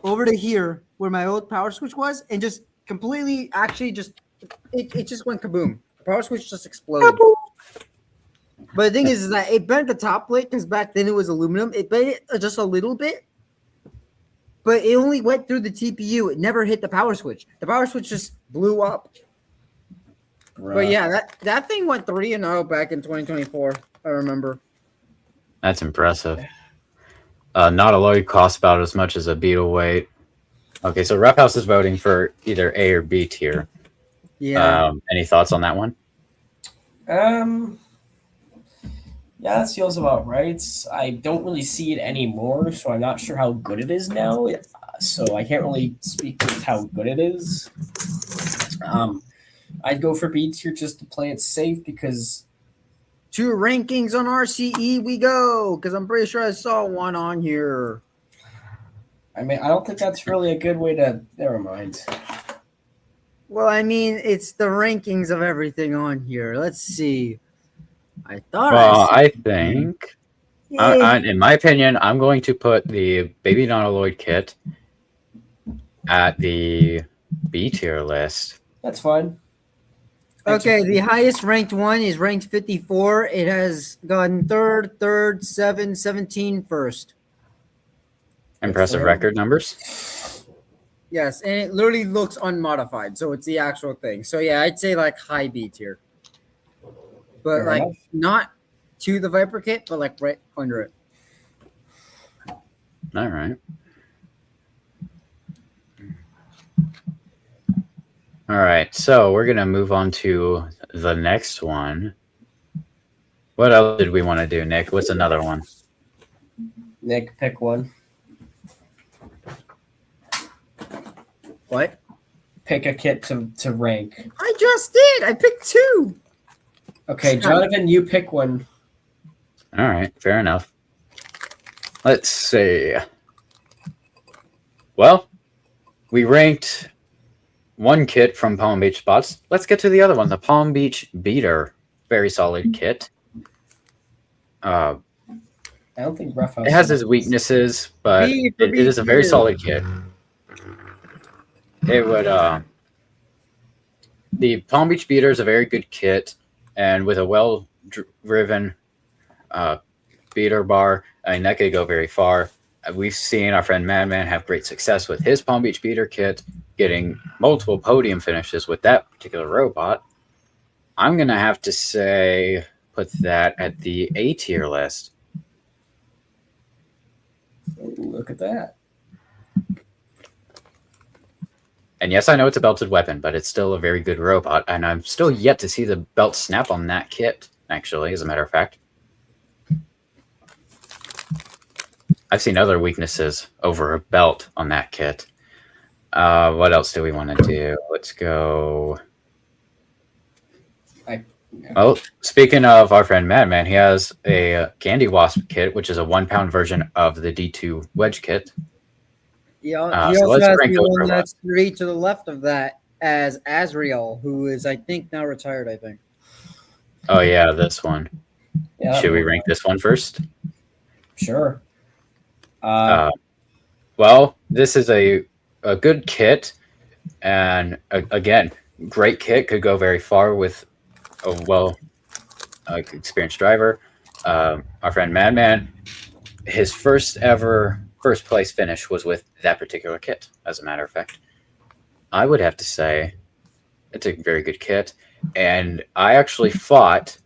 over to here where my old power switch was, and just completely, actually, just it just went kaboom. The power switch just exploded. But the thing is that it bent the top plate because back then it was aluminum. It bent it just a little bit, but it only went through the TPU. It never hit the power switch. The power switch just blew up. But yeah, that thing went 3-0 back in 2024. I remember. That's impressive. Nautiloid costs about as much as a beetle weight. Okay, so Rep House is voting for either A or B tier. Yeah. Any thoughts on that one? Yeah, that feels about right. I don't really see it anymore, so I'm not sure how good it is now. So I can't really speak to how good it is. I'd go for B tier just to play it safe because To rankings on RCE we go, because I'm pretty sure I saw one on here. I mean I don't think that's really a good way to. Never mind. Well, I mean, it's the rankings of everything on here. Let's see. I thought Well, I I think, Yeah. in my opinion, I'm going to put the Baby Nautiloid kit at the B tier list. That's fine. Okay, the highest ranked one is ranked 54. It has gone third, 7, 17, first. Impressive fair. record numbers. Yes, and it literally looks unmodified, so it's the actual thing. So yeah, I'd say like high B tier. But Fair like enough. not to the Viper kit, but like right under it. All right. All right, so we're gonna move on to the next one. What else did we want to do, Nick? What's another one? Nick, pick one. What? Pick a kit to rank. I just did. I picked 2. Okay, Jonathan, you pick one. All right, fair enough. Let's see. Well, we ranked one kit from Palm Beach spots. Let's get to the other one, the Palm Beach Beater. Very solid kit. I don't think Rough House. It has its weaknesses, but B it for is a very Beater. solid kit. It would the Palm Beach Beater is a very good kit, and with a well-driven beater bar, I mean that could go very far. We've seen our friend Madman have great success with his Palm Beach Beater kit, getting multiple podium finishes with that particular robot. I'm gonna have to say put that at the A tier list. Look at that. And yes, I know it's a belted weapon, but it's still a very good robot, and I'm still yet to see the belt snap on that kit, actually, as a matter of fact. I've seen other weaknesses over a belt on that kit. What else do we want to do? Let's go... Well, speaking of our friend Madman, he has a Candy Wasp kit, which is a 1 pound version of the D2 Wedge kit. Yeah, he so also let's has rank the those one robots. that's 3 to the left of that as Azrael, who is, I think, now retired, I think. Oh, yeah, this one. Yeah, Should we rank this one first? Sure. Well, this is a good kit, and again, great kit, could go very far with a experienced driver. Our friend Madman, his first place finish was with that particular kit, as a matter of fact. I would have to say it's a very good kit, and I actually fought,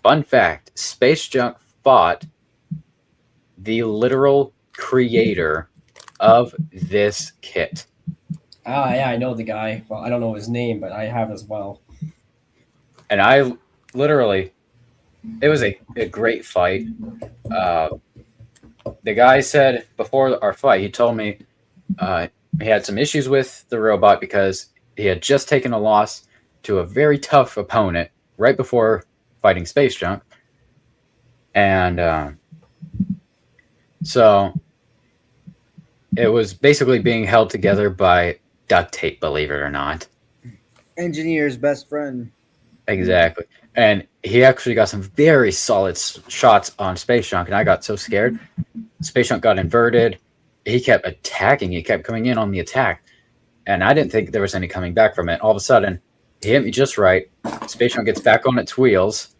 fun fact, Space Junk fought the literal creator of this kit. Yeah, I know the guy. Well, I don't know his name, but I have as well. And I literally, it was a great fight. The guy said before our fight, he told me he had some issues with the robot because he had just taken a loss to a very tough opponent right before fighting Space Junk. And so it was basically being held together by duct tape, believe it or not. Engineer's best friend. Exactly. And he actually got some very solid shots on Space Junk, and I got so scared. Space Junk got inverted. He kept attacking. He kept coming in on the attack. And I didn't think there was any coming back from it. All of a sudden, he hit me just right. Space Junk gets back on its wheels,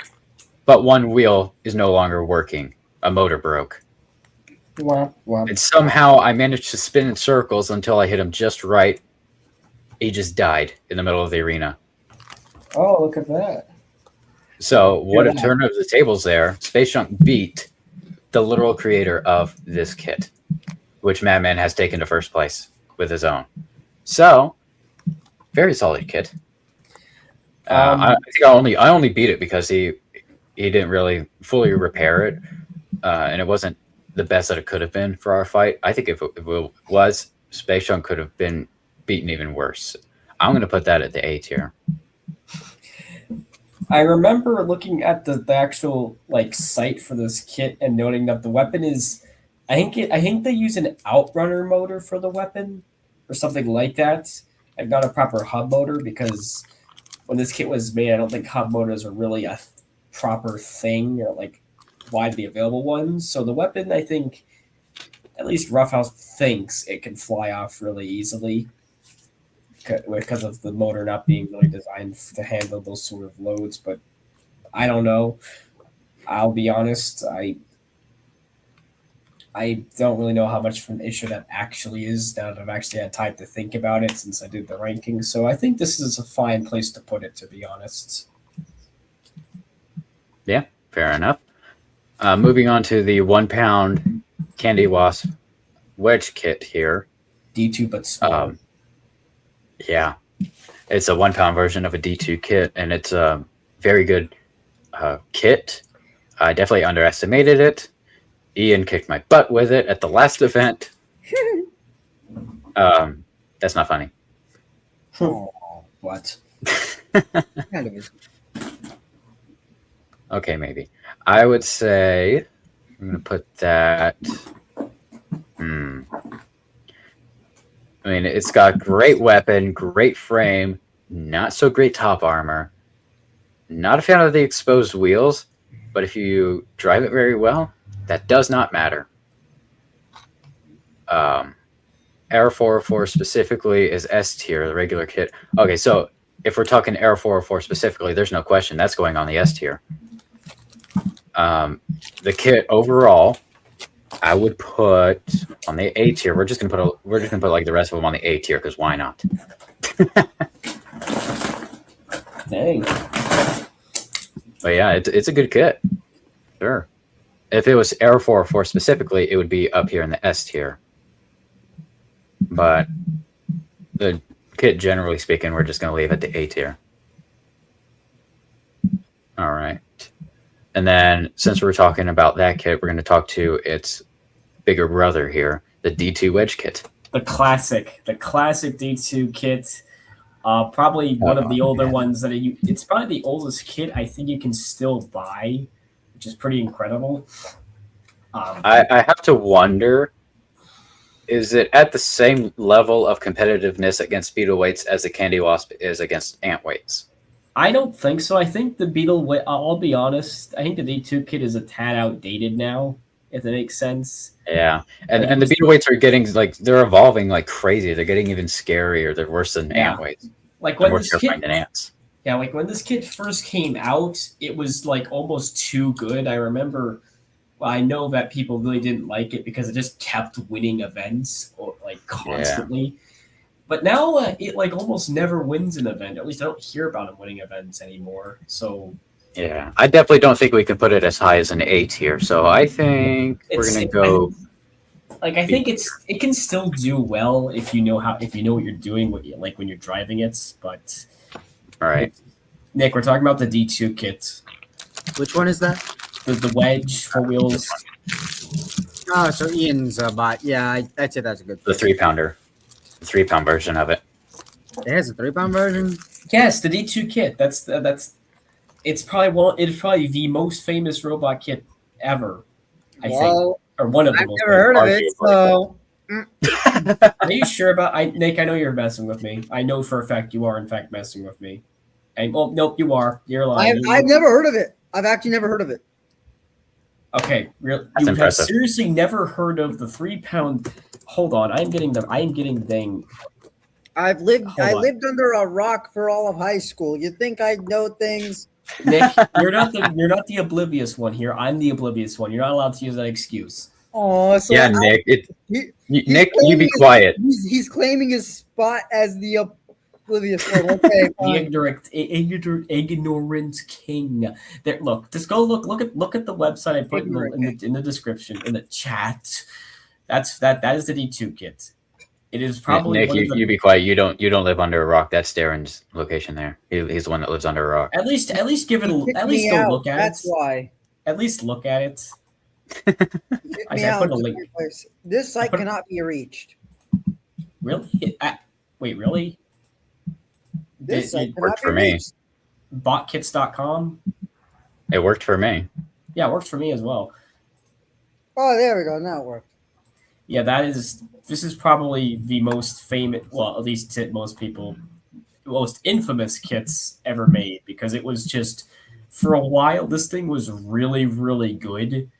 but one wheel is no longer working. A motor broke. Wow. And somehow I managed to spin in circles until I hit him just right. He just died in the middle of the arena. Oh, look at that. So what a turn of the tables there. Space Junk beat the literal creator of this kit, which Madman has taken to first place with his own. So, very solid kit. I think I only beat it because he didn't really fully repair it, and it wasn't the best that it could have been for our fight. I think if it was, Space Junk could have been beaten even worse. I'm going to put that at the A tier. I remember looking at the actual site for this kit and noting that the weapon is, I think they use an outrunner motor for the weapon or something like that, and not a proper hub motor, because when this kit was made, I don't think hub motors are really a proper thing or widely available ones. So the weapon, I think, at least Roughhouse thinks it can fly off really easily because of the motor not being really designed to handle those sort of loads. But I don't know. I'll be honest. I don't really know how much of an issue that actually is now that I've actually had time to think about it since I did the rankings. So I think this is a fine place to put it, to be honest. Yeah, fair enough. Moving on to the 1 pound Candy Wasp wedge kit here. D2, but small. Yeah, it's a 1 pound version of a D2 kit, and it's a very good kit. I definitely underestimated it. Ian kicked my butt with it at the last event. That's not funny. Oh, What? kind of is. Okay, maybe. I would say I'm going to put that... I mean, it's got great weapon, great frame, not so great top armor. Not a fan of the exposed wheels, but if you drive it very well, that does not matter. Air 404 specifically is S tier, the regular kit. Okay, so if we're talking Air 404 specifically, there's no question that's going on the S tier. The kit overall, I would put on the A tier. We're just gonna put like the rest of them on the A tier because why not? Dang. But yeah, it's a good kit. Sure. If it was Air 404 specifically, it would be up here in the S tier. But the kit, generally speaking, we're just going to leave at the A tier. All right. And then since we're talking about that kit, we're going to talk to its bigger brother here, the D2 Wedge kit. The classic D2 kit. Probably one of the older ones that it's probably the oldest kit I think you can still buy, which is pretty incredible. I have to wonder, is it at the same level of competitiveness against beetle weights as the Candy Wasp is against ant weights? I don't think so. I think the Beetle, I'll be honest, I think the D2 kit is a tad outdated now, if that makes sense. Yeah. And the beetle weights are getting, like, they're evolving like crazy. They're getting even scarier. They're worse than ant weights. Like when more this terrifying kit, than ants. Yeah, like when this kit first came out, it was like almost too good. I remember, well, I know that people really didn't like it because it just kept winning events like constantly. Yeah. But now it like almost never wins an event. At least I don't hear about it winning events anymore. So yeah, I definitely don't think we can put it as high as an A tier. So I think we're gonna go. I think it can still do well if you know what you're doing, like when you're driving it. But all right, Nick, we're talking about the D2 kit. Which one is that? The Wedge 4 wheels. Oh, so Ian's bot. Yeah, I'd say that's a good. The 3-pounder, the 3-pound version of it. It has a 3-pound version. Yes, the D2 kit. It's probably the most famous robot kit ever. I think, or one of them. I've never heard of it. So, are you sure about? Nick, I know you're messing with me. I know for a fact you are, in fact, messing with me. And well, nope, you are. You're lying. I've never heard of it. I've actually never heard of it. Okay, you have seriously never heard of the 3-pound? Hold on, I am getting the thing. I lived under a rock for all of high school. You think I'd know things? Nick, you're not the oblivious one here. I'm the oblivious one. You're not allowed to use that excuse. Oh, so yeah, Nick. Nick, you be quiet. He's claiming his spot as the oblivious one. Okay, the ignorant king. There, look. Just go look at the website I put in the description in the chat. That is the D2 kit. It is probably Nick. You be quiet. You don't live under a rock. That's Darren's location there. He's the one that lives under a rock. At least give it. At least go look at it. That's why. At least look at it. I put a link. This site cannot be reached. Really? Wait, really? This site worked for me. Botkits.com. It worked for me. Yeah, it worked for me as well. Oh, there we go. Now it worked. Yeah, this is probably the most famous, well, at least to most people, most infamous kits ever made, because it was just, for a while, this thing was really, really good.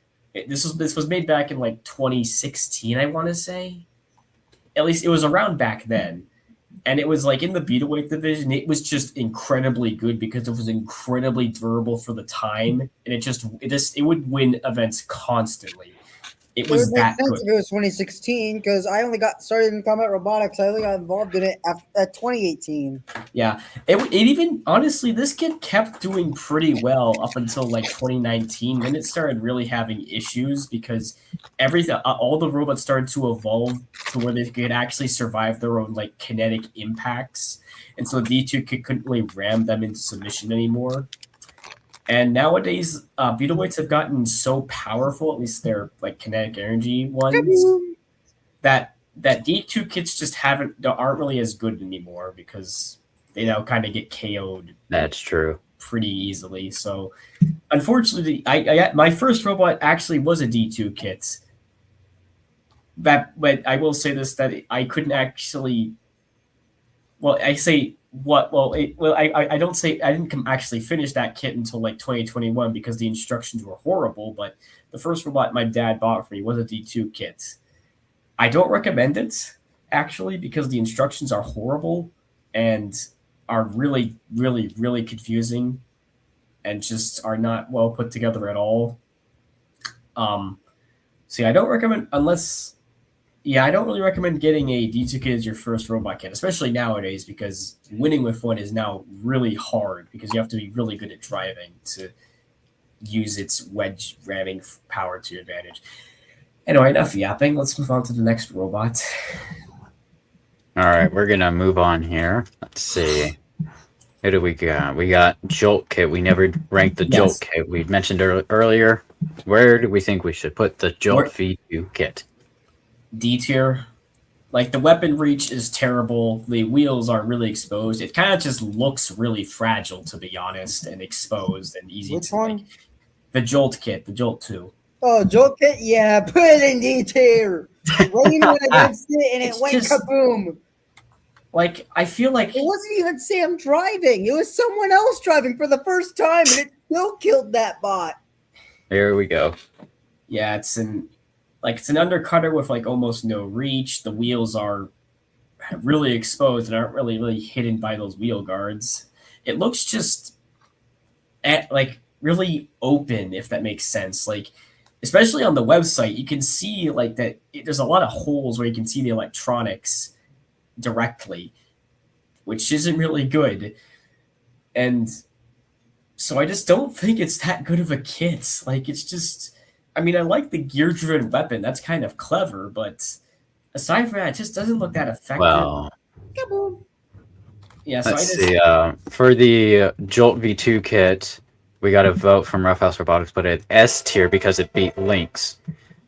This was made back in like 2016, I want to say. At least it was around back then. And it was like in the Beetlewick division, it was just incredibly good because it was incredibly durable for the time. And it would win events constantly. It was that good. If it was 2016, because I only got started in combat robotics. I only got involved in it at 2018. Yeah, it even honestly, this kit kept doing pretty well up until like 2019. Then it started really having issues because all the robots started to evolve to where they could actually survive their own like kinetic impacts, and so the D2 kit couldn't really ram them into submission anymore. And nowadays, Beetlewights have gotten so powerful, at least they're like kinetic energy ones, that D2 kits just aren't really as good anymore because they now kind of get KO'd. That's true. Pretty easily. So, unfortunately, my first robot actually was a D2 kit. But I will say this, that I couldn't actually. Well, I say. I don't say I didn't actually finish that kit until like 2021 because the instructions were horrible. But the first robot my dad bought for me was a D2 kit. I don't recommend it actually because the instructions are horrible and are really, really, really confusing and just are not well put together at all. So I don't recommend I don't really recommend getting a D2 kit as your first robot kit, especially nowadays, because winning with one is now really hard because you have to be really good at driving to use its wedge ramming power to your advantage. Anyway, enough yapping. Let's move on to the next robot. All right, we're gonna move on here. Let's see. Who do we got? We got Jolt Kit. We never ranked the Jolt Kit. We mentioned earlier. Where do we think we should put the Jolt V2 kit? D tier. Like the weapon reach is terrible. The wheels are really exposed. It kind of just looks really fragile, to be honest, and exposed and easy Which to one? like. The Jolt kit, the Jolt 2. Oh, Jolt Kit, yeah, put it in D tier. Rain went against it and it It's went just- kaboom. Like I feel like It wasn't even Sam driving. It was someone else driving for the first time, and it still killed that bot. Here we go. yeah, it's an undercutter with like almost no reach. The wheels are really exposed and aren't really hidden by those wheel guards. It looks just like really open, if that makes sense. Like especially on the website, you can see like that there's a lot of holes where you can see the electronics directly, which isn't really good. And so I just don't think it's that good of a kit. Like it's just, I mean, I like the gear-driven weapon. That's kind of clever, but aside from that, it just doesn't look that effective. Well, Kaboom. Yeah, so let's see. For the Jolt V2 kit, we got a vote from Roughhouse Robotics, but it's S tier because it beat Lynx.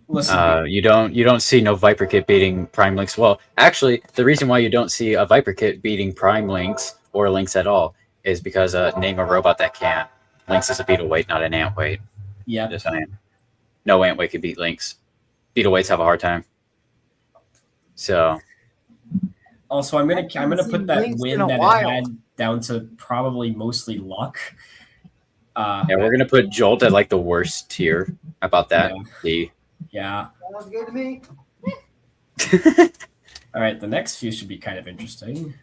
listen, You don't see no Viper kit beating Prime Lynx. Well, actually, the reason why you don't see a Viper kit beating Prime Lynx or Lynx at all is because name a robot that can. Lynx is a beetle weight, not an ant weight. yeah, Just saying. No ant weight can beat Lynx. Beetle weights have a hard time. So also I'm gonna haven't put seen that Lynx win in a that while. it had down to probably mostly luck. yeah, we're gonna put Jolt at like the worst tier. How about that? Yeah. Sounds good to me. All right, the next few should be kind of interesting.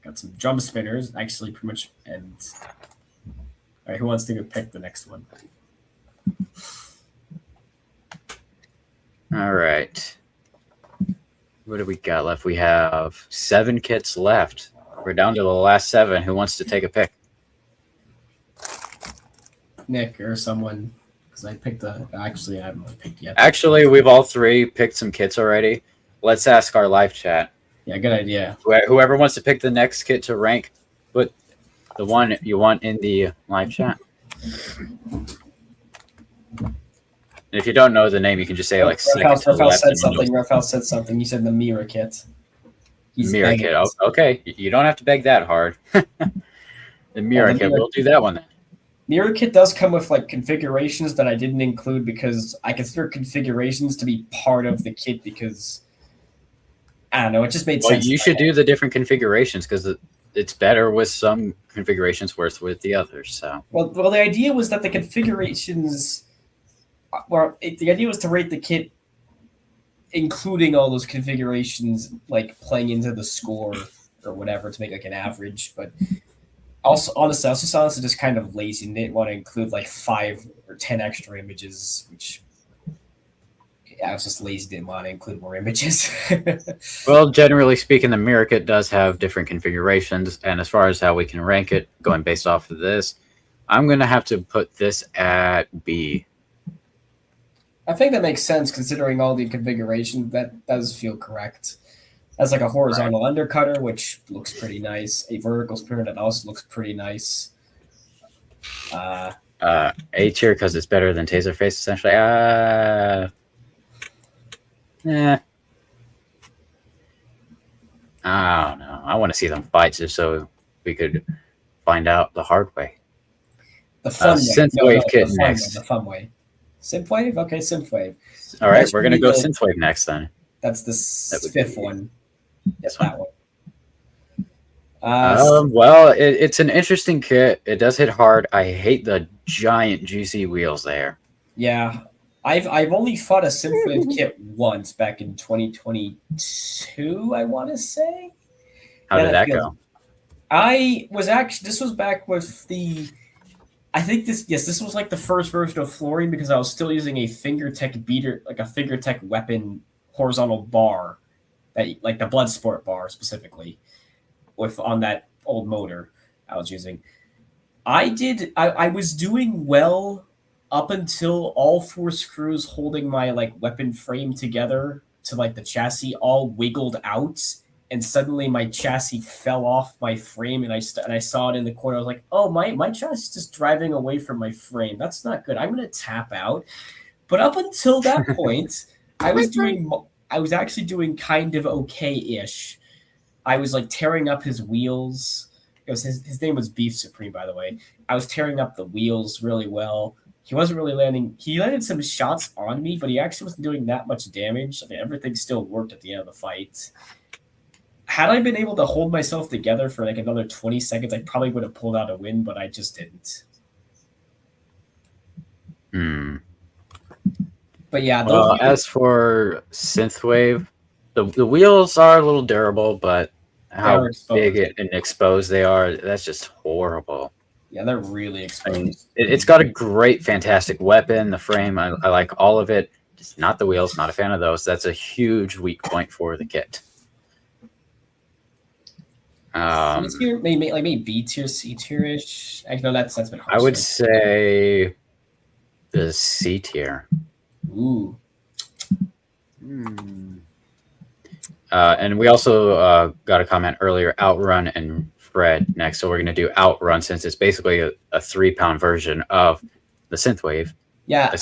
Got some drum spinners, actually, pretty much. And all right, who wants to pick the next one? All right. What do we got left? We have 7 kits left. We're down to the last 7. Who wants to take a pick? Nick or someone? Because I picked actually, I haven't really picked yet. Actually, we've all 3 picked some kits already. Let's ask our live chat. Yeah, good idea. Whoever wants to pick the next kit to rank, put the one you want in the live chat. And if you don't know the name, you can just say like Roughhouse said and something. Roughhouse said something. You said the mirror kit. He's mirror begging kit. us. Oh, okay, you don't have to beg that hard. The mirror kit. We'll do that one then. Mirror kit does come with like configurations that I didn't include because I consider configurations to be part of the kit because I don't know, it just made Well, sense. you should do the different configurations because it's better with some configurations, worse with the others. So Well, the idea was that the configurations, the idea was to rate the kit, including all those configurations, like playing into the score or whatever to make like an average. But also, honestly, I was just kind of lazy and didn't want to include like 5 or 10 extra images, which I was just lazy, didn't want to include more images. well, generally speaking, the mirror kit does have different configurations, and as far as how we can rank it, going based off of this, I'm gonna have to put this at B. I think that makes sense considering all the configuration. That does feel correct. That's like a horizontal undercutter, which looks pretty nice. A vertical spinner that also looks pretty nice. A tier because it's better than Taserface, essentially. Yeah. I don't know. I want to see them fight just so we could find out the hard way. The fun way. Synthwave kit the fun next. Way, the fun way. Synthwave? Okay, Synthwave. All right, That's we're gonna pretty go good. Synthwave next then. That's the That would be 5th one. This That one. one. Well, it's an interesting kit. It does hit hard. I hate the giant juicy wheels there. Yeah. I've only fought a Synthwave kit once back in 2022, I want to say. How Yeah, did that that feels- go? I was actually, this was back with I think this was like the first version of flooring because I was still using a FingerTech beater, like a FingerTech weapon horizontal bar, that like the Bloodsport bar specifically, with on that old motor I was using. I was doing well up until all 4 screws holding my like weapon frame together to like the chassis all wiggled out and suddenly my chassis fell off my frame, and I saw it in the corner. I was like, oh, my chassis is just driving away from my frame. That's not good. I'm gonna tap out. But up until that point, I was actually doing kind of okay-ish. I was like tearing up his wheels. It was his name was Beef Supreme, by the way. I was tearing up the wheels really well. He wasn't really landing. He landed some shots on me, but he actually wasn't doing that much damage. I mean, everything still worked at the end of the fight. Had I been able to hold myself together for like another 20 seconds, I probably would have pulled out a win, but I just didn't. But yeah, as for Synthwave, the wheels are a little durable, but how big and exposed they are, that's just horrible. Yeah, they're really exposed. I mean, it's got a great, fantastic weapon. The frame, I like all of it. Just not the wheels. Not a fan of those. That's a huge weak point for the kit. C tier, maybe B tier, C tier ish. I know that's been hard. I would say the C tier. Ooh. And we also got a comment earlier. Outrun and Fred next, so we're going to do Outrun since it's basically a 3-pound version of the Synthwave. Yeah,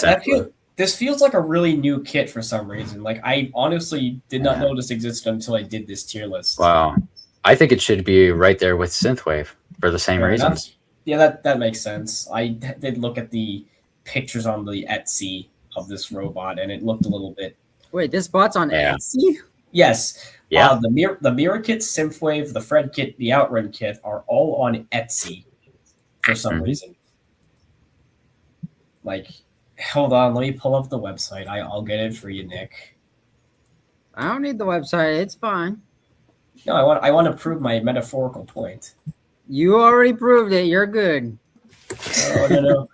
this feels like a really new kit for some reason. Like I honestly did not know this existed until I did this tier list. Wow, I think it should be right there with Synthwave for the same reasons. Yeah, that makes sense. I did look at the pictures on the Etsy of this robot, and it looked a little bit. Wait, this bot's on Etsy? Yes. Yeah. The mirror kit, Synthwave, the Fred kit, the Outrun kit are all on Etsy for some reason. Like, hold on, let me pull up the website. I'll get it for you, Nick. I don't need the website. It's fine. No, I want to prove my metaphorical point. You already proved it. You're good. Oh, no.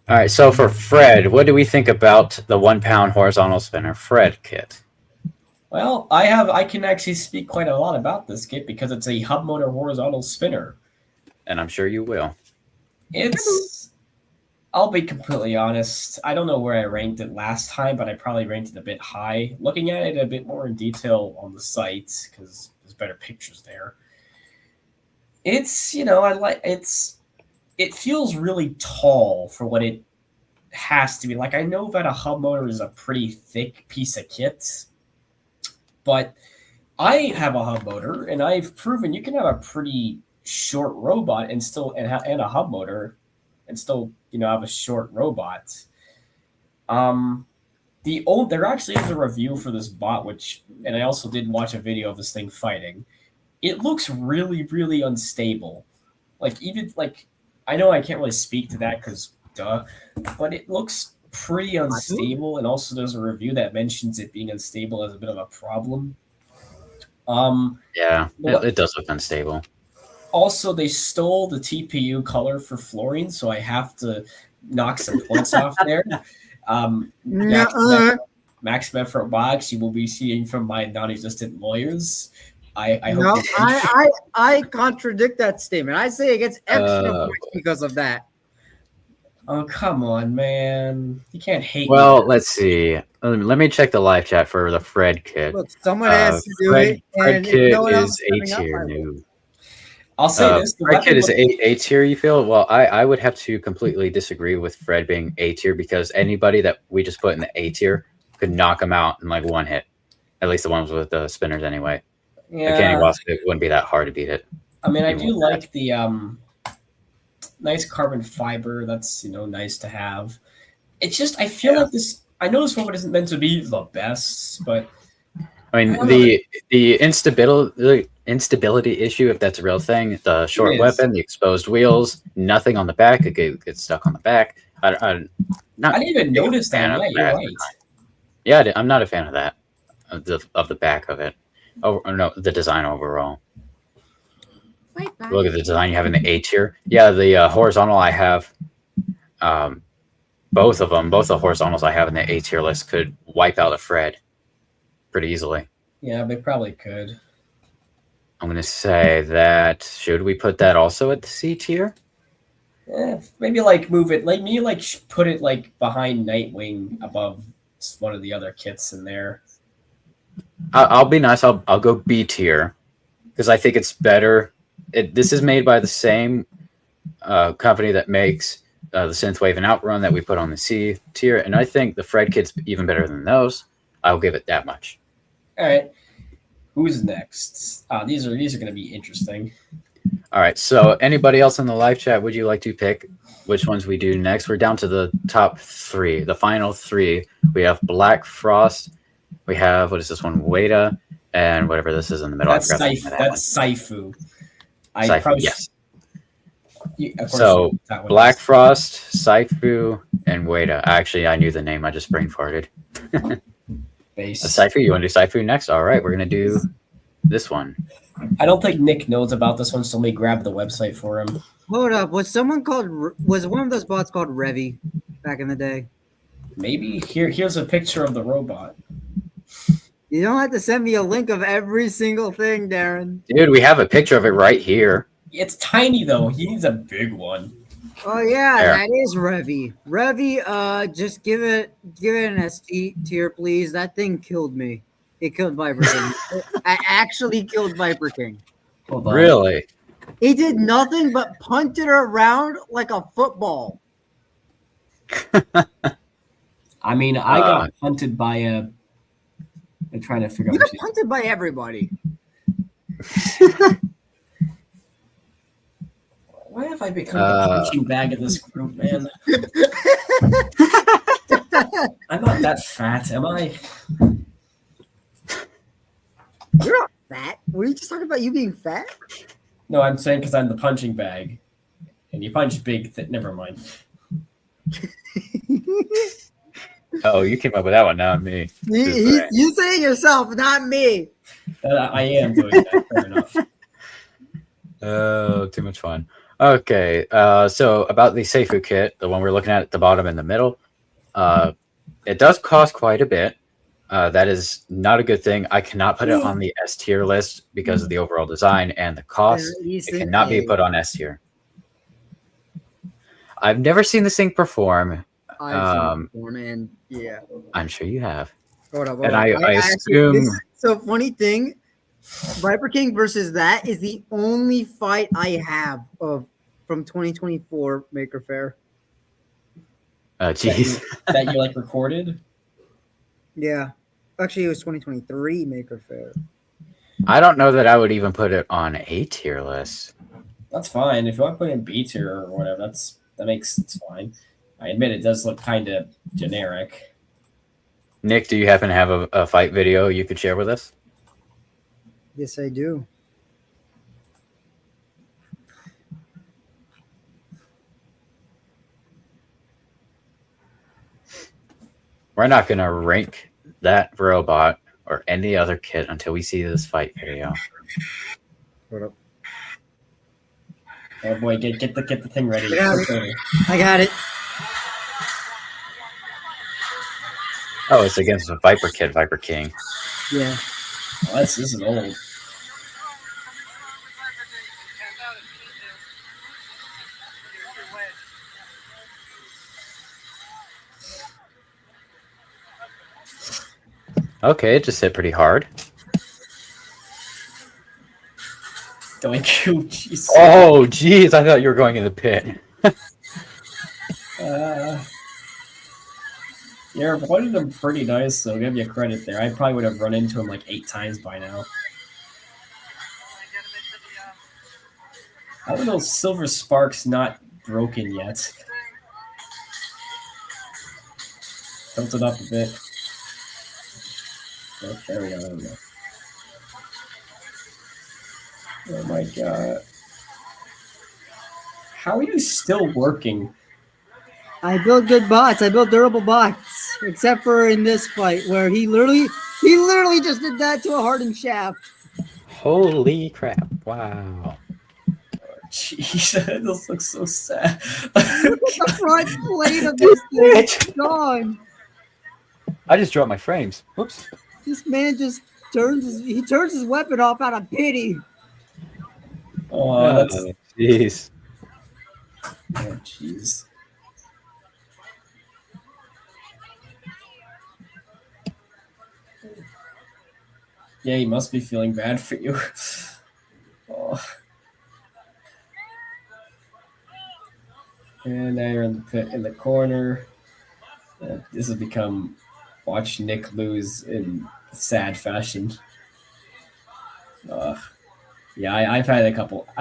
All right, so for Fred, what do we think about the 1-pound horizontal spinner Fred kit? Well, I can actually speak quite a lot about this kit because it's a hub motor horizontal spinner. And I'm sure you will. I'll be completely honest. I don't know where I ranked it last time, but I probably ranked it a bit high. Looking at it a bit more in detail on the site, because there's better pictures there. It's, it feels really tall for what it has to be. Like, I know that a hub motor is a pretty thick piece of kit, but I have a hub motor, and I've proven you can have a pretty short robot and still and a hub motor and still have a short robot. There actually is a review for this bot, and I also did watch a video of this thing fighting. It looks really, really unstable. I know I can't really speak to that because but it looks pretty unstable, and also there's a review that mentions it being unstable as a bit of a problem. Yeah, it does look unstable. Also, they stole the TPU color for fluorine, so I have to knock some points off there. Max Metro Box, you will be seeing from my non-existent lawyers. I contradict that statement. I say it gets extra points because of that. Oh, come on, man. You can't hate me. Let's see. Let me check the live chat for the Fred kit. Look, someone has to do it. Fred kit is A tier new. I'll say this. The Fred kit is A tier, you feel? Well, I would have to completely disagree with Fred being A tier because anybody that we just put in the A tier could knock them out in like one hit. At least the ones with the spinners anyway. Yeah. The Candy Wasp, it wouldn't be that hard to beat it. I mean, I do like the nice carbon fiber. That's nice to have. It's just I feel like this. I know this robot isn't meant to be the best, but I mean the instability issue, if that's a real thing. The short weapon, the exposed wheels, nothing on the back. It gets stuck on the back. I didn't even notice that. Yeah, you're right. Yeah, I'm not a fan of that. Of the back of it. Oh no, the design overall. Look at the design you have in the A tier. Yeah, the horizontal I have, both of them, both the horizontals I have in the A tier list could wipe out a Fred pretty easily. Yeah, they probably could. I'm going to say that, should we put that also at the C tier? Yeah, maybe move it, put it behind Nightwing above one of the other kits in there. I'll be nice. I'll go B tier because I think it's better. This is made by the same company that makes the Synthwave and Outrun that we put on the C tier, and I think the Fred kit's even better than those. I'll give it that much. All right. Who's next? These are going to be interesting. All right. So, anybody else in the live chat, would you like to pick which ones we do next? We're down to the top three, the final three. We have Black Frost. We have, what is this one? Weta, and whatever this is in the middle. That's Saifu. Saifu, yes. Of course, So, that one Black is. Frost, Saifu, and Weta. Actually, I knew the name. I just brain farted. Base. Saifu, you want to do Saifu next? All right, we're going to do this one. I don't think Nick knows about this one, so let me grab the website for him. Hold up. Was one of those bots called Revy back in the day? Maybe here's a picture of the robot. You don't have to send me a link of every single thing, Darren. Dude, we have a picture of it right here. It's tiny though. He needs a big one. Oh yeah, There. that is Revy. Revy, just give it an S tier, please. That thing killed me. It killed Viper King. I actually killed Viper King. Hold on. Really? He did nothing but punt it around like a football. I mean, I got punted by a. I'm trying to figure You out. got punted by everybody. Why have I become the punching bag of this group, man? I'm not that fat, am I? You're not fat. Were you just talking about you being fat? No, I'm saying because I'm the punching bag, and you punch big. Never mind. Oh, you came up with that one, not me. You say it yourself, not me. I am doing that. Fair enough. Oh, too much fun. Okay, so about the Seifu kit, the one we're looking at the bottom in the middle, it does cost quite a bit. That is not a good thing. I cannot put it on the S tier list because of the overall design and the cost. It cannot be put on S tier. I've never seen this thing perform. I've seen it perform, and yeah. I'm sure you have. Hold up. And I assume. So funny thing, Viper King versus that is the only fight I have from 2024 Maker Faire. Jeez. That you like recorded? Yeah, actually, it was 2023 Maker Faire. I don't know that I would even put it on A tier list. That's fine. If you want to put it in B tier or whatever, it's fine. I admit it does look kind of generic. Nick, do you happen to have a fight video you could share with us? Yes, I do. We're not going to rank that robot or any other kit until we see this fight video. Hold up. Oh boy, get the thing ready. I got it. Oh, it's against a Viper kit, Viper King. Yeah. Oh, this is old. Okay, it just hit pretty hard. Going cute, jeez. Oh, jeez, I thought you were going in the pit. You're avoiding him pretty nice, so I'll give you credit there. I probably would have run into him like 8 times by now. How are those silver sparks not broken yet? Tilt it up a bit. Oh, there we go. There we go. Oh my god. How are you still working? I built good bots. I built durable bots, except for in this fight where he literally just did that to a hardened shaft. Holy crap. Wow. Jeez, this looks so sad. Look at the front plate of this thing. It's gone. I just dropped my frames. Whoops. This man just turns his weapon off out of pity. Oh, that's jeez. Oh, jeez. Yeah, he must be feeling bad for you. Oh. And now you're in the pit in the corner. This has become watch Nick lose in sad fashion. Yeah, I've had a couple. Yeah,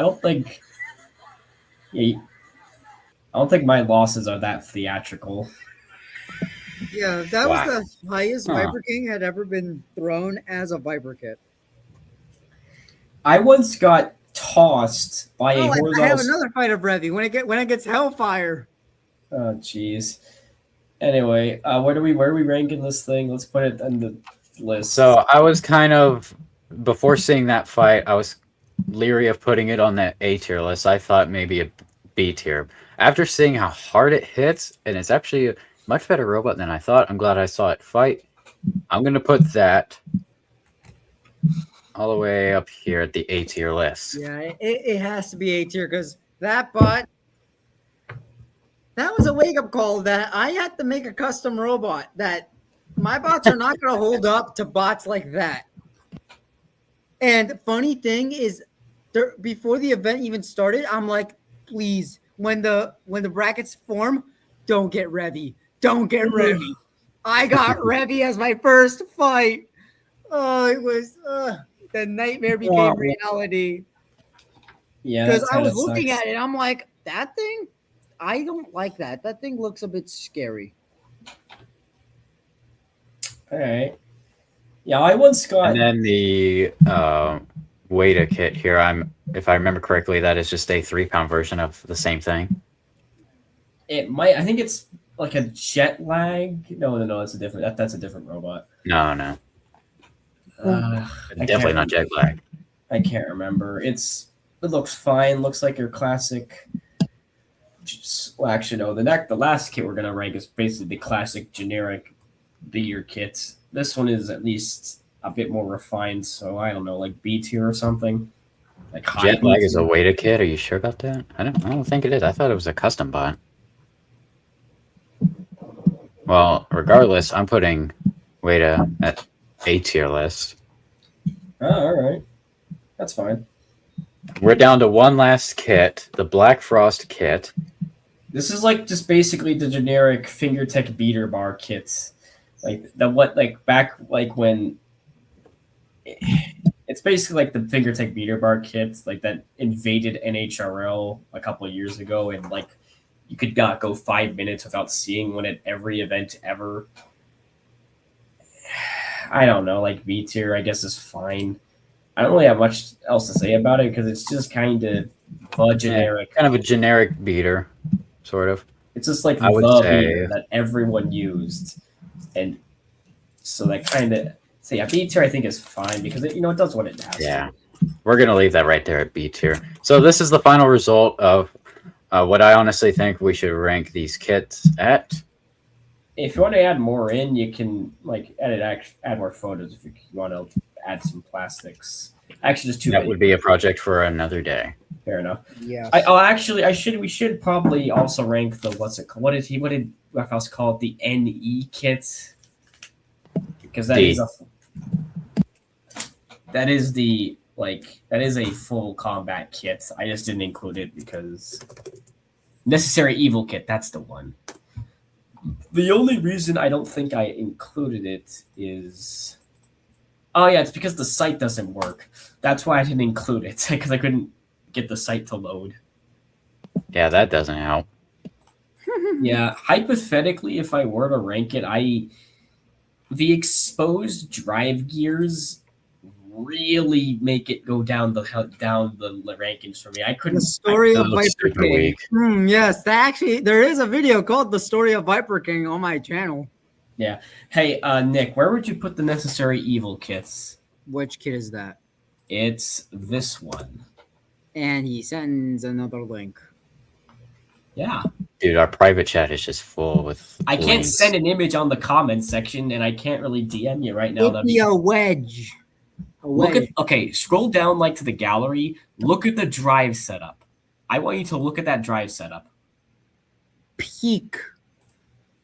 I don't think my losses are that theatrical. Yeah, that was Wow. the highest Huh. Viper King had ever been thrown as a Viper kit. I once got tossed by a Oh, I horizontal. have another fight of Revy when it gets Hellfire. Oh, jeez. Anyway, where are we ranking this thing? Let's put it on the list. So I was kind of, before seeing that fight, I was leery of putting it on that A tier list. I thought maybe a B tier. After seeing how hard it hits, and it's actually a much better robot than I thought, I'm glad I saw it fight. I'm going to put that all the way up here at the A tier list. Yeah, it has to be A tier because that bot, that was a wake up call that I had to make a custom robot that my bots are not going to hold up to bots like that. And the funny thing is, before the event even started, I'm like, please, when the brackets form, don't get Revy. Don't get Revy. I got Revy as my first fight. Oh, it was the nightmare became reality. Yeah, Because I was looking at it, I'm like, that thing, I don't like that. That thing looks a bit scary. All right. Yeah, I once got. And then the Weta kit here, if I remember correctly, that is just a 3-pound version of the same thing. It might. I think it's like a jet lag. No. It's a different. That's a different robot. No. I Definitely not jet lag. I can't remember. It looks fine. Looks like your classic. Well, actually, no. The last kit we're gonna rank is basically the classic generic beer kit. This one is at least a bit more refined. So I don't know, like B tier or something. Like Jet lag is a Weta kit. Are you sure about that? I don't think it is. I thought it was a custom bot. Well, regardless, I'm putting Weta at A tier list. Oh, all right. That's fine. We're down to one last kit, the Black Frost kit. This is like just basically the generic FingerTech beater bar kits. When it's basically like the FingerTech beater bar kits like that invaded NHRL a couple of years ago, and like you could not go 5 minutes without seeing one at every event ever. I don't know, like B tier I guess is fine. I don't really have much else to say about it because it's just kind of generic. Yeah, kind of a generic beater, sort of. It's just like I would the say beater that everyone used. And so that kind of yeah, B tier I think is fine because it does what it has. Yeah, we're gonna leave that right there at B tier. So this is the final result of what I honestly think we should rank these kits at. If you want to add more in, you can like add more photos if you want to add some plastics. Actually, just that would be a project for another day. Fair enough. Yeah. We should probably also rank the what's it called? What did Raphael's call it? The NE kit, because that is a full combat kit. I just didn't include it because necessary evil kit. That's the one. The only reason I don't think I included it is, it's because the site doesn't work. That's why I didn't include it because I couldn't get the site to load. Yeah, that doesn't help. Yeah, hypothetically, if I were to rank it, the exposed drive gears really make it go down the rankings for me. I couldn't. The story of Viper super King. weak. Yes, there is a video called "The Story of Viper King" on my channel. Yeah. Hey, Nick, where would you put the necessary evil kits? Which kit is that? It's this one. And he sends another link. Yeah. Dude, our private chat is just full with I can't send an image on the comments section, and I can't really DM you right now. It'd be a wedge. Scroll down to the gallery. Look at the drive setup. I want you to look at that drive setup. Peak.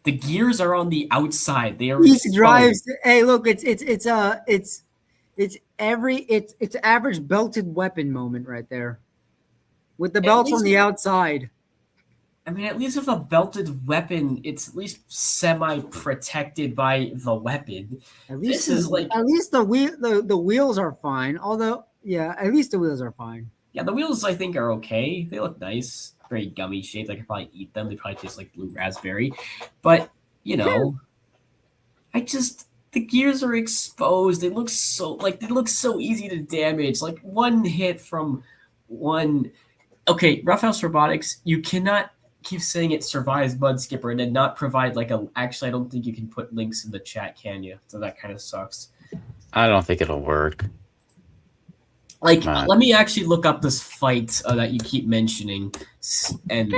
The gears are on the outside. They are These drives. Hey, look, it's it's average belted weapon moment right there, with the At belts on least- the outside. I mean, at least with a belted weapon, it's at least semi-protected by the weapon. At least This is like, at least the wheels are fine. Although, yeah, at least the wheels are fine. yeah, the wheels I think are okay. They look nice, very gummy shaped. I could probably eat them. They probably taste like blue raspberry, but you know, the gears are exposed. They look so easy to damage. Like one hit from one. Okay, Roughhouse Robotics, you cannot keep saying it survives Mud Skipper and then not provide like a. Actually, I don't think you can put links in the chat, can you? So that kind of sucks. I don't think it'll work. Like, let me actually look up this fight that you keep mentioning, and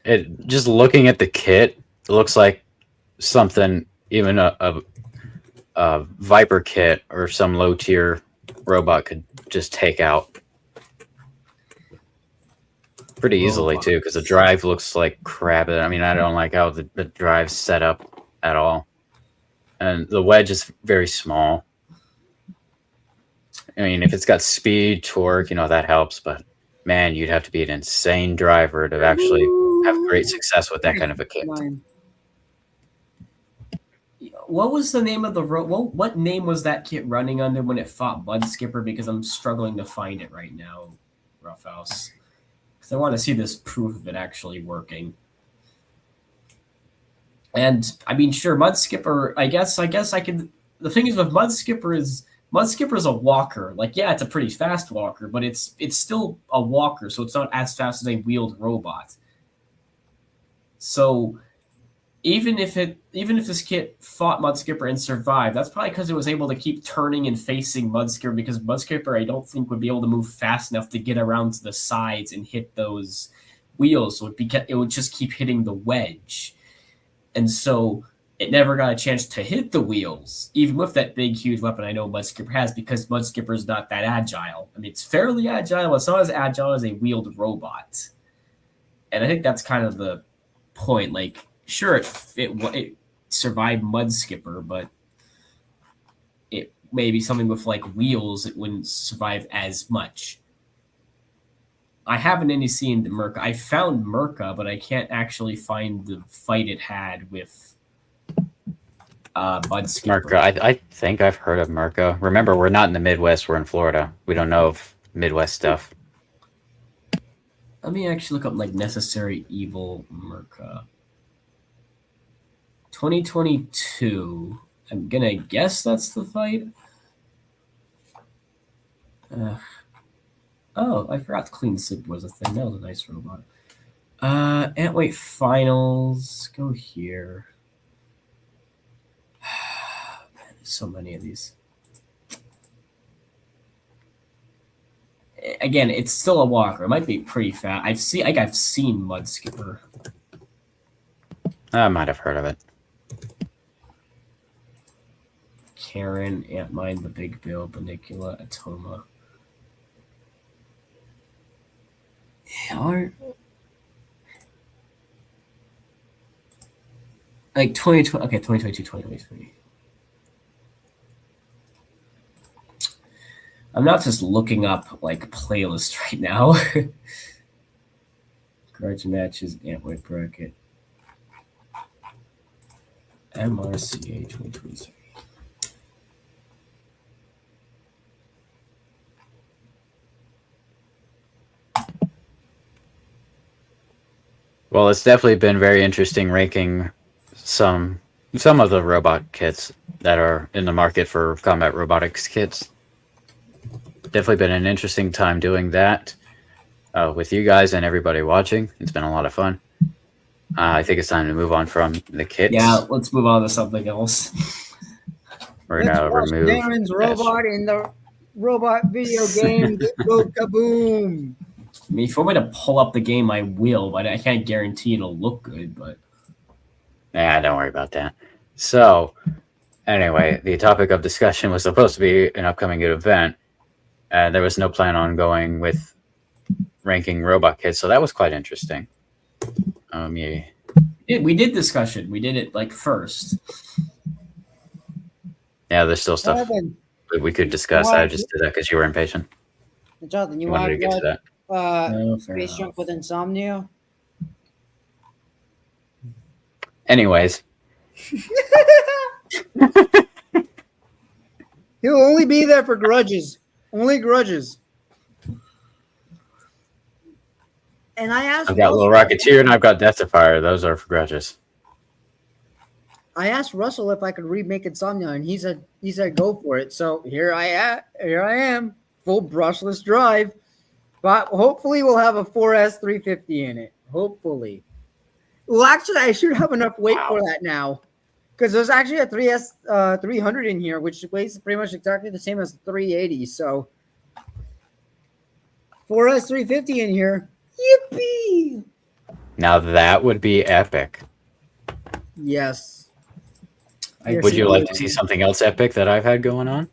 It just looking at the kit, it looks like something even a Viper kit or some low tier robot could just take out pretty easily too, because the drive looks like crap. I mean, I don't like how the drive's set up at all, and the wedge is very small. I mean, if it's got speed, torque, that helps, but man, you'd have to be an insane driver to actually have great success with that kind of a kit. what was the name of the what name was that kit running under when it fought Mud Skipper? Because I'm struggling to find it right now, Roughhouse. Because I want to see this proof of it actually working. And I mean, sure, Mud Skipper. I guess I can. The thing is with Mud Skipper is a walker. Like, yeah, it's a pretty fast walker, but it's still a walker, so it's not as fast as a wheeled robot. So even if this kit fought Mud Skipper and survived, that's probably because it was able to keep turning and facing Mud Skipper, because Mud Skipper I don't think would be able to move fast enough to get around to the sides and hit those wheels. So it would just keep hitting the wedge. And so it never got a chance to hit the wheels, even with that big, huge weapon I know Mud Skipper has, because Mud Skipper is not that agile. I mean, it's fairly agile, but it's not as agile as a wheeled robot. And I think that's kind of the point. Like, sure, it survived Mud Skipper, but it may be something with like wheels, it wouldn't survive as much. I haven't any seen the Merca. I found Merca, but I can't actually find the fight it had with Mud Skipper. Merca, I think I've heard of Merca. Remember, we're not in the Midwest, we're in Florida. We don't know of Midwest stuff. Let me actually look up like Necessary Evil Merca. 2022. I'm gonna guess that's the fight. Oh, I forgot the Clean Soup was a thing. That was a nice robot. Antweight Finals. Go here. Man, there's so many of these. Again, it's still a walker. It might be pretty fast. I've seen Mud Skipper. I might have heard of it. Karen, Antmine, the Big Bill, Banicula, Atoma. Like 2020, okay, 2022, 2023. I'm not just looking up like playlist right now. Garage matches, Antweight bracket. MRCA 2023. Well, it's definitely been very interesting ranking some of the robot kits that are in the market for combat robotics kits. Definitely been an interesting time doing that with you guys and everybody watching. It's been a lot of fun. I think it's time to move on from the kits. Yeah, let's move on to something else. We're going to remove Darren's robot in the robot video game. Go kaboom! I mean, if you want me to pull up the game, I will, but I can't guarantee it'll look good. But yeah, don't worry about that. So, anyway, the topic of discussion was supposed to be an upcoming event. There was no plan on going with ranking robot kits, so that was quite interesting. Yeah. We did discussion. We did it like first. Yeah, there's still stuff We could discuss. I just did that because you were impatient. Jonathan, you You wanted want to get to that. No, fair Space enough. Jump with Insomnia? Anyways, He'll only be there for grudges. Only grudges. And I asked I've got Little Rocketeer and I've got Death to Fire. Those are for grudges. I asked Russell if I could remake Insomnia, and he said go for it. So here I am, full brushless drive. But hopefully we'll have a 4S 350 in it. Hopefully. Well, actually, I should have enough weight for that now. Because there's actually a 3S 300 in here, which weighs pretty much exactly the same as the 380. So 4S 350 in here. Yippee! Now that would be epic. Yes. Would you like to see something else epic that I've had going on?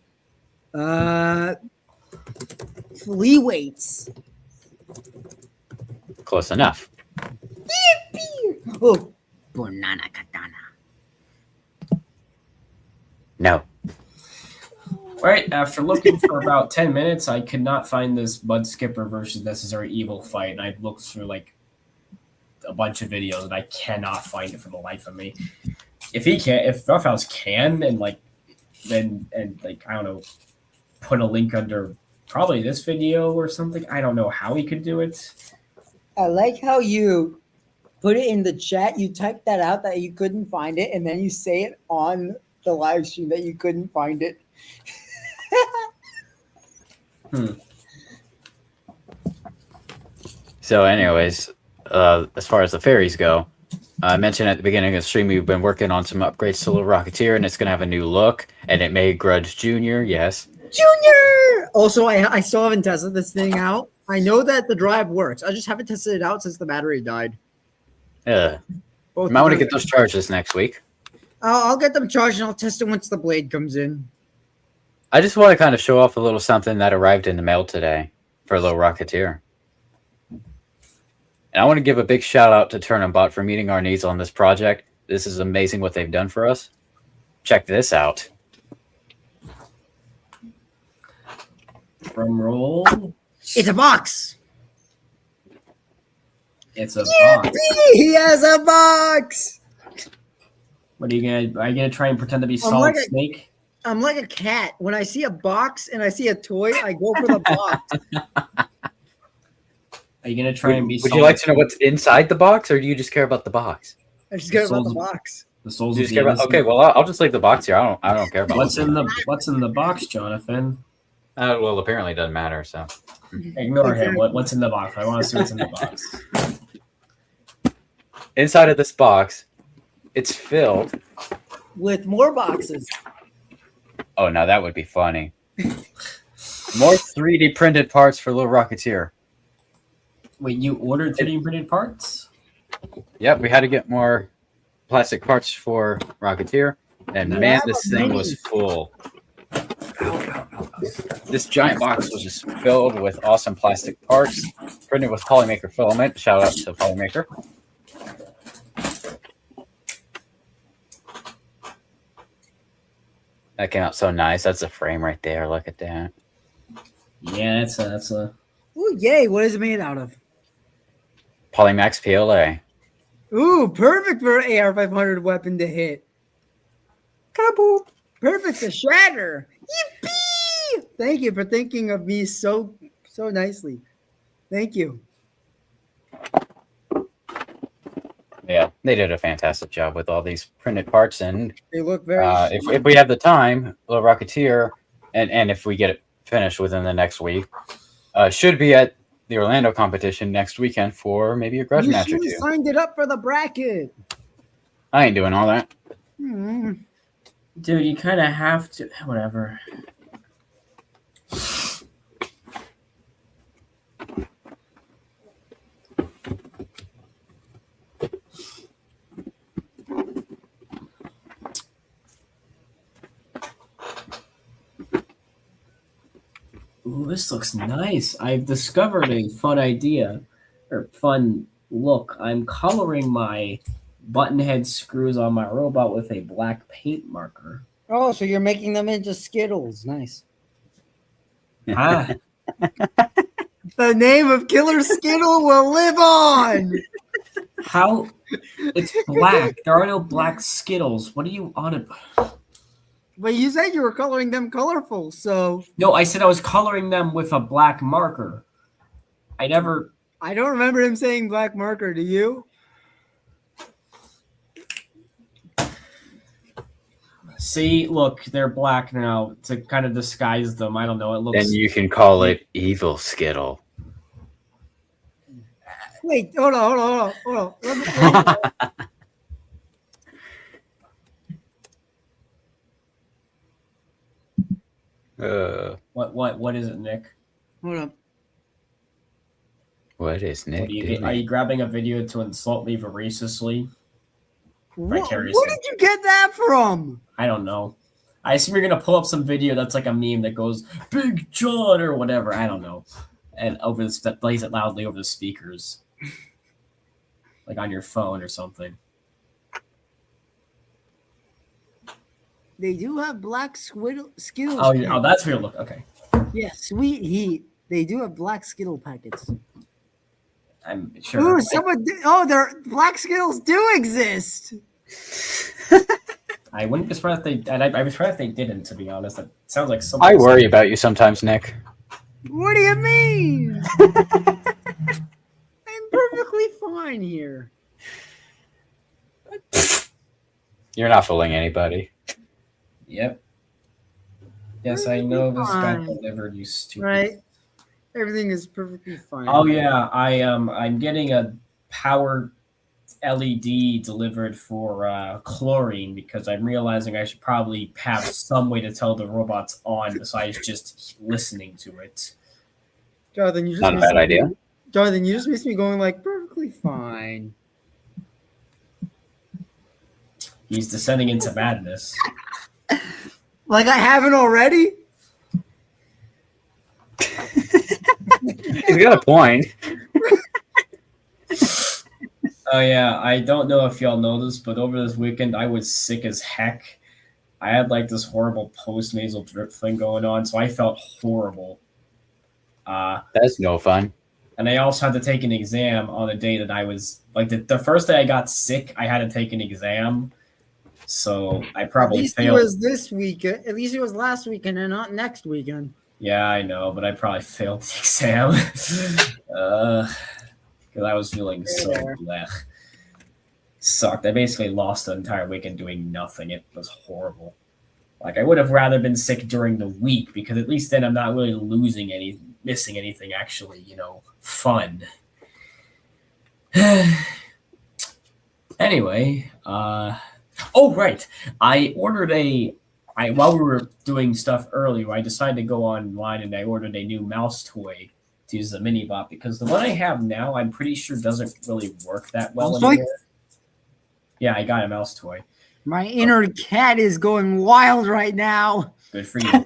Flea weights. Close enough. Yippee! Oh, banana katana. No. Right, after looking for about 10 minutes, I could not find this Bud Skipper versus Necessary Evil fight, and I looked through like a bunch of videos, and I cannot find it for the life of me. If Roughhouse can, and I don't know, put a link under probably this video or something. I don't know how he could do it. I like how you put it in the chat. You typed that out that you couldn't find it, and then you say it on the live stream that you couldn't find it. So, anyways, as far as the fairies go, I mentioned at the beginning of the stream we've been working on some upgrades to Little Rocketeer, and it's going to have a new look, and it may grudge Junior, yes. Junior! Also, I still haven't tested this thing out. I know that the drive works. I just haven't tested it out since the battery died. You might want to get those charges next week. I'll get them charged, and I'll test it once the blade comes in. I just want to kind of show off a little something that arrived in the mail today for Little Rocketeer. And I want to give a big shout out to Turnabot for meeting our needs on this project. This is amazing what they've done for us. Check this out. Drum roll. It's a box. It's a box. He has a box. What are you gonna try and pretend to be Solid Snake? I'm like a cat. When I see a box and I see a toy, I go for the box. Are you gonna try and be? Would you like to know what's inside the box, or do you just care about the box? I just care about the box. The souls. Okay, well, I'll just leave the box here. I don't care about what's in the box, Jonathan. Well, apparently it doesn't matter. So ignore him. What's in the box? I want to see what's in the box. Inside of this box, it's filled with more boxes. Oh, now that would be funny. More 3D printed parts for Little Rocketeer. Wait, you ordered 3D printed parts? Yep, we had to get more plastic parts for Rocketeer, and man, this thing was full. This giant box was just filled with awesome plastic parts, printed with Polymaker filament. Shout out to Polymaker. That came out so nice. That's a frame right there. Look at that. Yeah, that's a. Ooh, yay! What is it made out of? Polymax PLA. Ooh, perfect for an AR-500 weapon to hit. Kaboom! Perfect to shatter. Yippee! Thank you for thinking of me so nicely. Thank you. Yeah, they did a fantastic job with all these printed parts, and they look very. If we have the time, Little Rocketeer, and if we get it finished within the next week, should be at the Orlando competition next weekend for maybe a grudge match or two. You signed it up for the bracket. I ain't doing all that. Dude, you kind of have to. Whatever. Ooh, this looks nice. I've discovered a fun idea or fun look. I'm coloring my button head screws on my robot with a black paint marker. Oh, so you're making them into Skittles. Nice. Ah, The name of Killer Skittle will live on. how? It's black. There are no black Skittles. What are you on about? But you said you were coloring them colorful, so No, I said I was coloring them with a black marker. I never. I don't remember him saying black marker. Do you? See, look, they're black now to kind of disguise them. I don't know. It looks. Then you can call it Evil Skittle. Wait, hold on. Let What is it, Nick? hold on. What is What Nick doing? are you grabbing a video to insult me voraciously? Where Vicariously. did you get that from? I don't know. I assume you're gonna pull up some video that's like a meme that goes "Big John" or whatever. I don't know, and that plays it loudly over the speakers, like on your phone or something. They do have black Skittles. Oh, that's where you look. Okay, Yeah, sweet heat. They do have black Skittle packets. I'm sure. Ooh, their black Skittles do exist. I wouldn't be surprised if they. And I was surprised if they didn't. To be honest, it sounds like something. I worry about you sometimes, Nick. What do you mean? I'm perfectly fine here. You're not fooling anybody. Yep. Yes, I know this got Fine. delivered. You stupid. Right? Everything is perfectly fine. Oh yeah, I'm getting a power LED delivered for chlorine because I'm realizing I should probably have some way to tell the robot's on besides just listening to it. Jonathan, you just Not a missed bad me. idea. Jonathan, you just missed me going like perfectly fine. He's descending into madness. Like I haven't already? He's got a point. Oh yeah, I don't know if y'all know this, but over this weekend I was sick as heck. I had like this horrible post-nasal drip thing going on, so I felt horrible. That's no fun. And I also had to take an exam on the day that I was like the first day I got sick, I had to take an exam. So I At probably least it failed. was this weekend. At least it was last weekend and not next weekend. Yeah, I know, but I probably failed the exam. Because I was feeling so blech. Sucked. I basically lost the entire weekend doing nothing. It was horrible. Like I would have rather been sick during the week because at least then I'm not really missing anything actually, fun. Anyway, oh right. I ordered while we were doing stuff earlier, I decided to go online and I ordered a new mouse toy to use as a mini bot because the one I have now I'm pretty sure doesn't really work that well Mouse toy? anymore. Yeah, I got a mouse toy. My inner cat is going wild right now. Good for you.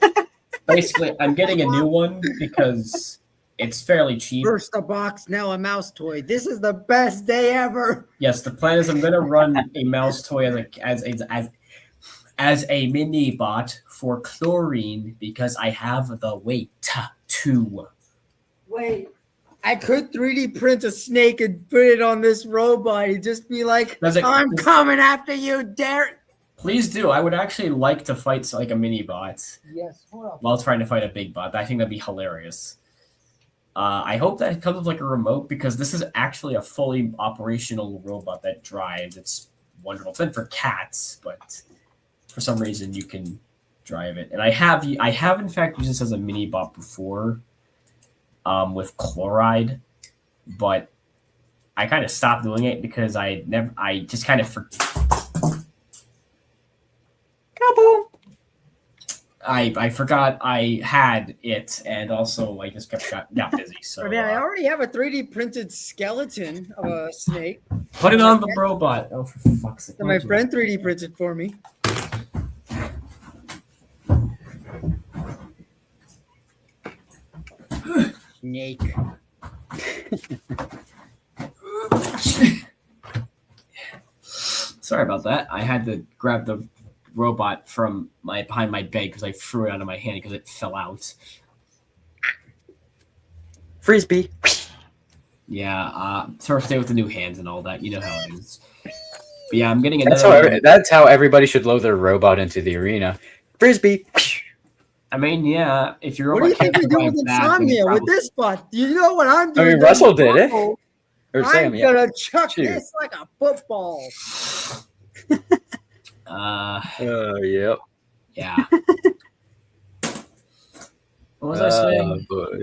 Basically, I'm getting a new one because it's fairly cheap. First a box, now a mouse toy. This is the best day ever. Yes, the plan is I'm going to run a mouse toy as a mini bot for chlorine because I have the weight to. Wait, I could 3D print a snake and put it on this robot and just be like, I'm coming after you, Derek. Please do. I would actually like to fight like a mini bot Yes, hold on. while trying to fight a big bot. I think that'd be hilarious. I hope that it comes with like a remote because this is actually a fully operational robot that drives. It's wonderful. It's meant for cats, but for some reason you can drive it. And I have in fact used this as a mini bot before with chloride, but I kind of stopped doing it because I just kind of I forgot I had it, and also I just got busy. So I mean, I already have a 3D printed skeleton of a snake put it on the robot. Oh, for fuck's sake! that my friend 3D printed for me. Snake. Sorry about that. I had to grab the robot from behind my bed because I threw it out of my hand because it fell out. Frisbee. Yeah, Thursday with the new hands and all that. You know how it is. But yeah, I'm getting another. That's how everybody should load their robot into the arena. Frisbee. I mean, yeah, if your What do you robot think can't we do with drive back, then Insomnia with probably- this spot? Do you know what I'm I doing? mean, Russell did it. Russell, Or I'm Sam, yeah. gonna chuck Shoot. this like a football. Yep. Yeah. What was I saying? Boy.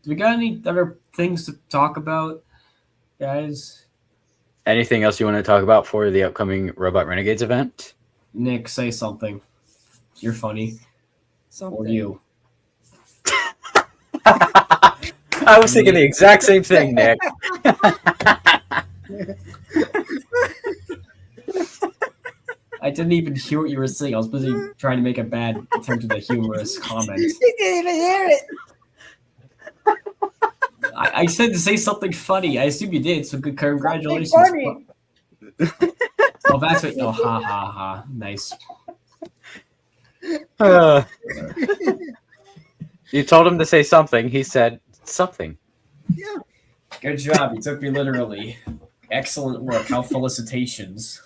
Do we got any other things to talk about, guys? Anything else you want to talk about for the upcoming Robot Renegades event? Nick, say something. You're funny. Something. Or you. I was thinking the exact same thing, Nick. I didn't even hear what you were saying. I was busy trying to make a bad attempt at a humorous comment. You didn't even hear it. I said to say something funny. I assume you did, so good congratulations. Funny. Oh, that's what. Oh, ha ha ha. Nice. You told him to say something. He said something. Yeah. Good job. You took me literally. Excellent work. How felicitations.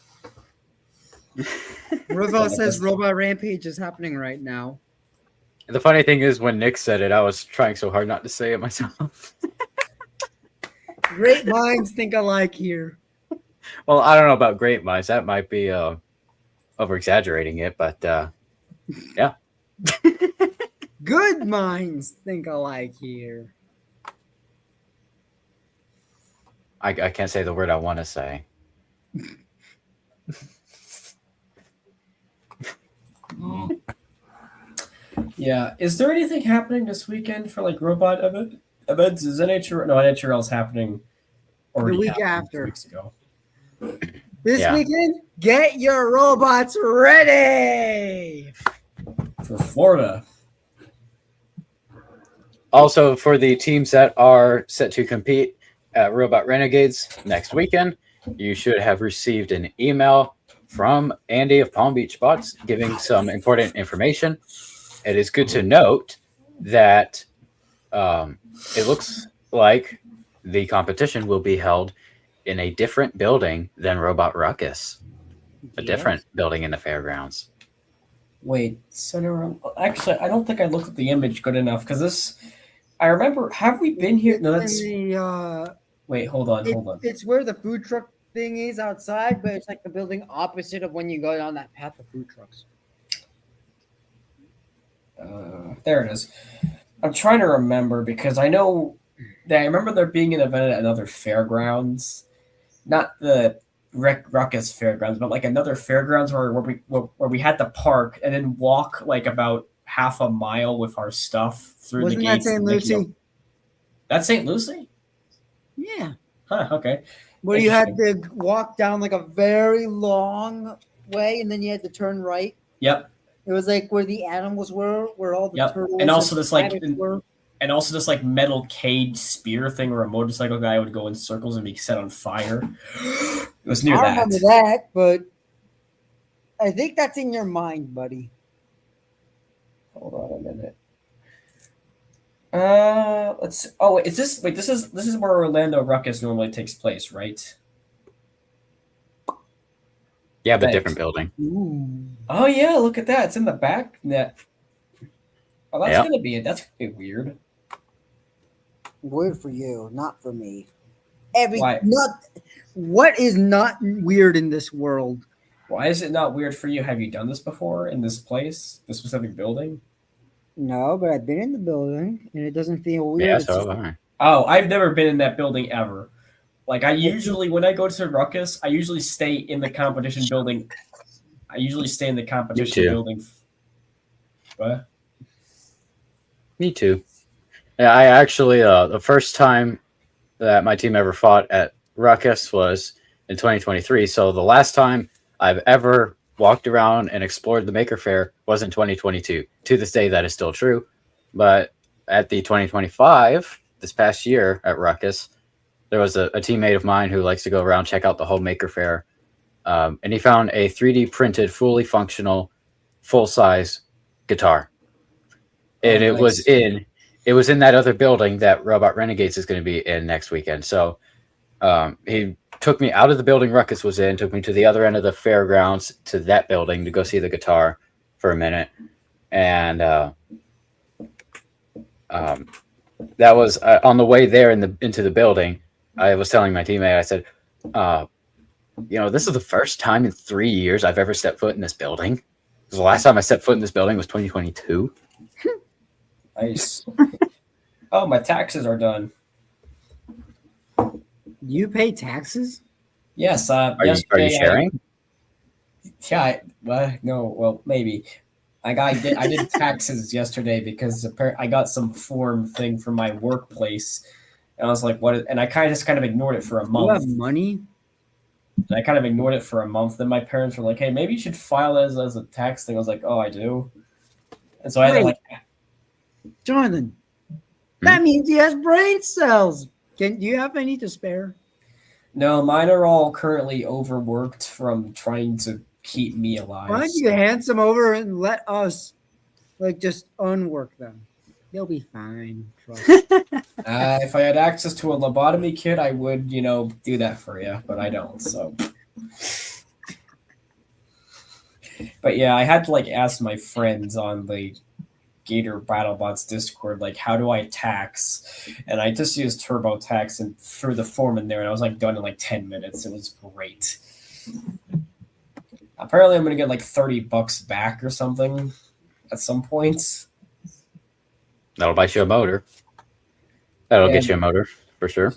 Roosevelt says Robot Rampage is happening right now. The funny thing is, when Nick said it, I was trying so hard not to say it myself. Great minds think alike here. Well, I don't know about great minds. That might be over exaggerating it, but yeah. Good minds think alike here. I can't say the word I want to say. Yeah. Is there anything happening this weekend for like robot events? Is NHRL's happening already The week happened after. 2 weeks ago. This Yeah. weekend, get your robots ready. For Florida. Also, for the teams that are set to compete at Robot Renegades next weekend, you should have received an email from Andy of Palm Beach Spots giving some important information. It is good to note that it looks like the competition will be held in a different building than Robot Ruckus, a different building in the fairgrounds. Wait, actually, I don't think I looked at the image good enough because this. I remember. Have we been here? No, that's. Wait, hold on. It's where the food truck thing is outside, but it's like the building opposite of when you go down that path of food trucks. There it is. I'm trying to remember because I know that I remember there being an event at another fairgrounds, not the Ruckus Fairgrounds, but like another fairgrounds where we had to park and then walk like about half a mile with our stuff through Wasn't the that gates. St. Lucie? That's St. Lucie? Yeah. Huh, okay. Where you had to walk down like a very long way and then you had to turn right. Yep. It was like where the animals were, where all the Yep. turtles And also this like were. and also this like metal cage spear thing where a motorcycle guy would go in circles and be set on fire. It was near I that. remember that, but I think that's in your mind, buddy. Hold on a minute. Let's. Oh, wait, this is where Orlando Ruckus normally takes place, right? Yeah, but Thanks. different building. Ooh. Oh yeah, look at that. It's in the back net. Oh, that's Yep. gonna be it. That's gonna be weird. Weird for you, not for me. Why? What is not weird in this world? Why is it not weird for you? Have you done this before in this place, this specific building? No, but I've been in the building and it doesn't feel weird. Yeah, It's so just- have I. Oh, I've never been in that building ever. Like I usually, when I go to Ruckus, I usually stay in the competition building. I usually stay in the competition too. building. What? Me too. Yeah, I actually the first time that my team ever fought at Ruckus was in 2023. So the last time I've ever walked around and explored the Maker Faire was in 2022. To this day, that is still true. But at the 2025, this past year at Ruckus, there was a teammate of mine who likes to go around check out the whole Maker Faire and he found a 3D printed, fully functional, full size guitar, and Oh, nice. it was in that other building that Robot Renegades is going to be in next weekend. So he took me out of the building Ruckus was in, took me to the other end of the fairgrounds to that building to go see the guitar for a minute, and that was on the way there into the building. I was telling my teammate, I said, this is the first time in 3 years I've ever stepped foot in this building. The last time I stepped foot in this building was 2022. Nice. Oh, my taxes are done. You pay taxes? Yes. Are you sharing? Well, maybe. I did taxes yesterday because I got some form thing from my workplace, and I was like, "What?" And I kind of ignored it for a month. You have money? And I kind of ignored it for a month. Then my parents were like, "Hey, maybe you should file it as a tax thing." I was like, "Oh, I do." And so I had to Jonathan, that means he has brain cells. Do you have any to spare? No, mine are all currently overworked from trying to keep me alive. Why don't you hand some over and let us just unwork them? They'll be fine. If I had access to a lobotomy kit, I would, do that for you, but I don't. So, but yeah, I had to ask my friends on the Gator BattleBots Discord, how do I tax? And I just used TurboTax and threw the form in there, and I was done in 10 minutes. It was great. Apparently, I'm gonna get $30 back or something at some point. That'll buy you a motor. That'll get you a motor for sure.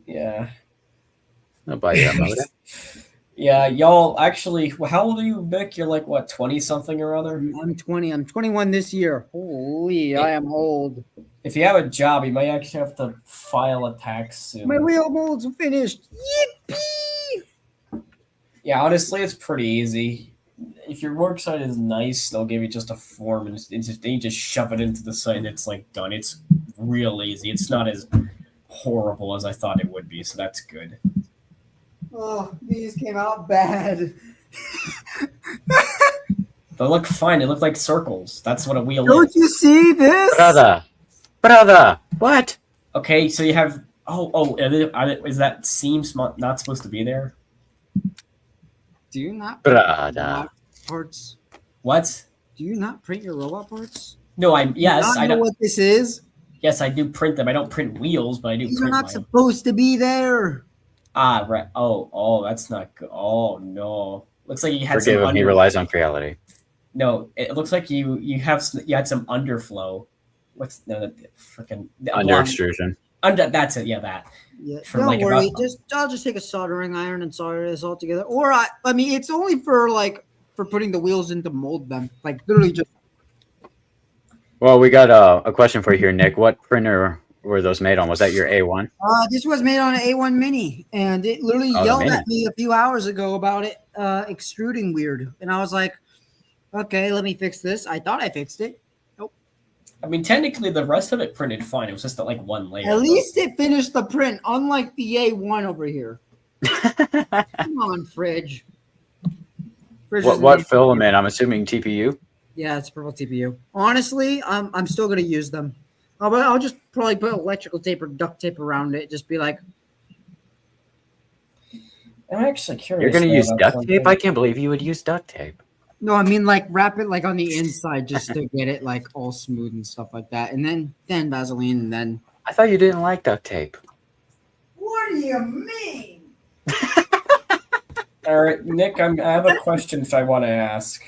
Yeah. That'll buy you a motor. Yeah, y'all actually, how old are you, Vic? You're 20 something or other? I'm 20. I'm 21 this year. Holy, I am old. If you have a job, you might actually have to file a tax soon. My wheel molds are finished. Yippee! Yeah, honestly, it's pretty easy. If your work site is nice, they'll give you just a form and you just shove it into the site and it's done. It's real easy. It's not as horrible as I thought it would be, so that's good. Oh, these came out bad. They look fine. They look like circles. That's what a wheel Don't is. you see this? Brother, what? Okay, so you have... is that seam not supposed to be there? Do you not print robot parts? What? Do you not print your robot parts? No, I know what this is. Yes, I do print them. I don't print wheels, but I do. These are not supposed to be there. Ah, right. Oh, that's not good. Oh no, looks like you had Forgive some. Him, he relies on reality. No, it looks like you had some underflow. What's the freaking under extrusion? That's it. Yeah, that. Yeah, don't worry. I'll just take a soldering iron and solder this all together. Or I mean, it's only for putting the wheels in to mold them. Literally just. Well, we got a question for you here, Nick. What printer were those made on? Was that your A1? This was made on an A1 Mini, and it literally yelled at me a few hours ago about it extruding weird. And I was like, okay, let me fix this. I thought I fixed it. Nope. I mean, technically, the rest of it printed fine. It was just one layer. At least it finished the print, unlike the A1 over here. Come on, Fridge. What filament? I'm assuming TPU? Yeah, it's purple TPU. Honestly, I'm still going to use them. I'll just probably put electrical tape or duct tape around it. Just be like... I'm actually curious. You're going to use duct tape? I can't believe you would use duct tape. No, I mean wrap it on the inside just to get it all smooth and stuff like that. And then Vaseline and then... I thought you didn't like duct tape. What do you mean? All right, Nick, I have a question that I want to ask.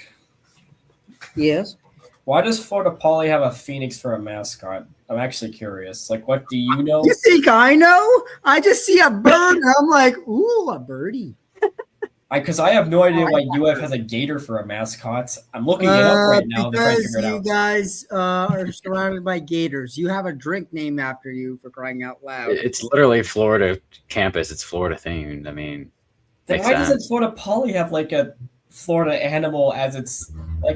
Yes? Why does Florida Poly have a phoenix for a mascot? I'm actually curious. What do you know? You think I know? I just see a bird and I'm like, ooh, a birdie. Because I have no idea why UF has a gator for a mascot. I'm looking it up right now to try to figure it out. Because you guys are surrounded by gators. You have a drink named after you, for crying out loud. It's literally Florida campus. It's Florida themed. I mean, then why doesn't Florida Poly have a Florida animal as its I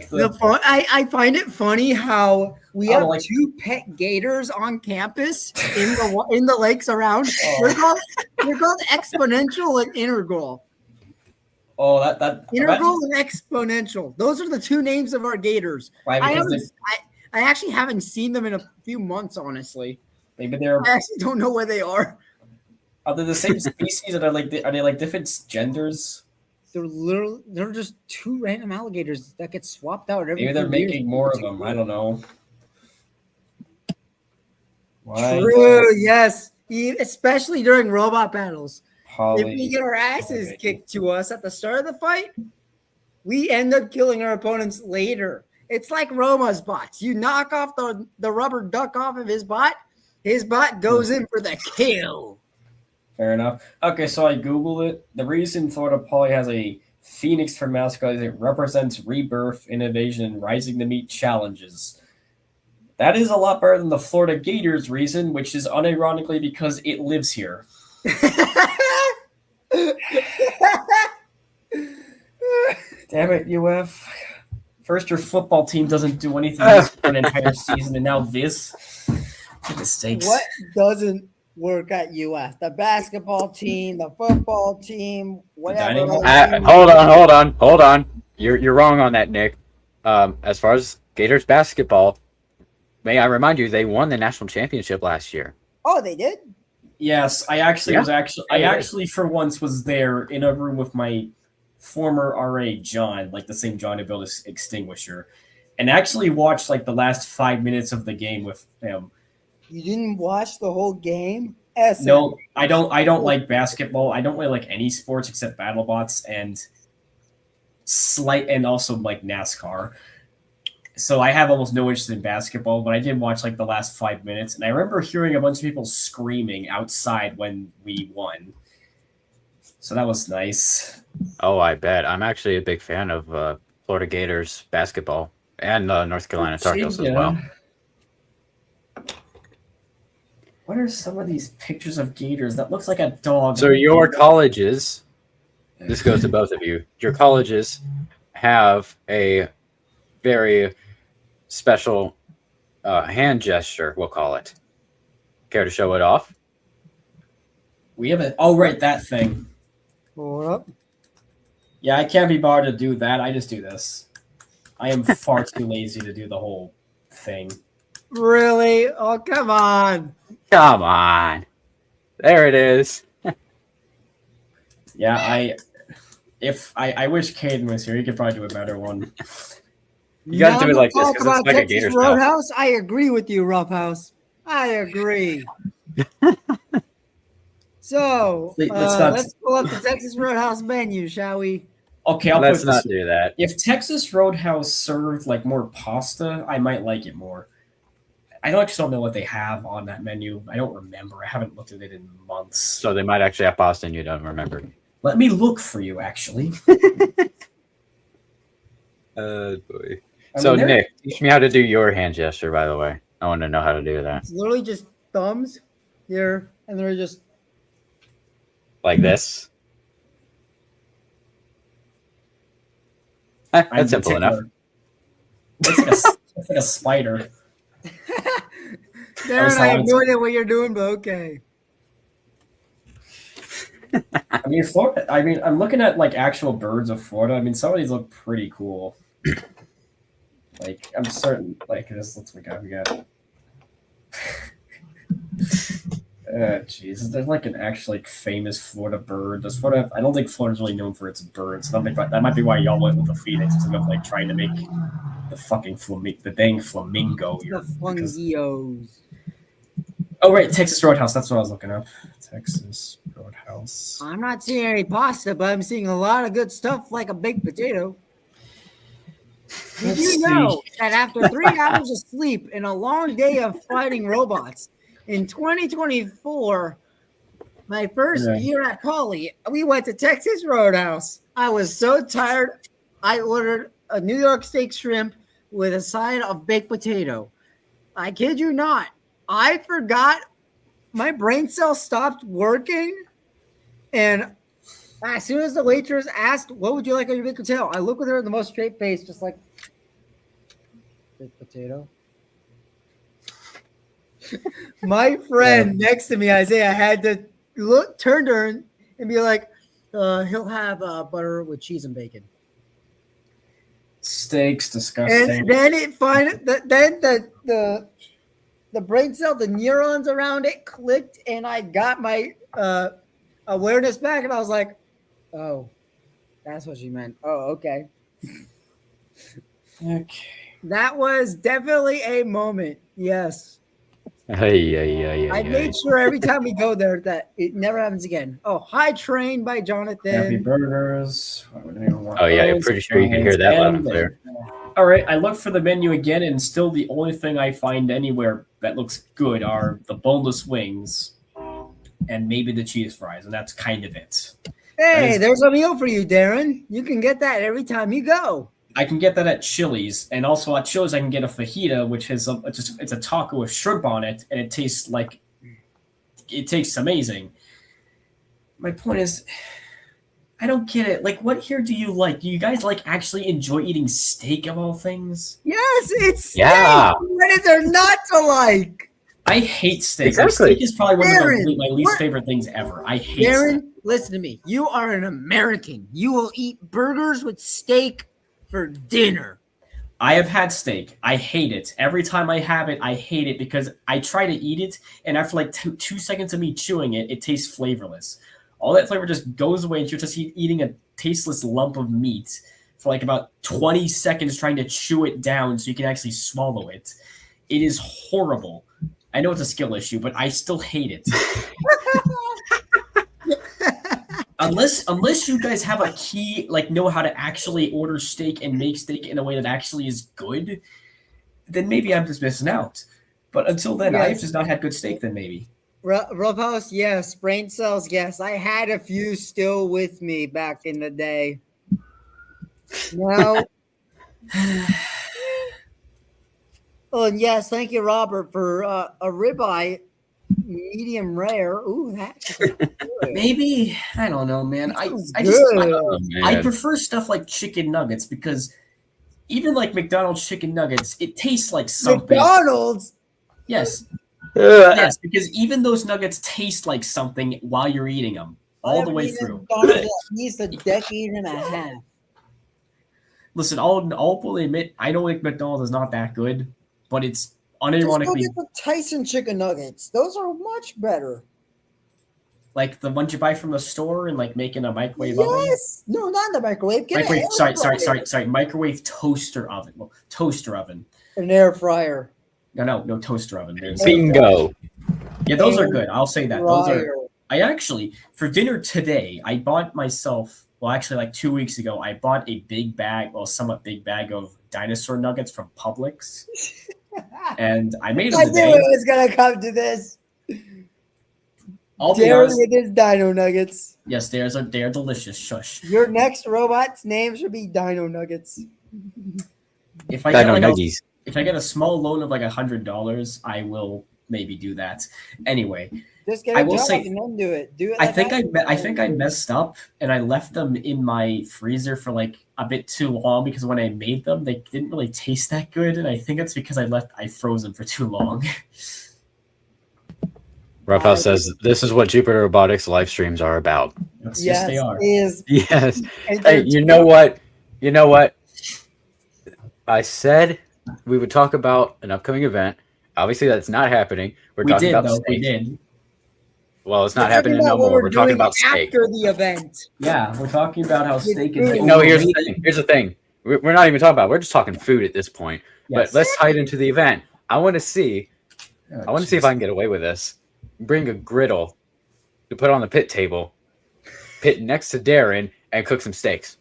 find it funny how we have two pet gators on campus in the lakes around. They're called Exponential and Integral. Oh, that Integral and exponential. Those are the two names of our gators. Why? Because I actually haven't seen them in a few months, honestly. maybe they're I actually don't know where they are. they the same species, or are they like different genders? They're just two random alligators that get swapped out every Maybe they're few years. making more of them. I don't know. Why? True, yes. Especially during robot battles. If we Poly. get our asses kicked to us at the start of the fight, we end up killing our opponents later. It's like Roma's bots. You knock off the rubber duck off of his bot goes in for the kill. Fair enough. Okay, so I Googled it. The reason Florida Poly has a phoenix for mascot is it represents rebirth, innovation, and rising to meet challenges. That is a lot better than the Florida Gators reason, which is unironically because it lives here. Damn it, UF. First, your football team doesn't do anything this for an entire season, and now this. Mistakes. What doesn't work at UF? The basketball team, the football team, whatever. Hold on. You're wrong on that, Nick. As far as Gators basketball, may I remind you, they won the national championship last year. Oh, they did? Yes, I actually for once was there in a room with my former RA John, like the same John who built this extinguisher, and actually watched like the last 5 minutes of the game with him. You didn't watch the whole game? No, I don't like basketball. I don't really like any sports except BattleBots and also like NASCAR. So I have almost no interest in basketball, but I did watch like the last 5 minutes, and I remember hearing a bunch of people screaming outside when we won. So that was nice. Oh, I bet. I'm actually a big fan of Florida Gators basketball and North Carolina Tar Heels as well. What are some of these pictures of gators? That looks like a dog. So your colleges, this goes to both of you, your colleges have a very special hand gesture, we'll call it. Care to show it off? We have right, that thing. Hold up. Yeah, I can't be bothered to do that. I just do this. I am far too lazy to do the whole thing. Really? Oh, come on. Come on. There it is. Yeah, I wish Caden was here. He could probably do a better one. You got to do it like this Talk because about it's like a Texas Gators Roadhouse. I agree with you, Roughhouse. I agree. So let's pull up the Texas Roadhouse menu, shall we? Okay, Let's not do that. If Texas Roadhouse served like more pasta, I might like it more. I actually don't know what they have on that menu. I don't remember. I haven't looked at it in months. So they might actually have pasta and you don't remember. Let me look for you, actually. Boy. So Nick, teach me how to do your hand gesture, by the way. I want to know how to do that. It's literally just thumbs here, and they're just like this. That's simple enough. It's like a spider. Darren, I have no idea what you're doing, but okay. I mean, Florida. I mean, I'm looking at like actual birds of Florida. I mean, some of these look pretty cool. Like, I'm certain. Like, this looks like we got. Jeez, there's like an actually famous Florida bird. Does Florida? I don't think Florida's really known for its birds. I don't think that might be why y'all went with the phoenix instead of like trying to make the fucking the dang flamingo here. The flamingos. Oh right, Texas Roadhouse. That's what I was looking up. Texas Roadhouse. I'm not seeing any pasta, but I'm seeing a lot of good stuff like a baked potato. Did you know that after 3 hours of sleep and a long day of fighting robots, in 2024, my first year at Poly, we went to Texas Roadhouse. I was so tired, I ordered a New York steak shrimp with a side of baked potato. I kid you not. I forgot, my brain cell stopped working, and as soon as the waitress asked, what would you like on your baked potato? I look at her in the most straight face, just like, baked potato. My friend next to me, Isaiah, had to turn to her and be like, He'll have butter with cheese and bacon. Steaks, disgusting. And then then the brain cell, the neurons around it clicked, and I got my awareness back, and I was like, "Oh, that's what she meant." Oh, okay. Okay. That was definitely a moment. Yes. I made sure every time we go there that it never happens again. Oh, High Train by Happy Jonathan. Burgers. Oh yeah, I'm pretty sure you can hear that loud and clear. All right, I look for the menu again, and still the only thing I find anywhere that looks good are the boneless wings and maybe the cheese fries, and that's kind of it. Hey, there's a meal for you, Darren. You can get that every time you go. I can get that at Chili's, and also at Chili's I can get a fajita, which is it's a taco with shrimp on it, and it tastes amazing. My point is, I don't get it. Like, what here do you like? Do you guys actually enjoy eating steak of all things? Yes, it's steak. Yeah. What is there not to like? I hate steak. Exactly. Steak is probably one Darren, of my least favorite things ever. I hate Darren, steak. listen to me. You are an American. You will eat burgers with steak for dinner. I have had steak. I hate it. Every time I have it, I hate it because I try to eat it, and after like 2 seconds of me chewing it, it tastes flavorless. All that flavor just goes away, and you're just eating a tasteless lump of meat for like about 20 seconds trying to chew it down so you can actually swallow it. It is horrible. I know it's a skill issue, but I still hate it. Unless you guys have a key, know how to actually order steak and make steak in a way that actually is good, then maybe I'm just missing out. But until then, Yes. I've just not had good steak then maybe. Roughhouse, yes. Brain cells, yes. I had a few still with me back in the day. Now, oh, and yes, thank you, Robert, for a ribeye, medium rare. Ooh, that's good. Maybe, I don't know, man. I Good. prefer stuff like chicken nuggets because even like McDonald's chicken nuggets, it tastes like something. McDonald's. Yes. Yes, because even those nuggets taste like something while you're eating them all the way through. McDonald's at least a decade and a half. Listen, I'll fully admit I don't think McDonald's is not that good, but it's Just go unironically get the Tyson chicken nuggets. Those are much better. like the ones you buy from the store and make in a microwave oven. Yes. No, not in the microwave. Get Microwave. an air Sorry. fryer. Microwave toaster oven. Well, toaster oven. An air fryer. No toaster oven. Bingo. Yeah, those are good. I'll say that. Those are. Fryer. I actually, for dinner today, I bought myself. Well, actually, like 2 weeks ago, I bought a somewhat big bag of dinosaur nuggets from Publix, and I made them I knew today. it was gonna come to this. I'll be Darren honest. with his dino nuggets. Yes, they're delicious. Shush. Your next robot's name should be Dino Nuggets. If I Dino get Nuggies. if I get a small loan of like $100, I will maybe do that. Anyway, Just get I a will job say- and then do it. Do it. I like think I messed up and I left them in my freezer for like a bit too long because when I made them, they didn't really taste that good, and I think it's because I froze them for too long. Roughhouse says this is what Jupiter Robotics live streams are about. Yes, they are. Is Yes. Hey, you know what? You know what? I said we would talk about an upcoming event. Obviously, that's not happening. We're We talking did about though. steak. We did. Well, it's not We're talking happening no about what more. We're talking doing about steak. after the event. Yeah, we're talking about how steak is. food. No, here's the thing. Here's the thing. We're not even talking about. We're just talking food at this point. Yes. But let's tie it into the event. I want to see. Oh, I want to see if I can get away with this. Bring a griddle to put on the pit table, pit next to Darren, and cook some steaks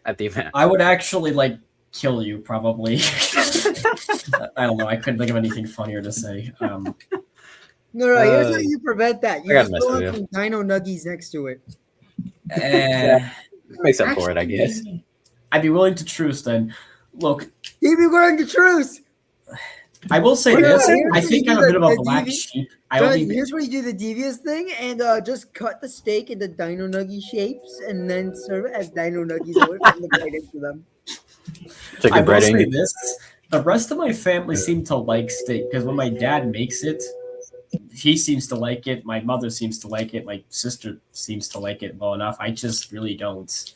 at the event. I would actually kill you probably. I don't know. I couldn't think of anything funnier to say. No, here's how you prevent that. You I gotta just mess throw with some Dino Nuggies next to it. Makes up for it, I guess. I'd be willing to truce then. Look, Keep you going to truce. I will say Well, this. here's I what think you I'm a do, bit of a the black DV sheep. I only Here's where you do the devious thing and just cut the steak into Dino Nuggie shapes and then serve it as Dino Nuggies away from the bite into them. I Chicken will say breading. this. The rest of my family seem to like steak because when my dad makes it, he seems to like it. My mother seems to like it. My sister seems to like it well enough. I just really don't.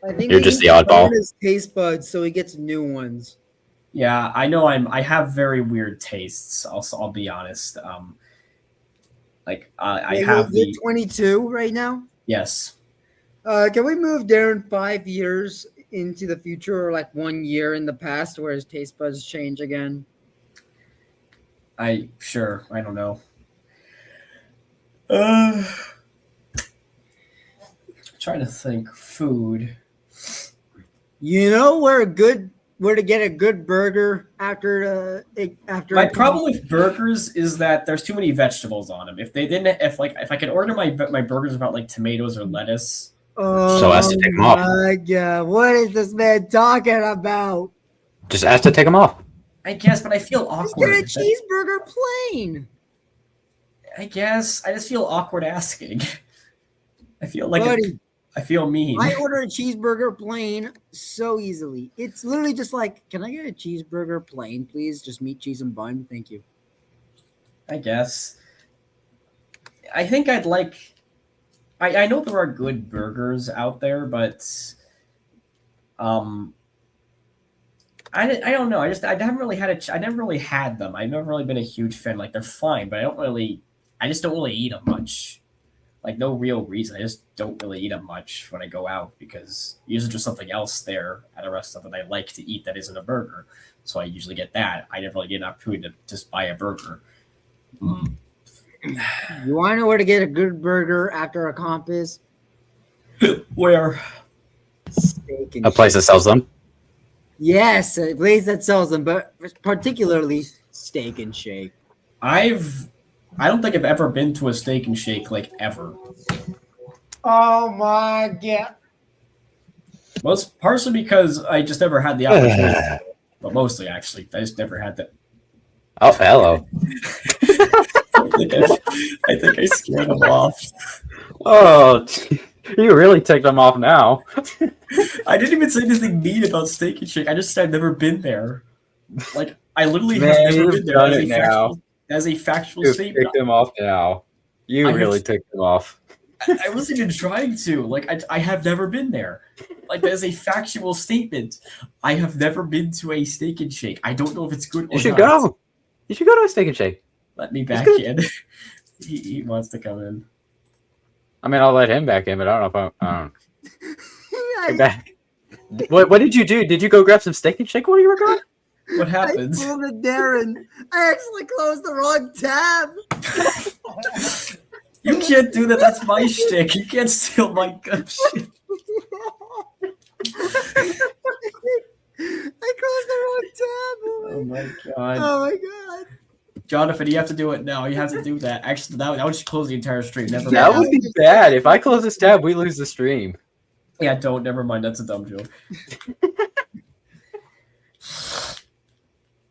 I think You're he just the needs to oddball. learn his taste buds so he gets new ones. Yeah, I know. I have very weird tastes. I'll be honest. I Yeah, have you're the 22 right now. yes. Can we move Darren 5 years into the future, or like 1 year in the past, where his taste buds change again? I don't know. Trying to think. Food. You know where to get a good burger after My problem with burgers is that there's too many vegetables on them. If I could order my burgers without like tomatoes or lettuce. Oh, So as to take 'em off. my God, what is this man talking about? Just ask to take them off. I guess, but I feel Just awkward. get a cheeseburger plain. I guess I just feel awkward asking. I feel like Buddy, I feel mean. I order a cheeseburger plain so easily. It's literally just like, can I get a cheeseburger plain, please? Just meat, cheese, and bun. Thank you. I guess. I think I'd like. I know there are good burgers out there, but I don't know. I never really I never really had them. I've never really been a huge fan. Like they're fine, but I just don't really eat them much. Like no real reason. I just don't really eat them much when I go out because usually there's something else there at a restaurant that I like to eat that isn't a burger. So I usually get that. I never really get an opportunity to just buy a burger. You want to know where to get a good burger after a comp is? Where? Steak and A place that sells them. Yes, a place that sells them, but particularly Steak and Shake. I don't think I've ever been to a Steak and Shake like ever. Oh my God. Most partially because I just never had the opportunity. But mostly actually, I just never had that. Oh, hello. I think I scared them off. Oh, you really ticked them off now. I didn't even say anything mean about Steak and Shake. I just said I've never been there. Like I literally have never been there. As a factual You statement. ticked them off now. You really ticked them off. I wasn't even trying to. Like I have never been there. Like as a factual statement, I have never been to a Steak and Shake. I don't know if it's good or not. You should go. You should go to a Steak and Shake. Let me back in. He wants to come in. I mean, I'll let him back in, but I don't know if I don't. What did you do? Did you go grab some Steak and Shake while you were gone? What happened? I pulled a Darren. I actually closed the wrong tab. You can't do that. That's my shtick. You can't steal my good shit. I closed the wrong tab. Oh my god. Oh my God. Jonathan, you have to do it now. You have to do that. Actually, that would just close the entire stream. Never That mind. would be bad. If I close this tab, we lose the stream. Yeah, don't. Never mind. That's a dumb joke.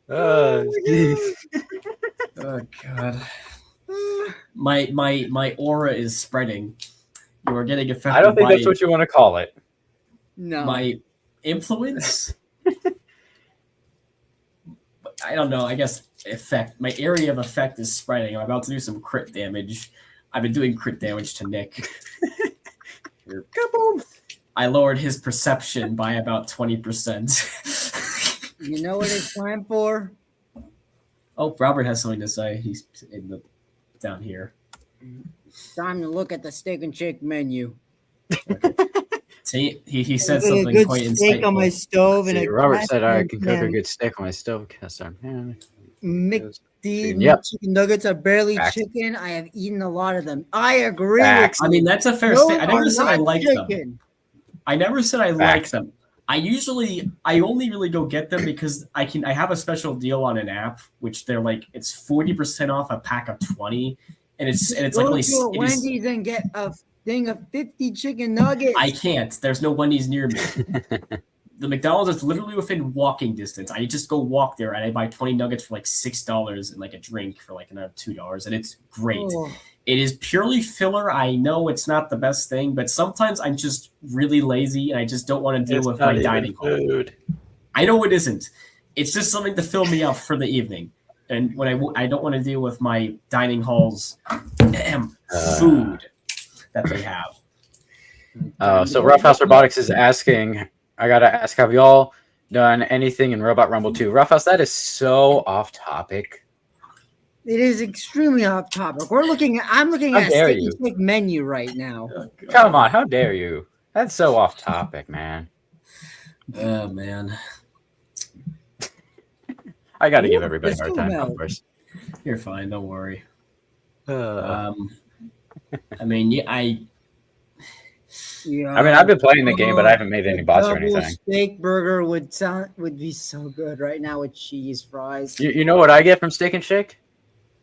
Jeez. Oh god. My aura is spreading. You are getting affected. I don't think by that's what you want to call it. No. my influence. I don't know. I guess effect. My area of effect is spreading. I'm about to do some crit damage. I've been doing crit damage to Nick. Kaboom. I lowered his perception by about 20%. You know what it's time for? Oh, Robert has something to say. He's down here. Time to look at the Steak and Shake menu. See, he said I've got something a good quite steak on my insightful. stove, and See, a Robert said I glass can of cook a pan. good steak on my stove. Cast iron pan. McD Yep. chicken nuggets are barely Facts. chicken. I have eaten a lot of them. I agree Facts. with I you. mean, that's a fair Those statement. I never are said I not like them. chicken. I never said I like Facts. them. I only really go get them because I have a special deal on an app, which they're like it's 40% off a pack of 20, and it's like Go only to a Wendy's and get a thing of 50 chicken nuggets. I can't. There's no Wendy's near me. The McDonald's is literally within walking distance. I just go walk there and I buy 20 nuggets for like $6 and like a drink for like another $2, and it's great. Oh. It is purely filler. I know it's not the best thing, but sometimes I'm just really lazy and I just don't want to deal with my dining hall. food. I know it isn't. It's just something to fill me up for the evening. and when I don't want to deal with my dining hall's food that they have. So Roughhouse Robotics is asking, I gotta ask, have y'all done anything in Robot Rumble 2? Roughhouse, that is so off topic. It is extremely off topic. I'm looking How at a dare steak you. and shake menu right now. Oh, God. Come on, how dare you? That's so off topic, man. Oh man, I gotta Ooh, give everybody a let's hard go time, now. of course. you're fine. Don't worry. I I mean, Yeah. mean, I've been playing the game, but I haven't made any bots or Double anything. steak burger would be so good right now with cheese fries. You know what I get from Steak and Shake?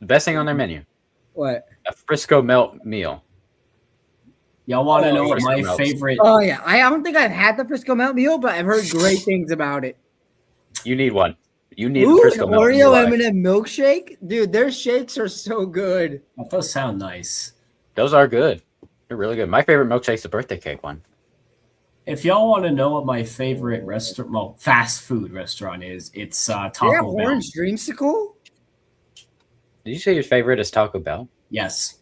The best thing on their menu. What? A Frisco melt meal. y'all want to know what Frisco my melts. favorite? Oh yeah, I don't think I've had the Frisco melt meal, but I've heard great things about it. You need one. You need a Ooh, an Frisco melt in your Oreo life. M&M milkshake, dude. Their shakes are so good. That does sound nice. Those are good. They're really good. My favorite milkshake's the birthday cake one. If y'all want to know what my favorite restaurant, well, fast food restaurant is, it's They have Taco Bell. orange dreamsicle. Did you say your favorite is Taco Bell? Yes.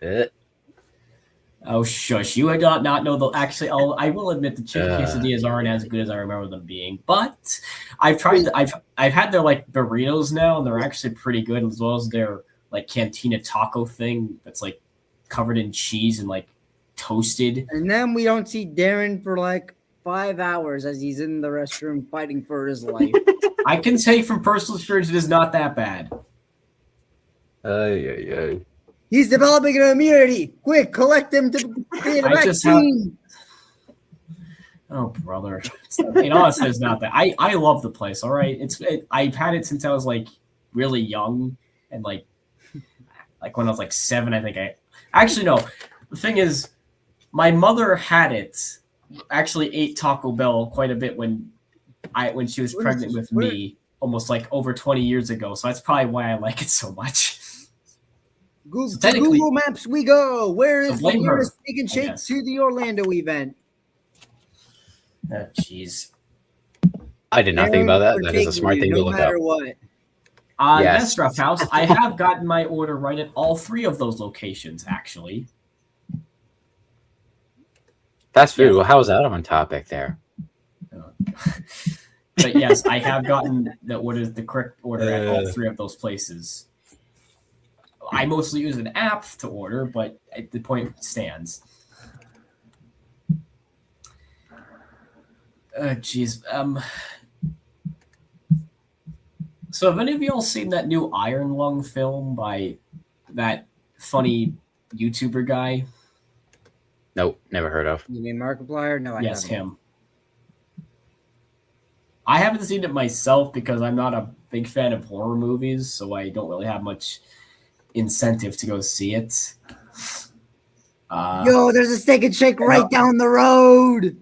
Eh. Oh shush! You would not know the. Actually, I will admit the chicken Uh. quesadillas aren't as good as I remember them being. But I've tried. I've had their like burritos now, and they're actually pretty good, as well as their like cantina taco thing that's like covered in cheese and like toasted. And then we don't see Darren for like 5 hours as he's in the restroom fighting for his life. I can say from personal experience, it is not that bad. Yeah. He's developing an immunity. Quick, collect him to create a I just have- vaccine. Oh brother! In honestly, it's not that. I love the place. All right, I've had it since I was like really young, and like when I was like 7, I think I actually no. The thing is, my mother had it. Actually, ate Taco Bell quite a bit when she was pregnant with me, almost like over 20 years ago. So that's probably why I like it so much. Google, So to Google Maps we go. Where is the blame her, nearest Steak and I Shake guess. to the Orlando event? Oh, jeez. I did not think about that. That is a smart thing to look no matter up. what. Yes, Rough House. I have gotten my order right at all 3 of those locations, actually. Fast food. Yes. Well, how is that on topic there? But yes, I have gotten the correct order at all 3 of those places. I mostly use an app to order, but the point stands. Jeez. So have any of y'all seen that new Iron Lung film by that funny YouTuber guy? Nope, never heard of. You mean Markiplier? No, I Yes, haven't. him. I haven't seen it myself because I'm not a big fan of horror movies, so I don't really have much incentive to go see it. Yo, there's a Steak and Shake right down the road.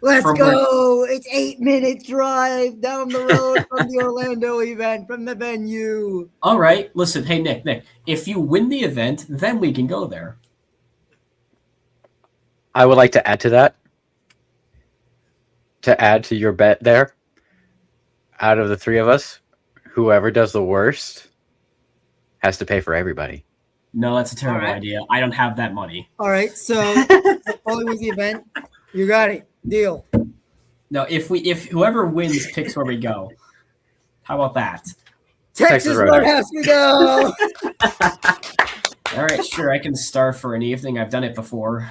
Let's From go. It's 8-minute drive down the road from the Orlando event, from the venue. All right, listen, hey Nick, if you win the event, then we can go there. I would like to add to that. To add to your bet there. Out of the 3 of us, whoever does the worst has to pay for everybody. No, that's a terrible All right. idea. I don't have that money. All right, so Paulie wins the event. You got it. Deal. No, if whoever wins picks where we go. How about that? Texas Roadhouse, we go. All right, sure. I can starve for an evening. I've done it before.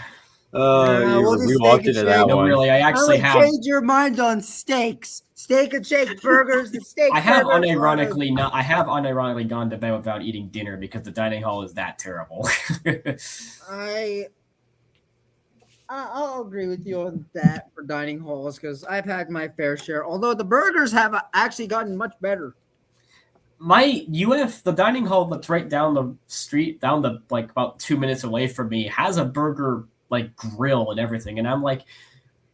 we'll just we Steak walked and into Shake. that No, one. really, I actually How have. change your mind on steaks. Steak and Shake burgers. The steak. I have burgers. unironically gone to bed without eating dinner because the dining hall is that terrible. I'll agree with you on that for dining halls because I've had my fair share. Although the burgers have actually gotten much better. The dining hall that's right down the street, like about 2 minutes away from me, has a burger like grill and everything, and I'm like,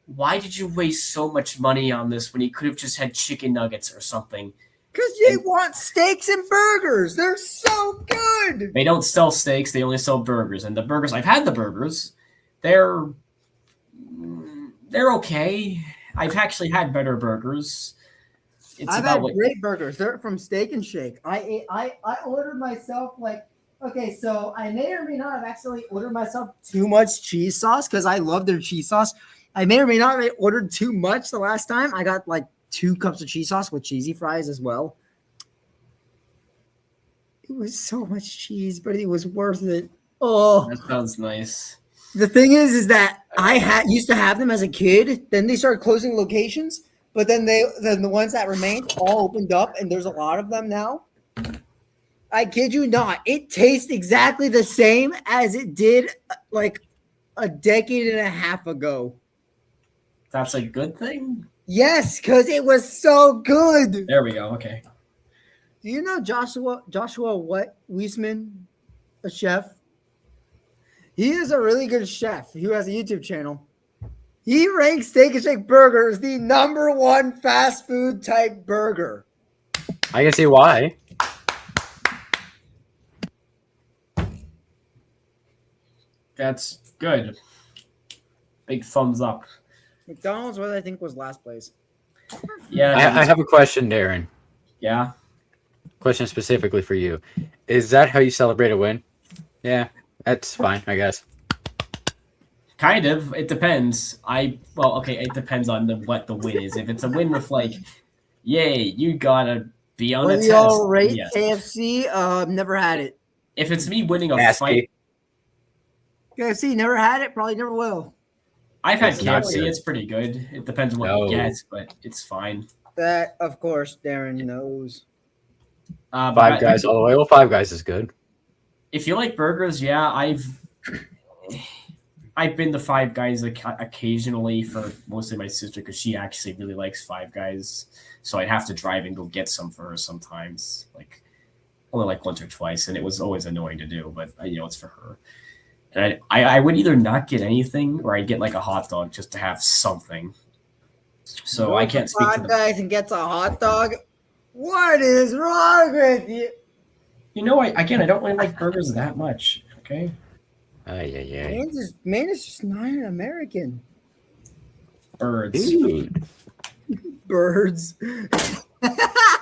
why did you waste so much money on this when you could have just had chicken nuggets or something? Because they want steaks and burgers. They're so good. They don't sell steaks; they only sell burgers. And the burgers, I've had the burgers. They're okay. I've actually had better burgers. it's I've about had what. great burgers. They're from Steak and Shake. I ordered myself like okay, so I may or may not have accidentally ordered myself too much cheese sauce because I love their cheese sauce. I may or may not have ordered too much the last time. I got like 2 cups of cheese sauce with cheesy fries as well. It was so much cheese, but it was worth it. Oh, That sounds nice. the thing is that I used to have them as a kid. Then they started closing locations, but then the ones that remained all opened up, and there's a lot of them now. I kid you not, it tastes exactly the same as it did like a decade and a half ago. That's a good thing. Yes, because it was so good. There we go. Okay. Do you know Joshua what Wiesman, a chef? He is a really good chef. He has a YouTube channel. He ranks Steak and Shake Burger as the #1 fast food type burger. I can see why. That's good. Big thumbs up. McDonald's, what I think was last place. Yeah. I have a question, Darren. Yeah. Question specifically for you. Is that how you celebrate a win? Yeah, that's fine, I guess. Kind of. It depends. It depends on what the win is. If it's a win with like, yay, you gotta be on a When test. we all rate Yes. KFC, never had it. If it's me winning a Nasty. fight, KFC, never had it, probably never will. I've had It's not KFC. good. It's pretty good. It depends on what No. you get, but it's fine. That, of course, Darren knows. But Five Guys all the way. Well, Five Guys is good. If you like burgers, yeah, I've been to Five Guys occasionally for mostly my sister because she actually really likes Five Guys. So I'd have to drive and go get some for her sometimes, like only like once or twice, and it was always annoying to do, but it's for her. And I would either not get anything or I'd get like a hot dog just to have something. So I can't speak to Five Guys and gets a hot dog. What is wrong with you? I don't really like burgers that much. Okay. Yeah. Man is just not an American. Birds. Dude. Birds. I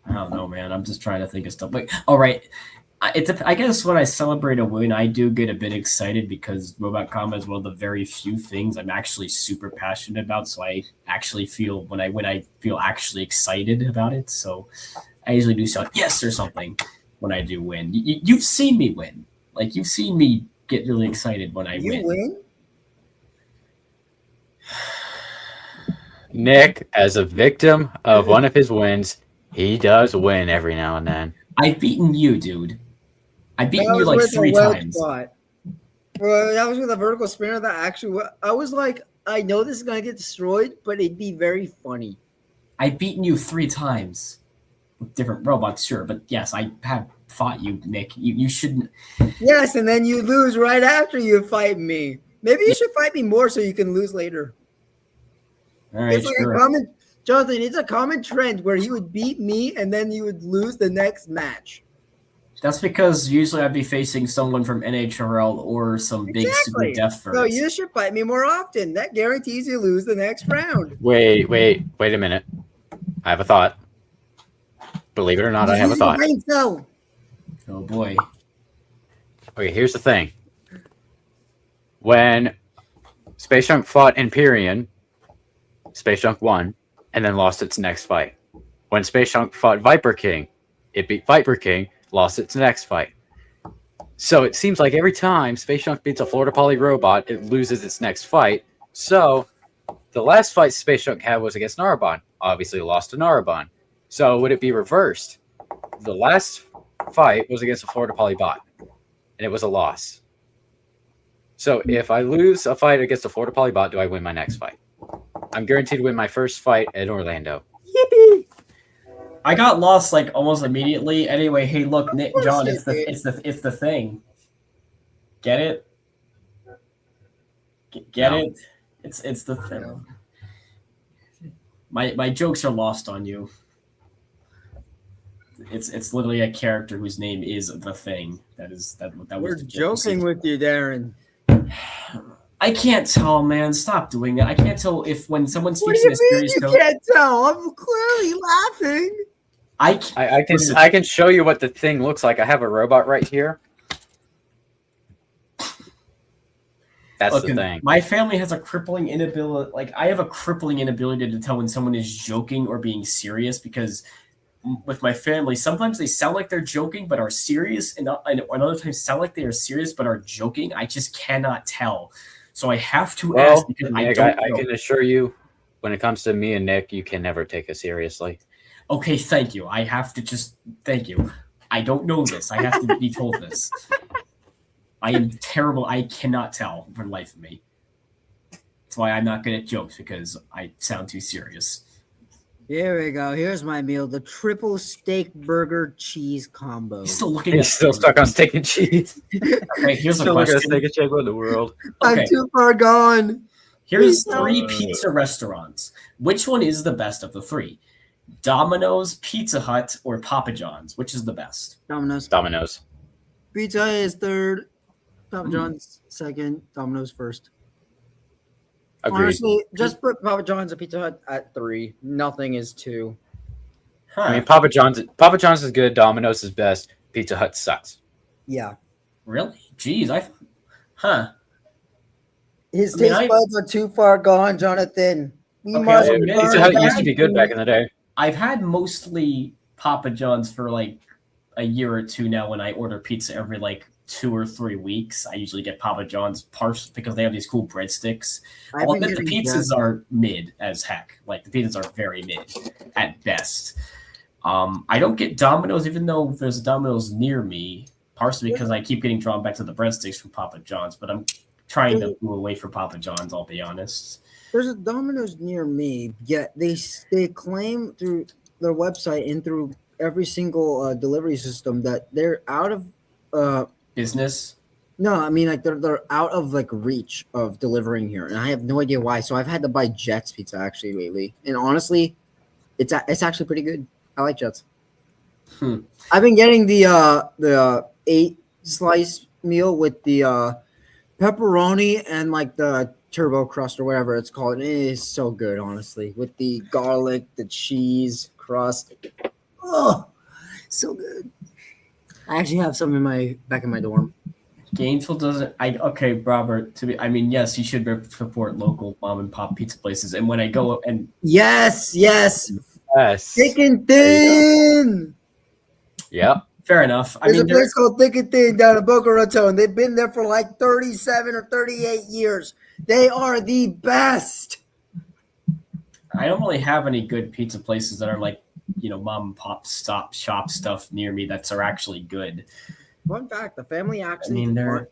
don't know, man. I'm just trying to think of stuff. Like, all right. I guess when I celebrate a win, I do get a bit excited because Robot Combat is one of the very few things I'm actually super passionate about. So I actually feel when I feel actually excited about it. So I usually do shout yes or something when I do win. You've seen me win. Like you've seen me get really excited when I You win? Nick, as a victim of one of his wins, he does win every now and then. I've beaten you, dude. I've beaten That you was like with a 3 well times. spot. Well, that was with a vertical spinner that actually, I was like, I know this is going to get destroyed, but it'd be very funny. I've beaten you 3 times with different robots, sure. But yes, I have fought you, Nick. You shouldn't. Yes, and then you lose right after you fight me. Maybe you should fight me more so you can lose later. All right, It's like sure. Jonathan, it's a common trend where you would beat me and then you would lose the next match. That's because usually I'd be facing someone from NHRL or some big super Exactly. death So first. you should fight me more often. That guarantees you lose the next round. Wait a minute. I have a thought. Believe it or not, I have a thought. So. Oh boy. Okay, here's the thing. When Space Junk fought Empyrean, Space Junk won and then lost its next fight. When Space Junk fought Viper King, it beat Viper King, lost its next fight. So it seems like every time Space Junk beats a Florida Poly robot, it loses its next fight. So the last fight Space Junk had was against Narabon. Obviously lost to Narabon. So would it be reversed? The last fight was against a Florida Poly bot, and it was a loss. So if I lose a fight against a Florida Poly bot, do I win my next fight? I'm guaranteed to win my first fight in Orlando. Yippee! I got lost like almost immediately. Anyway, hey, look, Nick, John, it's the thing. Get it? Get No. it? It's the thing. My jokes are lost on you. It's literally a character whose name is the thing. That was We're the joke. joking with you, Darren. I can't tell, man. Stop doing that. I can't tell if when someone What do speaks in you a mean serious you tone. can't tell? I'm clearly laughing. Listen, I can show you what the thing looks like. I have a robot right here. That's the look, thing. my family has a crippling inability. Like, I have a crippling inability to tell when someone is joking or being serious because with my family, sometimes they sound like they're joking but are serious, and other times sound like they are serious but are joking. I just cannot tell. So I have to ask Well, because I Nick, don't I know. can assure you, when it comes to me and Nick, you can never take us seriously. Okay, thank you. I have to just thank you. I don't know this. I have to be told this. I am terrible. I cannot tell for the life of me. That's why I'm not good at jokes because I sound too serious. Here we go. Here's my meal: the triple steak burger cheese combo. He's still looking He's at still stuck on steak and cheese. Okay, here's a Still looking at question. steak and cheese in the world. I'm Okay, too far gone. here's Please three don't. pizza restaurants. Which one is the best of the three? Domino's, Pizza Hut, or Papa John's? Which is the best? Domino's. Domino's. Pizza is third. Papa Hmm. John's second. Domino's first. Agreed. Honestly, just put Papa John's and Pizza Hut at 3. Nothing is 2. Huh. I mean, Papa John's is good. Domino's is best. Pizza Hut sucks. Yeah. Really? Jeez, huh. His I mean, taste buds are too far gone, Jonathan. We Okay, must I'll Yeah, admit, Pizza learn Hut used to be good back that. in the day. I've had mostly Papa John's for like a year or two now when I order pizza every like 2 or 3 weeks. I usually get Papa John's partially because they have these cool breadsticks. I've I'll been admit the getting pizzas Jack- are mid as heck. Like the pizzas are very mid at best. I don't get Domino's even though there's a Domino's near me, partially because I keep getting drawn back to the breadsticks from Papa John's, but I'm trying to move away from Papa John's, I'll be honest. There's a Domino's near me, yet they claim through their website and through every single delivery system that they're out of Business. no, I mean like they're out of like reach of delivering here, and I have no idea why. So I've had to buy Jets pizza actually lately, and honestly, it's actually pretty good. I like Jets. Hmm. I've been getting the 8 slice meal with the pepperoni and like the turbo crust or whatever it's called. It is so good, honestly, with the garlic, the cheese crust. Oh, so good. I actually have some in my back in my dorm. Gainesville doesn't. Okay, Robert. I mean, yes, you should support local mom and pop pizza places. And when I go and Yes, Yes. thick and There you thin. Yep. fair enough. I There's mean, a place called Thick and Thin down in Boca Raton. They've been there for like 37 or 38 years. They are the best. I don't really have any good pizza places that are like mom and pop shop stuff near me that are actually good. Fun fact: the family actually they're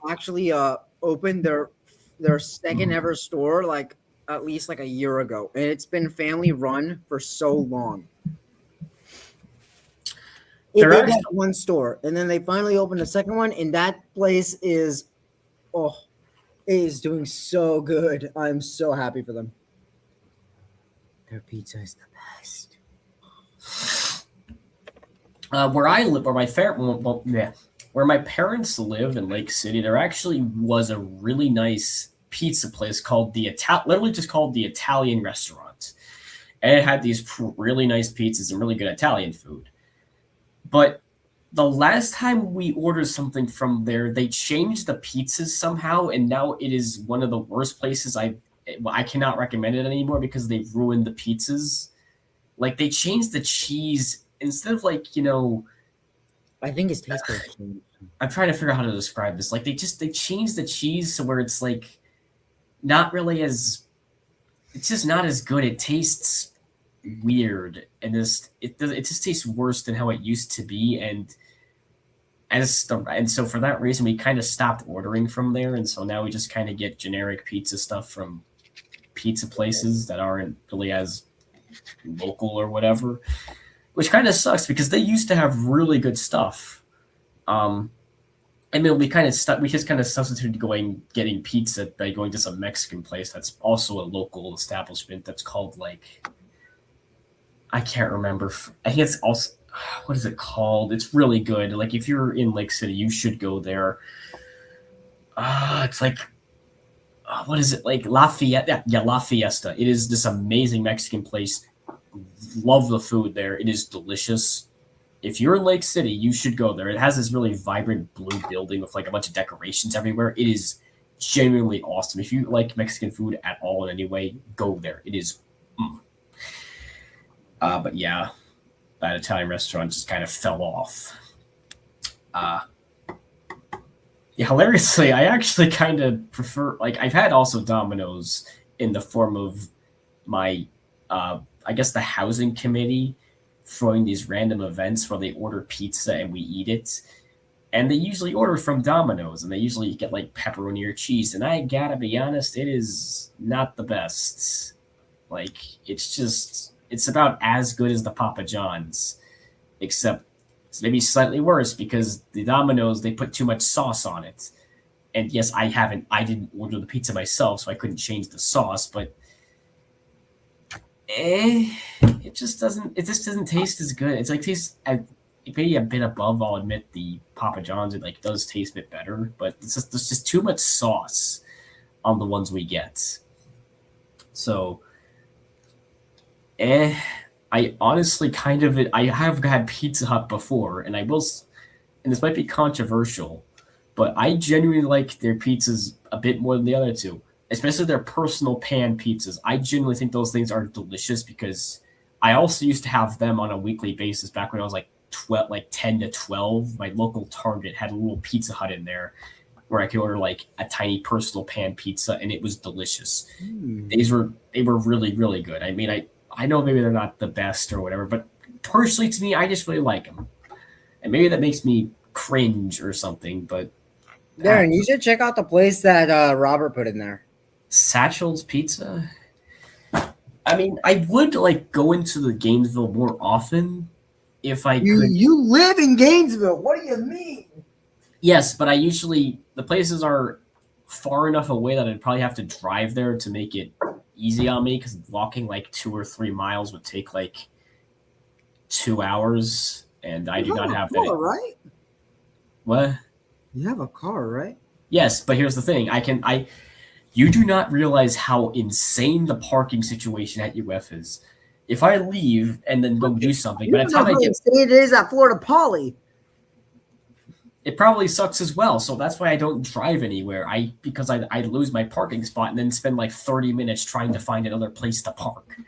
opened their second ever store like at least like a year ago, and it's been family run for so long. They They're had one store, and then they finally opened a second one, and that place is it is doing so good. I'm so happy for them. Their pizza is the best. where I live, where my parents live in Lake City, there actually was a really nice pizza place called literally just called the Italian Restaurant, and it had these really nice pizzas and really good Italian food. But the last time we ordered something from there, they changed the pizzas somehow, and now it is one of the worst places I cannot recommend it anymore because they've ruined the pizzas. Like they changed the cheese instead of I think it's taste buds. I'm trying to figure out how to describe this. Like they changed the cheese so where it's like not really it's just not as good. It tastes weird and it just tastes worse than how it used to be and so for that reason we kind of stopped ordering from there and so now we just kind of get generic pizza stuff from pizza places that aren't really as local or whatever, which kind of sucks because they used to have really good stuff. And then we just kind of substituted getting pizza by going to some Mexican place that's also a local establishment that's called I can't remember. I think it's also what is it called? It's really good. Like if you're in Lake City, you should go there. It's like what is it, like La Fiesta? Yeah, La Fiesta. It is this amazing Mexican place. Love the food there. It is delicious. If you're in Lake City, you should go there. It has this really vibrant blue building with like a bunch of decorations everywhere. It is genuinely awesome. If you like Mexican food at all in any way, go there. It is. But yeah, that Italian restaurant just kind of fell off. Yeah, hilariously, I actually kind of prefer, like, I've had also Domino's in the form of my, I guess, the housing committee throwing these random events where they order pizza and we eat it. And they usually order from Domino's, and they usually get like pepperoni or cheese. And I gotta be honest, it is not the best. Like, it's about as good as the Papa John's, except it's maybe slightly worse because the Domino's, they put too much sauce on it. And yes, I didn't order the pizza myself, so I couldn't change the sauce, but it just doesn't taste as good. It's like tastes maybe a bit above. I'll admit the Papa John's, it like does taste a bit better, but there's just too much sauce on the ones we get. So, I honestly I have had Pizza Hut before, and and this might be controversial, but I genuinely like their pizzas a bit more than the other two, especially their personal pan pizzas. I genuinely think those things are delicious because I also used to have them on a weekly basis back when I was like 10 to 12. My local Target had a little Pizza Hut in there where I could order like a tiny personal pan pizza, and it was delicious. They were really, really good. I mean, I know maybe they're not the best or whatever, but personally to me, I just really like them. And maybe that makes me cringe or something, but Darren, you should check out the place that Robert put in there. Satchel's Pizza. I mean, I would like go into the Gainesville more often if I could. You live in Gainesville. What do you mean? Yes, but the places are far enough away that I'd probably have to drive there to make it easy on me, because walking like 2 or 3 miles would take like 2 hours, and I do not have that. Right? What? You have a car, right? Yes, but here's the thing. You do not realize how insane the parking situation at UF is. If I leave and then go do something, by the time I get, it is at Florida Poly. it probably sucks as well. So that's why I don't drive anywhere. Because I lose my parking spot and then spend like 30 minutes trying to find another place to park.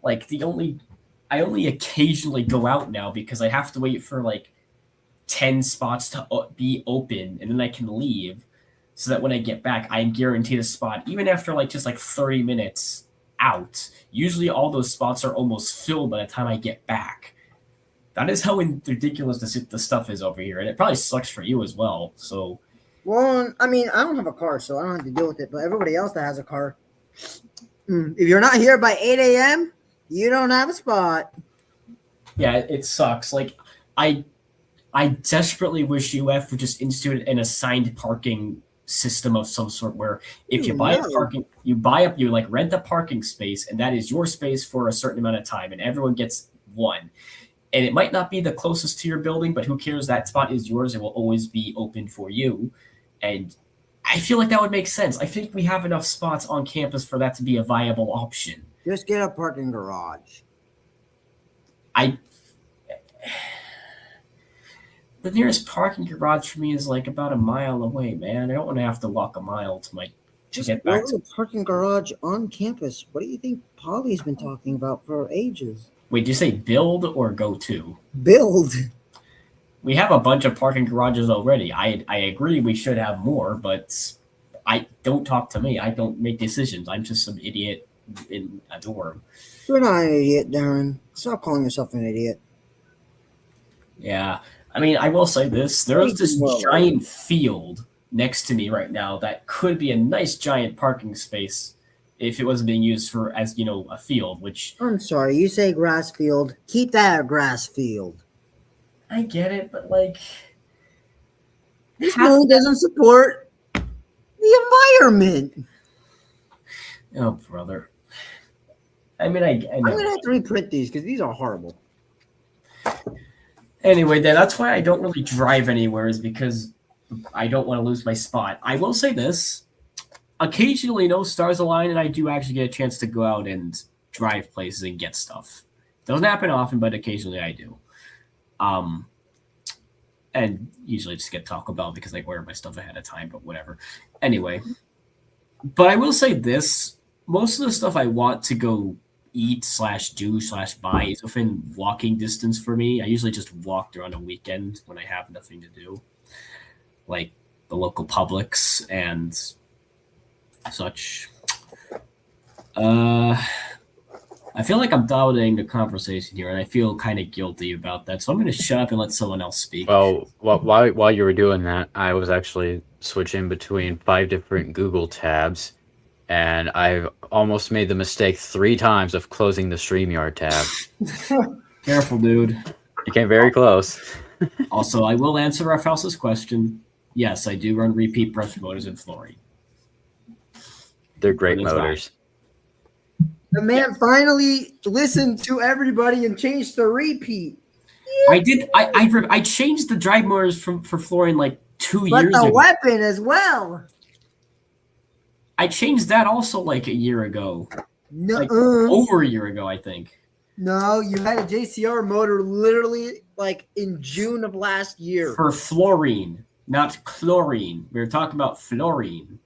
Like I only occasionally go out now because I have to wait for like 10 spots to be open, and then I can leave, so that when I get back, I am guaranteed a spot, even after like just like 30 minutes out. Usually all those spots are almost filled by the time I get back. That is how ridiculous the stuff is over here, and it probably sucks for you as well. So, well, I mean, I don't have a car, so I don't have to deal with it. But everybody else that has a car, if you're not here by 8 a.m., you don't have a spot. yeah, it sucks. Like I desperately wish UF would just institute an assigned parking system of some sort, where if you buy you like rent a parking space, and that is your space for a certain amount of time, and everyone gets one. And it might not be the closest to your building, but who cares? That spot is yours. It will always be open for you. And I feel like that would make sense. I think we have enough spots on campus for that to be a viable option. Just get a parking garage. The nearest parking garage for me is like about a mile away, man. I don't want to have to walk a mile to get back to a parking garage on campus. What do you think Polly's been talking about for ages? Wait, did you say build or go to? Build. We have a bunch of parking garages already. I agree we should have more, but don't talk to me. I don't make decisions. I'm just some idiot in a dorm. You're not an idiot, Darren. Stop calling yourself an idiot. Yeah. I mean, I will say this. There's this giant field next to me right now that could be a nice giant parking space if it wasn't being used as a field, which... I'm sorry, you say grass field. Keep that a grass field. I get it, but like... This money doesn't support the environment. Oh, brother. I mean, I know. I'm going to have to reprint these because these are horrible. Anyway, that's why I don't really drive anywhere, is because I don't want to lose my spot. I will say this. occasionally, no stars align, and I do actually get a chance to go out and drive places and get stuff. Doesn't happen often, but occasionally I do. And usually just get Taco Bell because I order my stuff ahead of time, but whatever. Anyway, but I will say this: most of the stuff I want to go eat / do / buy is within walking distance for me. I usually just walk during a weekend when I have nothing to do, like the local Publix and such. I feel like I'm dominating the conversation here, and I feel kind of guilty about that. So I'm going to shut up and let someone else speak. Well, while you were doing that, I was actually switching between 5 different Google tabs, and I've almost made the mistake 3 times of closing the StreamYard tab. Careful, dude. You came very close. Also, I will answer Ralph's question. Yes, I do run repeat brush motors in fluorine. They're great That's motors. The man finally listened to everybody and changed the repeat. I did. I changed the drive motors for fluorine like 2 But years the ago. weapon as well. I changed that also like a year ago. No, Like, over a year ago, I think. no, you had a JCR motor literally like in June of last year. For fluorine, not chlorine. We were talking about fluorine.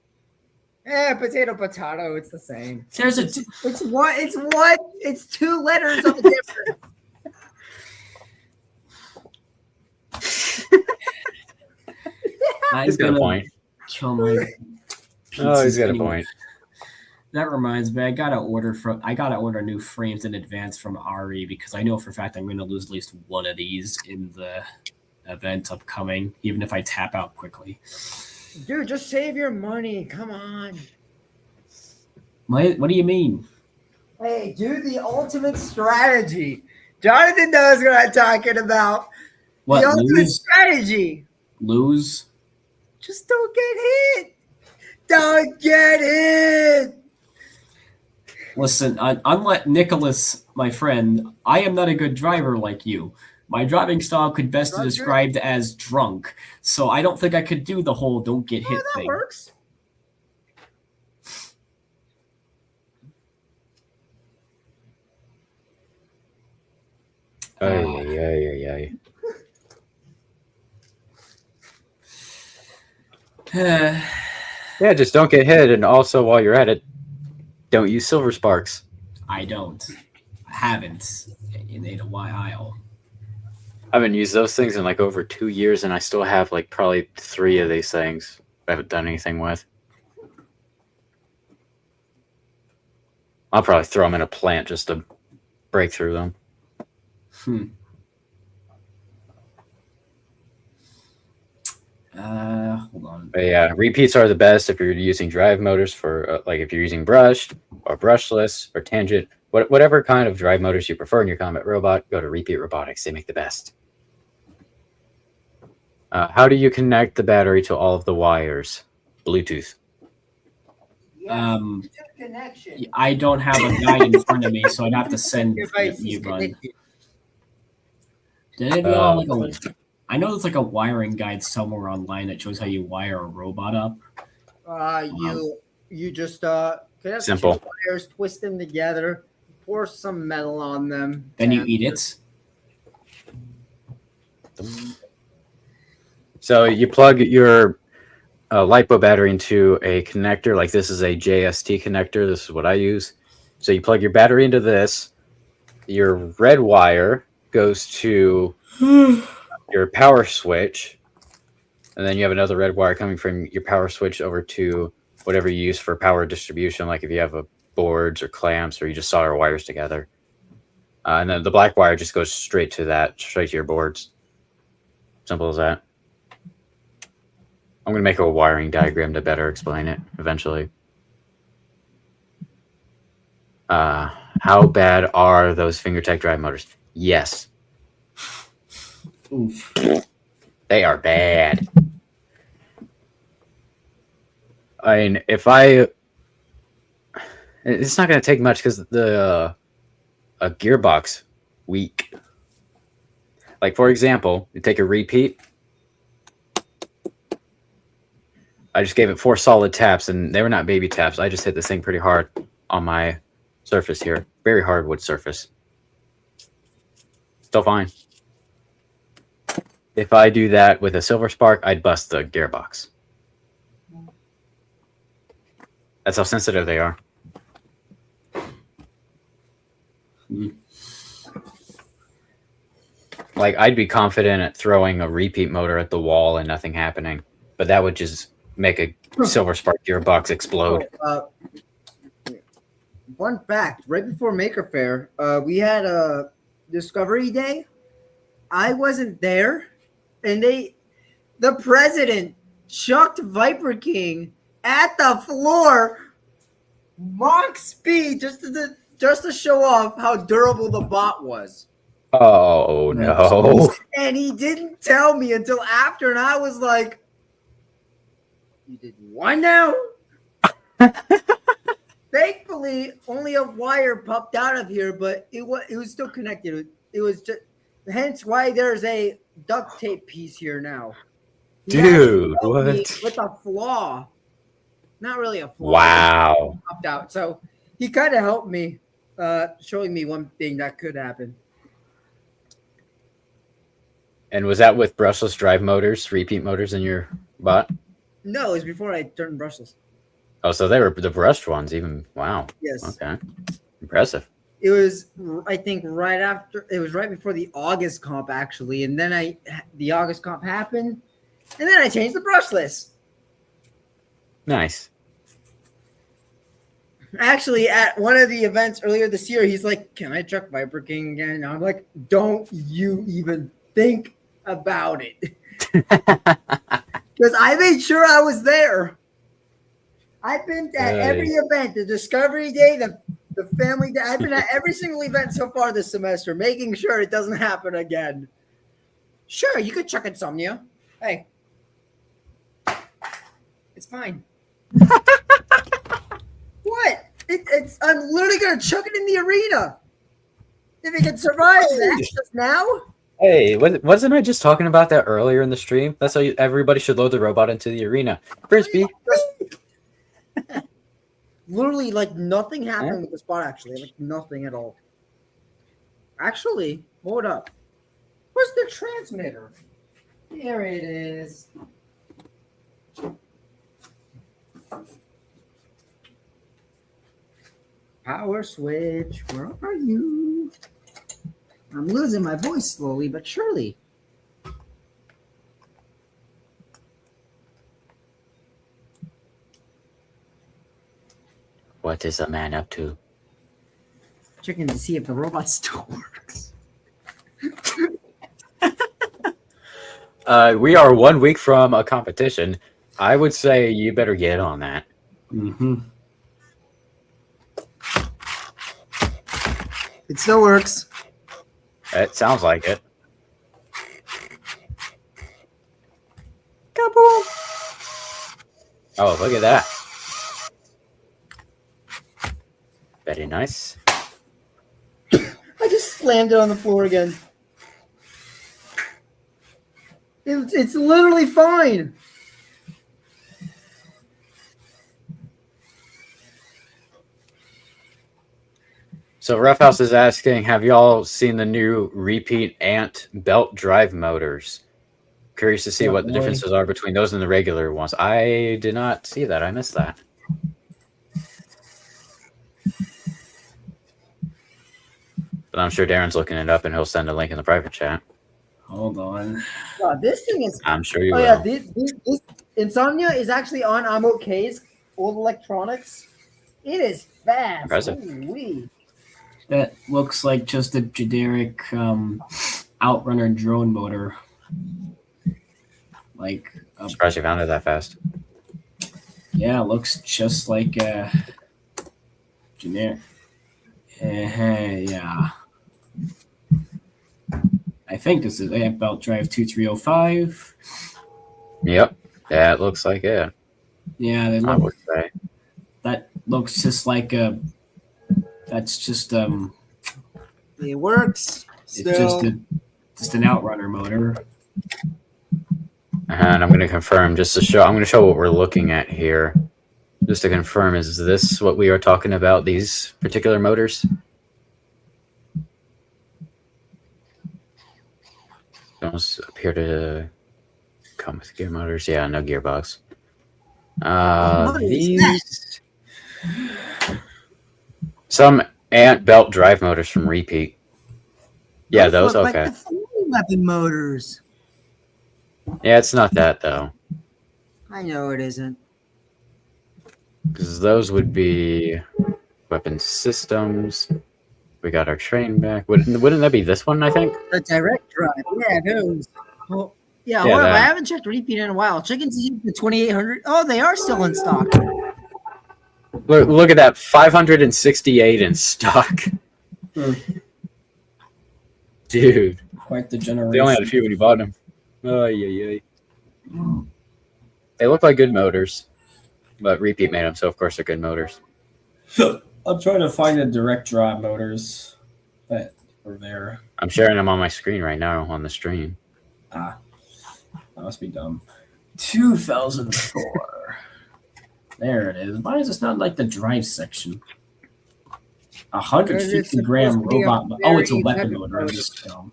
Potato, it's the same. There's a It's one. It's 2 letters of difference. He's got a point. Kill my Oh, he's pizzas got a anyway. point. That reminds me, I gotta order new frames in advance from Ari because I know for a fact I'm gonna lose at least one of these in the event upcoming, even if I tap out quickly. Dude, just save your money. Come on. What do you mean? Hey, do the ultimate strategy. Jonathan knows what I'm talking about. What, the ultimate lose? strategy. Lose? Just don't get hit. Don't get hit. Listen, unlike Nicholas, my friend, I am not a good driver like you. My driving style could best be Not described as drunk, so I don't think I could do the whole don't get hit that thing. works. Ay. Yeah, just don't get hit, and also while you're at it, don't use silver sparks. I don't. I haven't in a while. I haven't used those things in like over 2 years, and I still have like probably 3 of these things I haven't done anything with. I'll probably throw them in a plant just to break through them. Hold on. But yeah, repeats are the best if you're using drive motors for like if you're using brushed or brushless or tangent, whatever kind of drive motors you prefer in your combat robot, go to Repeat Robotics. They make the best. How do you connect the battery to all of the wires? Bluetooth. Connection. I don't have a guide in front of me, so I'd have to send you one. Did it like I know there's like a wiring guide somewhere online that shows how you wire a robot up. You just connect Simple. 2 wires, twist them together, pour some metal on them. Then you eat it. So you plug your LiPo battery into a connector. Like this is a JST connector. This is what I use. So you plug your battery into this. Your red wire goes to your power switch, and then you have another red wire coming from your power switch over to whatever you use for power distribution, like if you have boards or clamps or you just solder wires together. And then the black wire just goes straight to your boards. Simple as that. I'm going to make a wiring diagram to better explain it eventually. How bad are those FingerTech drive motors? Yes. Oof. They are bad. I mean, it's not going to take much because a gearbox, weak. Like, for example, you take a repeat. I just gave it 4 solid taps, and they were not baby taps. I just hit this thing pretty hard on my surface here. Very hard wood surface. Still fine. If I do that with a silver spark, I'd bust the gearbox. That's how sensitive they are. Like, I'd be confident at throwing a repeat motor at the wall and nothing happening, but that would just make a silver spark gearbox explode. Fun fact: right before Maker Faire, we had a Discovery Day. I wasn't there, and the president chucked Viper King at the floor, Mach speed, just to show off how durable the bot was. Oh no! And he didn't tell me until after, and I was like, "You did what now?" Thankfully, only a wire popped out of here, but it was still connected. It was just hence why there's a duct tape piece here now. He Dude, helped me what? with a flaw? Not really a flaw. Wow. Popped out. So he kind of helped me, showing me one thing that could happen. And was that with brushless drive motors, repeat motors in your bot? No, it was before I turned brushless. Oh, so they were the brushed ones even. Wow. Yes. Okay. Impressive. It was, I think, right after. It was right before the August comp, actually, and then the August comp happened, and then I changed the brushless. Nice. Actually, at one of the events earlier this year, he's like, "Can I chuck Viper King again?" And I'm like, "Don't you even think about it," because I made sure I was there. I've been at every event, the Discovery Day, the Family Day. I've been at every single event so far this semester, making sure it doesn't happen again. Sure, you could chuck Insomnia. Hey, it's fine. What? I'm literally gonna chuck it in the arena. If it can survive that just now. Hey, wasn't I just talking about that earlier in the stream? That's how everybody should load the robot into the arena. Frisbee. Literally, like, nothing happened with the spot, actually. Like, nothing at all. Actually, hold up. Where's the transmitter? Here it is. Power switch. Where are you? I'm losing my voice slowly but surely. What is a man up to? Checking to see if the robot still works. We are 1 week from a competition. I would say you better get on that. Mm-hmm. It still works. It sounds like it. Kaboom! Oh, look at that. Very nice. I just slammed it on the floor again. It's literally fine. So Roughhouse is asking, have y'all seen the new repeat Ant belt drive motors? Curious to see what the differences are between those and the regular ones. I did not see that. I missed that. But I'm sure Darren's looking it up and he'll send a link in the private chat. Hold on. Wow, this thing is. I'm sure you will. Yeah, this Insomnia is actually on AMOK's old electronics. It is fast. Impressive. Ooh-wee. That looks like just a generic Outrunner drone motor. Like, I'm surprised you found it that fast. Yeah, it looks just like a generic. Yeah. I think this is Amp Belt Drive 2305. Yep. Yeah, it looks like it. Yeah, they I look, would say. that looks just like a. That's just It works. it's just an Outrunner motor. And I'm going to confirm just to show. I'm going to show what we're looking at here. Just to confirm, is this what we are talking about? These particular motors? Don't appear to come with gear motors. Yeah, no gearbox. These some ant belt drive motors from Repeat. Yeah, those look okay. like the full weapon motors. Yeah, it's not that though, I know it isn't. because those would be weapon systems. We got our train back. Wouldn't that be this one? I think. The direct drive. Yeah, those. Well, yeah, Yeah, hold up, I that. haven't checked Repeat in a while. Checking to see if the 2800. Oh, they are still in stock. Look at that, 568 in stock. Dude, Quite the they generation. only had a few when you bought them. Oh yeah. They look like good motors, but Repeat made them, so of course they're good motors. I'm trying to find the direct drive motors that were there. I'm sharing them on my screen right now on the stream. That must be dumb. 2004. There it is. Why is this not like the drive section? 150-gram robot. Oh, it's a weapon motor. I'm just dumb.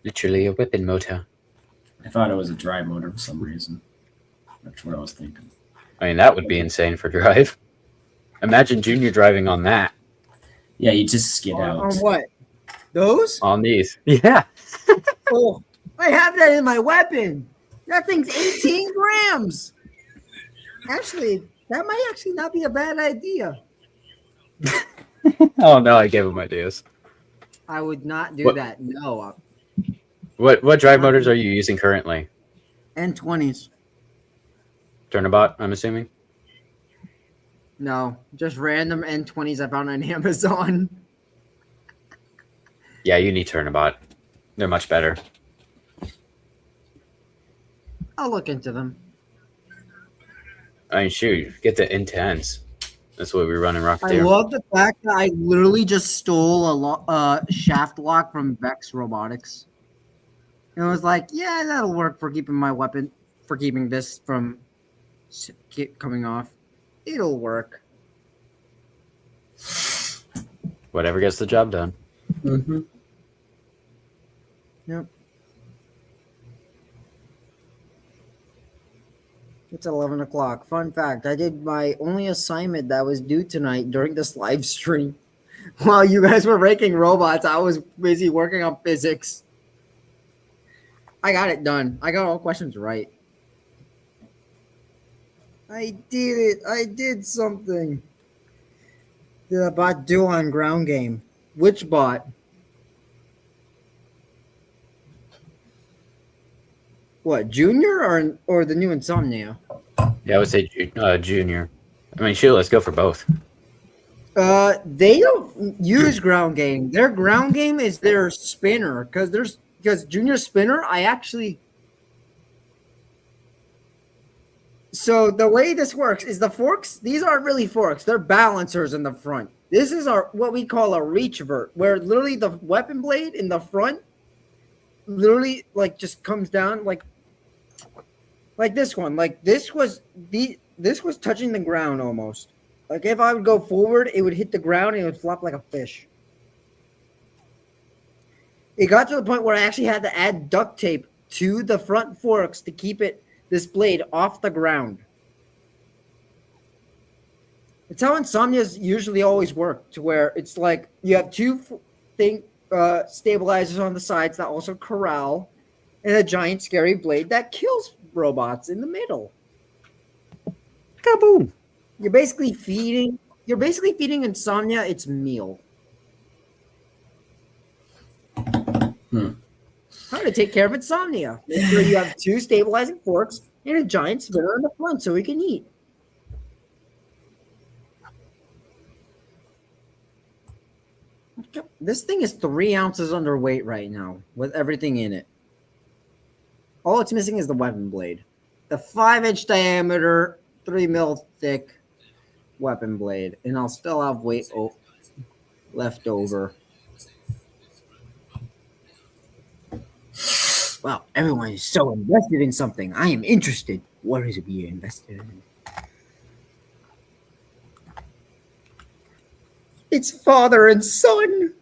Literally a weapon motor. I thought it was a drive motor for some reason. That's what I was thinking. I mean, that would be insane for drive. Imagine Junior driving on that. Yeah, you just skid out. On what? Those? On these. Yeah. Oh, I have that in my weapon. That thing's 18 grams. Actually, that might actually not be a bad idea. Oh no, I gave him ideas. I would not do that. No. What drive motors are you using currently? N20s. Turnabout, I'm assuming? No, just random N20s I found on Amazon. Yeah, you need Turnabout. They're much better. I'll look into them. I mean, shoot, get the N10s. That's what we run in I Rocketeer. love the fact that I literally just stole a shaft lock from Vex Robotics. And I was like, yeah, that'll work for keeping my weapon, for keeping this from coming off. It'll work. Whatever gets the job done. Mm-hmm. Yep. It's 11 o'clock. Fun fact, I did my only assignment that was due tonight during this live stream. While you guys were ranking robots, I was busy working on physics. I got it done. I got all questions right. I did it. I did something. Did a bot do on ground game? Which bot? What, Junior or the new Insomnia? Yeah, I would say Junior. I mean, shoot, let's go for both. They don't use ground game. Their ground game is their spinner because Junior spinner. So the way this works is the forks. These aren't really forks. They're balancers in the front. This is what we call a reach vert, where literally the weapon blade in the front, literally like just comes down like this one. Like this was touching the ground almost. Like if I would go forward, it would hit the ground and it would flop like a fish. It got to the point where I actually had to add duct tape to the front forks to keep this blade off the ground. It's how Insomnias usually always work, to where it's like you have two stabilizers on the sides that also corral, and a giant scary blade that kills robots in the middle. Kaboom! You're basically feeding Insomnia its meal. How to take care of Insomnia. Make sure you have two stabilizing forks and a giant spinner in the front so we can eat. This thing is 3 ounces underweight right now with everything in it. All it's missing is the weapon blade. The 5-inch diameter, 3 mil thick weapon blade. And I'll still have weight left over. Well, everyone is so invested in something. I am interested. What is it being invested in? It's father and son.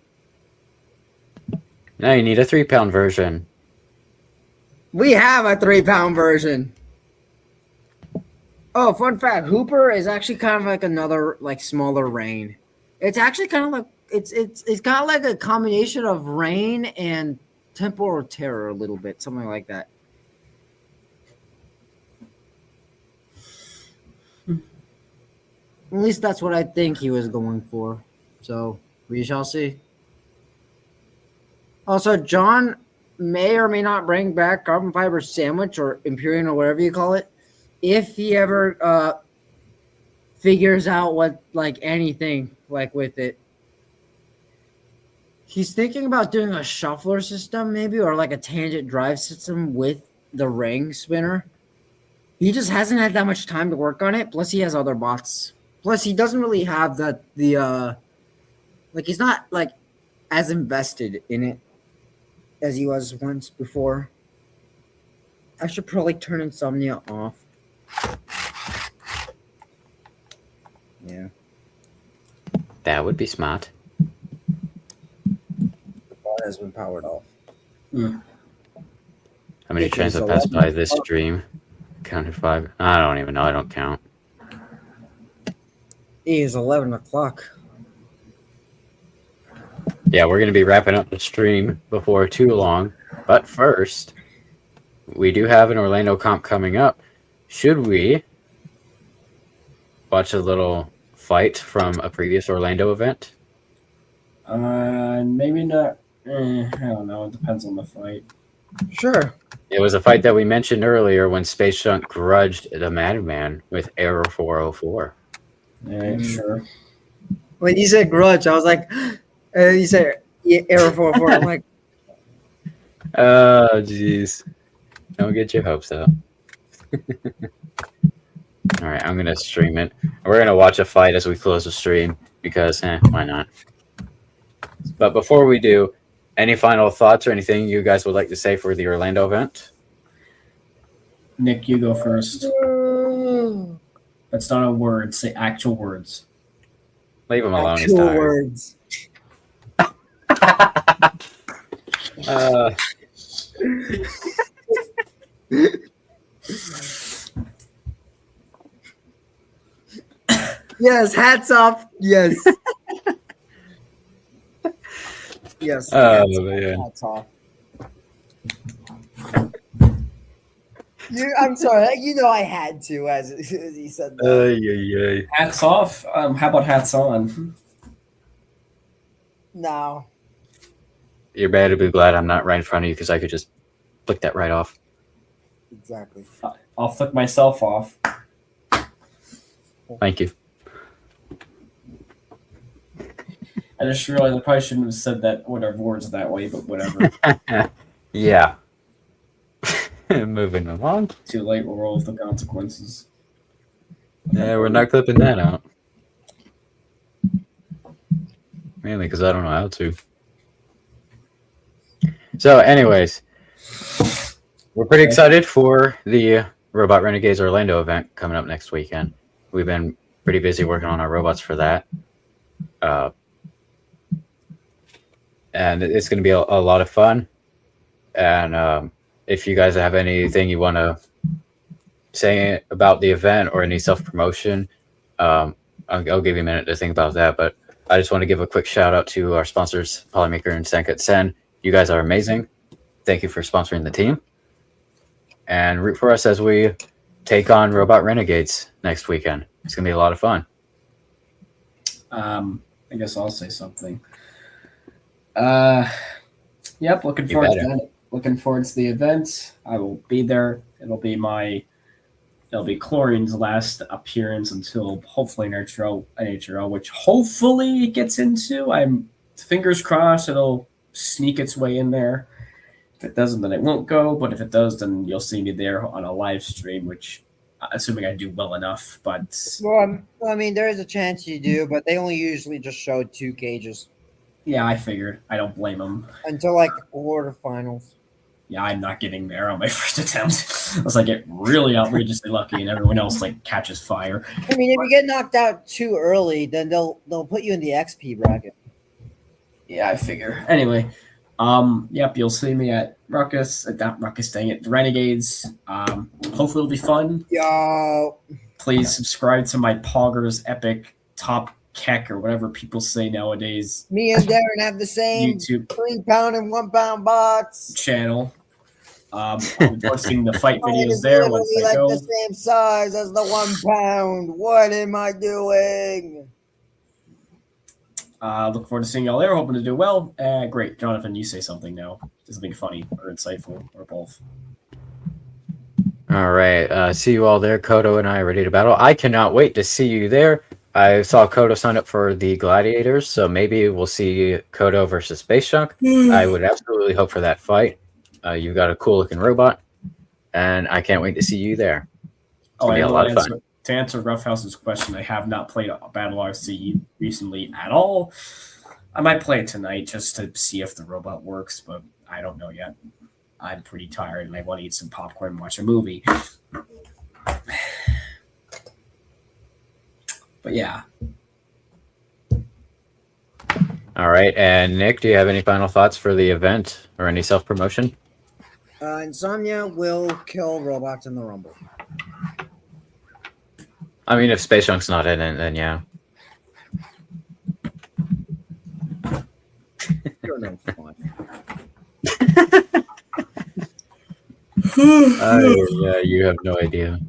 Now you need a 3-pound version. We have a 3-pound version. Oh, fun fact: Hooper is actually kind of like another like smaller rain. It's actually kind of like it's kind of like a combination of rain and temporal terror a little bit, something like that. At least that's what I think he was going for. So we shall see. Also, John may or may not bring back carbon fiber sandwich or Imperial or whatever you call it, if he ever figures out what like anything like with it. He's thinking about doing a shuffler system maybe, or like a tangent drive system with the ring spinner. He just hasn't had that much time to work on it. Plus, he has other bots. Plus, he doesn't really have the like he's not like as invested in it as he was once before. I should probably turn insomnia off. Yeah. That would be smart. The bot has been powered off. How many It trains is have passed 11 by this stream? Counted 5. I don't even know. I don't count. It is 11 o'clock. Yeah, we're going to be wrapping up the stream before too long. But first, we do have an Orlando comp coming up. Should we watch a little fight from a previous Orlando event? Maybe not. I don't know. It depends on the fight. Sure. It was a fight that we mentioned earlier when Space Junk grudged the Madman with Arrow 404. Yeah, sure. When you said grudge, I was like, you said error 404. I'm like, Oh, jeez. Don't get your hopes up. All right, I'm going to stream it. We're going to watch a fight as we close the stream because, why not? But before we do, any final thoughts or anything you guys would like to say for the Orlando event? Nick, you go first. That's not a word. Say actual words. Leave him alone. He's actual tired. words. Yes, hats off. Yes. Yes. Oh, hats man. Hats off. I'm sorry. You know I had to as he said that. Hats off. How about hats on? No. You better be glad I'm not right in front of you because I could just flick that right off. Exactly. I'll flick myself off. Thank you. I just realized I probably shouldn't have said that whatever words that way, but whatever. Yeah. Moving along. Too late. We'll roll with the consequences. Yeah, we're not clipping that out. Mainly because I don't know how to. So, anyways, we're pretty excited for the Robot Renegades Orlando event coming up next weekend. We've been pretty busy working on our robots for that. And it's going to be a lot of fun. And if you guys have anything you want to say about the event or any self-promotion, I'll give you a minute to think about that. But I just want to give a quick shout out to our sponsors, Polymaker and Sankat Sen. You guys are amazing. Thank you for sponsoring the team. And root for us as we take on Robot Renegades next weekend. It's going to be a lot of fun. I guess I'll say something. Yep, looking forward to that. Looking forward to the event. I will be there. It'll be Chlorine's last appearance until hopefully NHRO, which hopefully it gets into. I'm fingers crossed it'll sneak its way in there. If it doesn't, then it won't go. But if it does, then you'll see me there on a live stream, which assuming I do well enough. But Well, I mean, there is a chance you do, but they only usually just show 2 cages yeah, I figured. I don't blame them. until like the quarterfinals. yeah, I'm not getting there on my first attempt unless I get really outrageously lucky and everyone else like catches fire. I mean, if you get knocked out too early, then they'll put you in the XP bracket. Yeah, I figure. Anyway, yep, you'll see me at Ruckus, not Ruckus, dang it, Renegades. Hopefully it'll be fun. Yo, Please subscribe to my Poggers Epic Top Keck or whatever people say nowadays me and Darren have the same YouTube 3-pound and 1-pound bots. channel. I'll be posting the fight Mine videos is there once literally I like go. the same size as the 1 pound. What am I doing? Look forward to seeing y'all there. Hoping to do well. Great. Jonathan, you say something now. Something funny or insightful or both. All right. See you all there. Kodo and I are ready to battle. I cannot wait to see you there. I saw Kodo sign up for the Gladiators, so maybe we'll see Kodo versus Space Junk. I would absolutely hope for that fight. You've got a cool looking robot, and I can't wait to see you there. It's gonna be a lot of fun. To answer Roughhouse's question, I have not played Battle RC recently at all. I might play it tonight just to see if the robot works, but I don't know yet. I'm pretty tired and I want to eat some popcorn and watch a movie. But yeah. All right. And Nick, do you have any final thoughts for the event or any self promotion? Insomnia will kill robots in the Rumble. I mean, if Space Junk's not in it, then yeah. You're no fun. Yeah, you have no idea.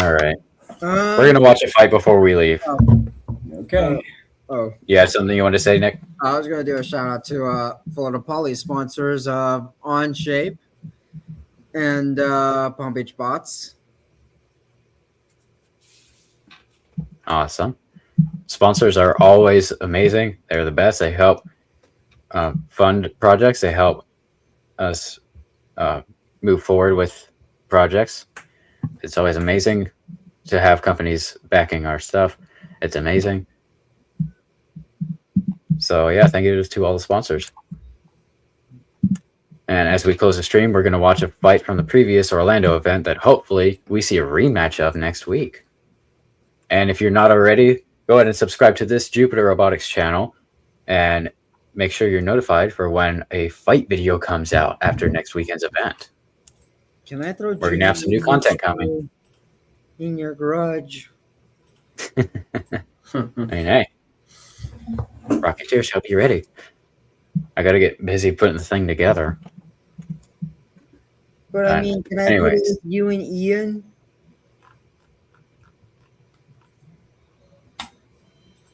All right. We're going to watch a fight before we leave. Okay. You have something you want to say, Nick? I was going to do a shout out to Florida Poly sponsors of On Shape and Palm Beach Bots. Awesome. Sponsors are always amazing. They're the best. They help fund projects. They help us move forward with projects. It's always amazing to have companies backing our stuff. It's amazing. So yeah, thank you to all the sponsors. And as we close the stream, we're going to watch a fight from the previous Orlando event that hopefully we see a rematch of next week. And if you're not already, go ahead and subscribe to this Jupiter Robotics channel and make sure you're notified for when a fight video comes out after next weekend's event. Can I throw? We're going to have some new content coming. In your garage. I mean, hey, Rocketeers, hope you're ready. I got to get busy putting the thing together. But I mean, can I put it with you and Ian?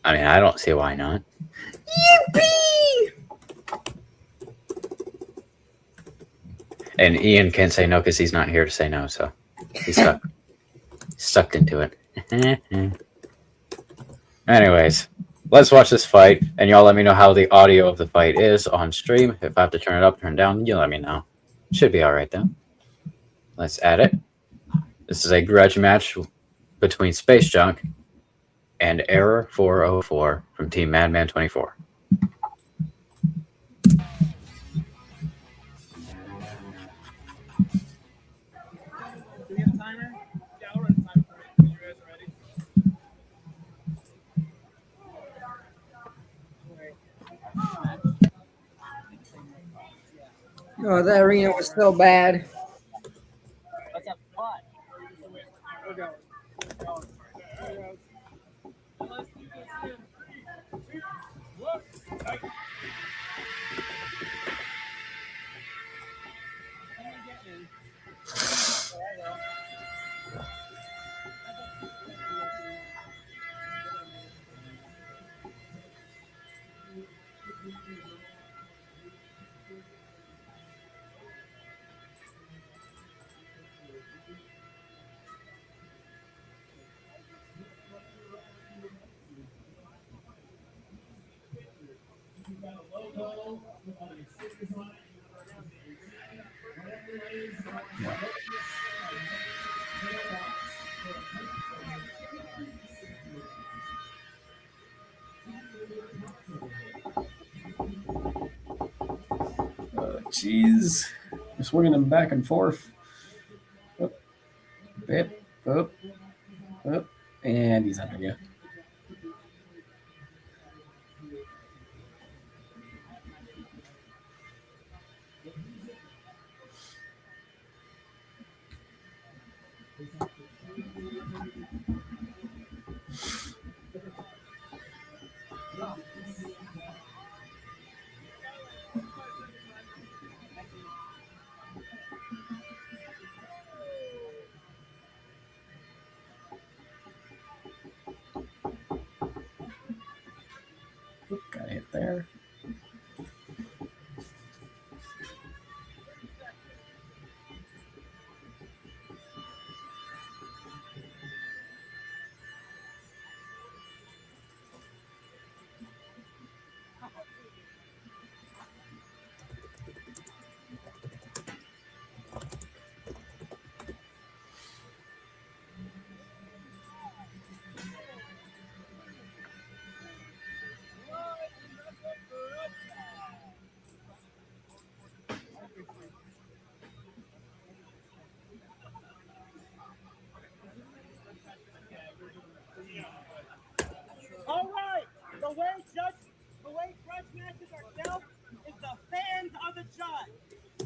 I mean, I don't see why not. Yippee! And Ian can't say no because he's not here to say no, so he's sucked into it. Anyways, let's watch this fight, and y'all let me know how the audio of the fight is on stream. If I have to turn it up, turn it down, you let me know. Should be all right, though. Let's add it. This is a grudge match between Space Junk and Error 404 from Team Madman 24. Oh, that arena was so bad. Jeez. swinging him back and forth. Up, up, up, and he's under you. Got hit there. All right, the way judge matches are dealt is the fans are the judge.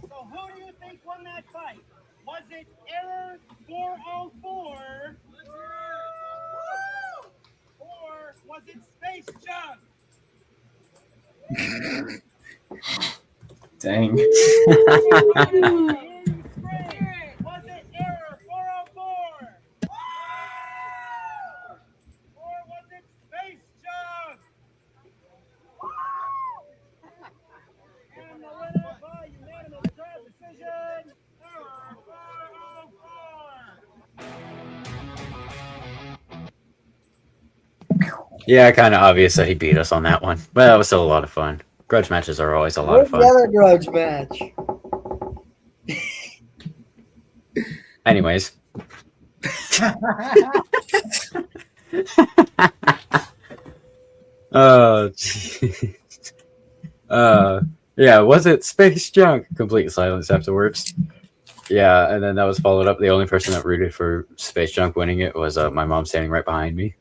So who do you think won that fight? Was it Error 404? Or was it Space Junk? Dang. Was it Error 404? Or was it Space Junk? And the winner by unanimous decision, Error 404. Yeah, kind of obvious that he beat us on that one, but that was still a lot of fun. Grudge matches are always a lot of Where's fun. the other grudge match? Anyways. Oh, jeez. Yeah, was it Space Junk? Complete silence afterwards. Yeah, and then that was followed up. The only person that rooted for Space Junk winning it was my mom standing right behind me.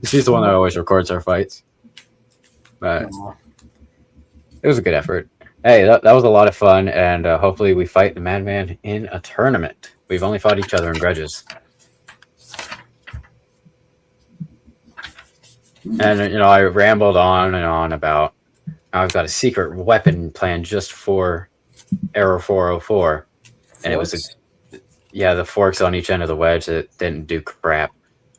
She's the one that always records our fights. But it was a good effort. Hey, that was a lot of fun, and hopefully we fight the Madman in a tournament. We've only fought each other in grudges. And, I rambled on and on about I've got a secret weapon plan just for Arrow 404. And it was, the forks on each end of the wedge that didn't do crap.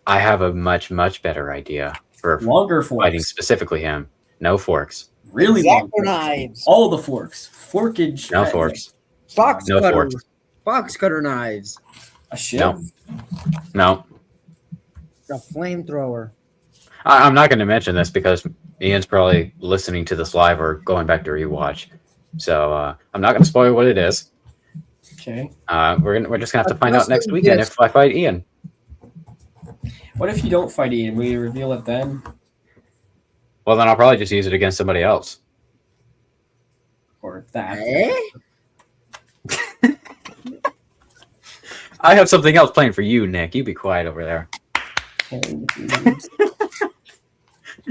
I have a much, much better idea for Longer forks. fighting specifically him. No forks. Really long Zapper knives. All the forks. Forkage. No forks. Box No cutter. forks. Box cutter knives. A shiv. No. A flamethrower. I'm not going to mention this because Ian's probably listening to this live or going back to rewatch. So I'm not going to spoil what it is. Okay. We're just going to have to find out next weekend if I fight Ian. What if you don't fight Ian? Will you reveal it then? Well, then I'll probably just use it against somebody else. Or that? I have something else planned for you, Nick. You be quiet over there.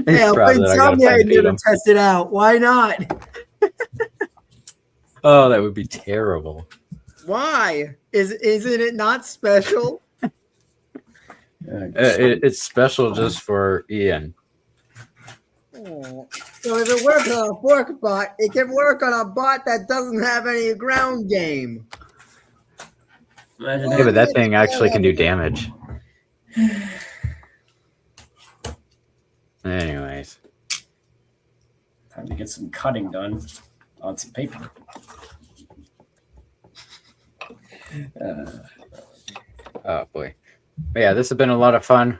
Yeah, when somebody need to test it out. Why not? Oh, that would be terrible. Why? Isn't it not special? It's special just for Ian. Oh. So if it works on a fork bot, it can work on a bot that doesn't have any ground game. Imagine Yeah, but that thing actually can do damage. Anyways. Time to get some cutting done on some paper. Oh, boy. But yeah, this has been a lot of fun.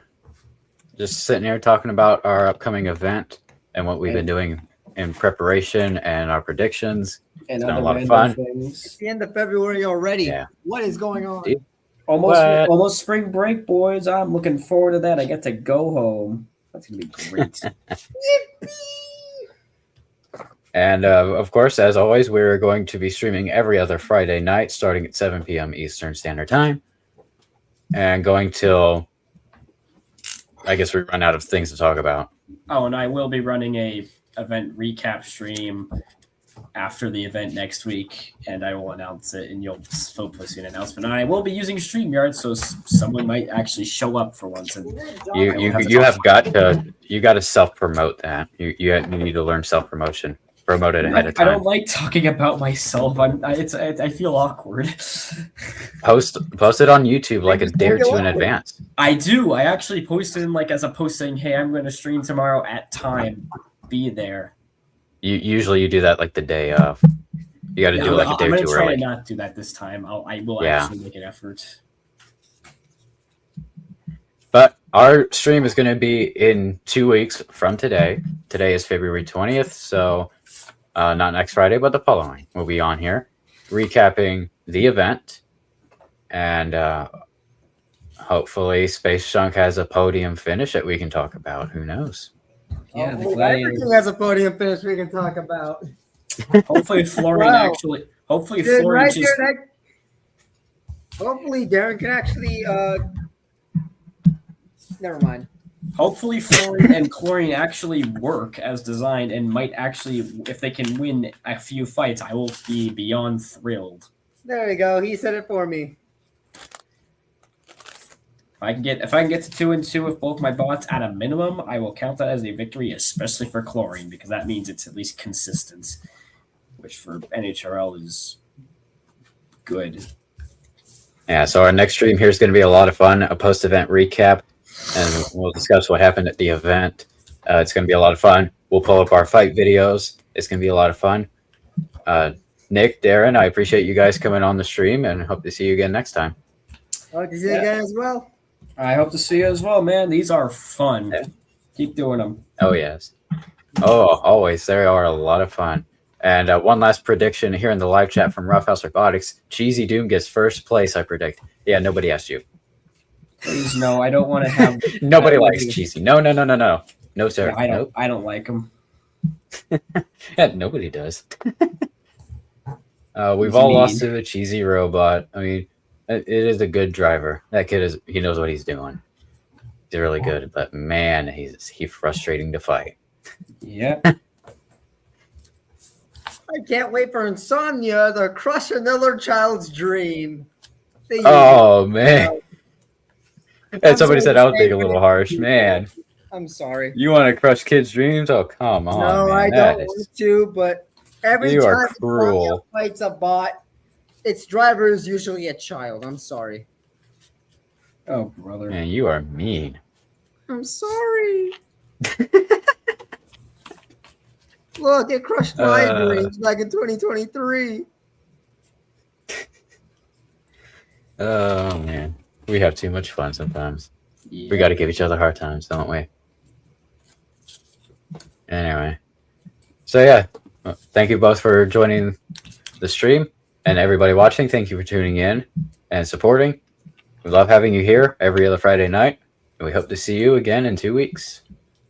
Just sitting here talking about our upcoming event and what we've been doing in preparation and our predictions. And It's been a other lot of random fun. things. It's the end of February already. Yeah. What is going on? Dude. Almost, What? almost spring break, boys. I'm looking forward to that. I get to go home. That's gonna be great. And of course, as always, we're going to be streaming every other Friday night starting at 7 p.m. Eastern Standard Time and going till, I guess, we run out of things to talk about. Oh, and I will be running a event recap stream after the event next week, and I will announce it, and you'll hopefully see an announcement. And I will be using StreamYard, so someone might actually show up for once. And You have got to self promote that. You need to learn self promotion. Promote it ahead of I time. don't like talking about myself. I feel awkward. Post it on YouTube like a day or two in advance. I do. I actually posted in as a post saying, "Hey, I'm going to stream tomorrow at time. Be there." You do that like the day of. You got to do it like a day or two I'm going to try early. to not do that this time. I will Yeah. actually make an effort. But our stream is going to be in 2 weeks from today. Today is February 20th, so not next Friday, but the following. We'll be on here recapping the event, and hopefully Space Junk has a podium finish that we can talk about. Who knows? Yeah, the Hopefully gladiator. everything has a podium finish we can talk about. Hopefully, Florian Wow. actually. Hopefully, Dude, Florian right just. there, hopefully Darren can actually never mind. Hopefully, Florian and Chlorine actually work as designed and might actually, if they can win a few fights, I will be beyond thrilled. There you go. He said it for me. If I can get to 2-2 with both my bots at a minimum, I will count that as a victory, especially for Chlorine, because that means it's at least consistent, which for NHRL is good. Yeah, so our next stream here is going to be a lot of fun, a post-event recap, and we'll discuss what happened at the event. It's going to be a lot of fun. We'll pull up our fight videos. It's going to be a lot of fun. Nick, Darren, I appreciate you guys coming on the stream, and hope to see you again next time. Hope to see you again as well. I hope to see you as well, man. These are fun. Yeah. Keep doing them. Oh, yes. Oh, always. They are a lot of fun. And one last prediction here in the live chat from Roughhouse Robotics. Cheesy Doom gets first place, I predict. Yeah, nobody asked you. Please, no, I don't want to have. Nobody likes Cheesy. No. No, sir. Yeah, I don't. Nope. I don't like them. Yeah, nobody does. We've He's all mean. lost to the Cheesy Robot. I mean, it is a good driver. That kid he knows what he's doing. He's really good, but man, he's frustrating to fight. Yeah. I can't wait for Insomnia to crush another child's dream. Oh man. And I'm somebody sorry said I was to being say a little it. harsh. Man, I'm sorry. you want to crush kids' dreams? Oh, come on. No, man. I That don't is- want to, but every You time are Insomnia cruel. fights a bot, its driver is usually a child. I'm sorry. Oh, brother. Man, you are mean. I'm sorry. Look, it crushed my dreams back in 2023. Oh man, we have too much fun sometimes. Yeah. We got to give each other hard times, don't we? Anyway, so yeah, well, thank you both for joining the stream, and everybody watching. Thank you for tuning in and supporting. We love having you here every other Friday night, and we hope to see you again in 2 weeks.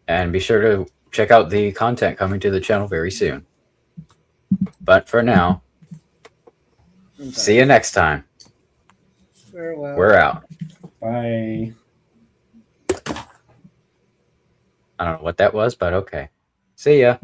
And be sure to check out the content coming to the channel very soon. But for now, see you next time. Farewell. We're out. Bye. I don't know what that was, but okay. See ya.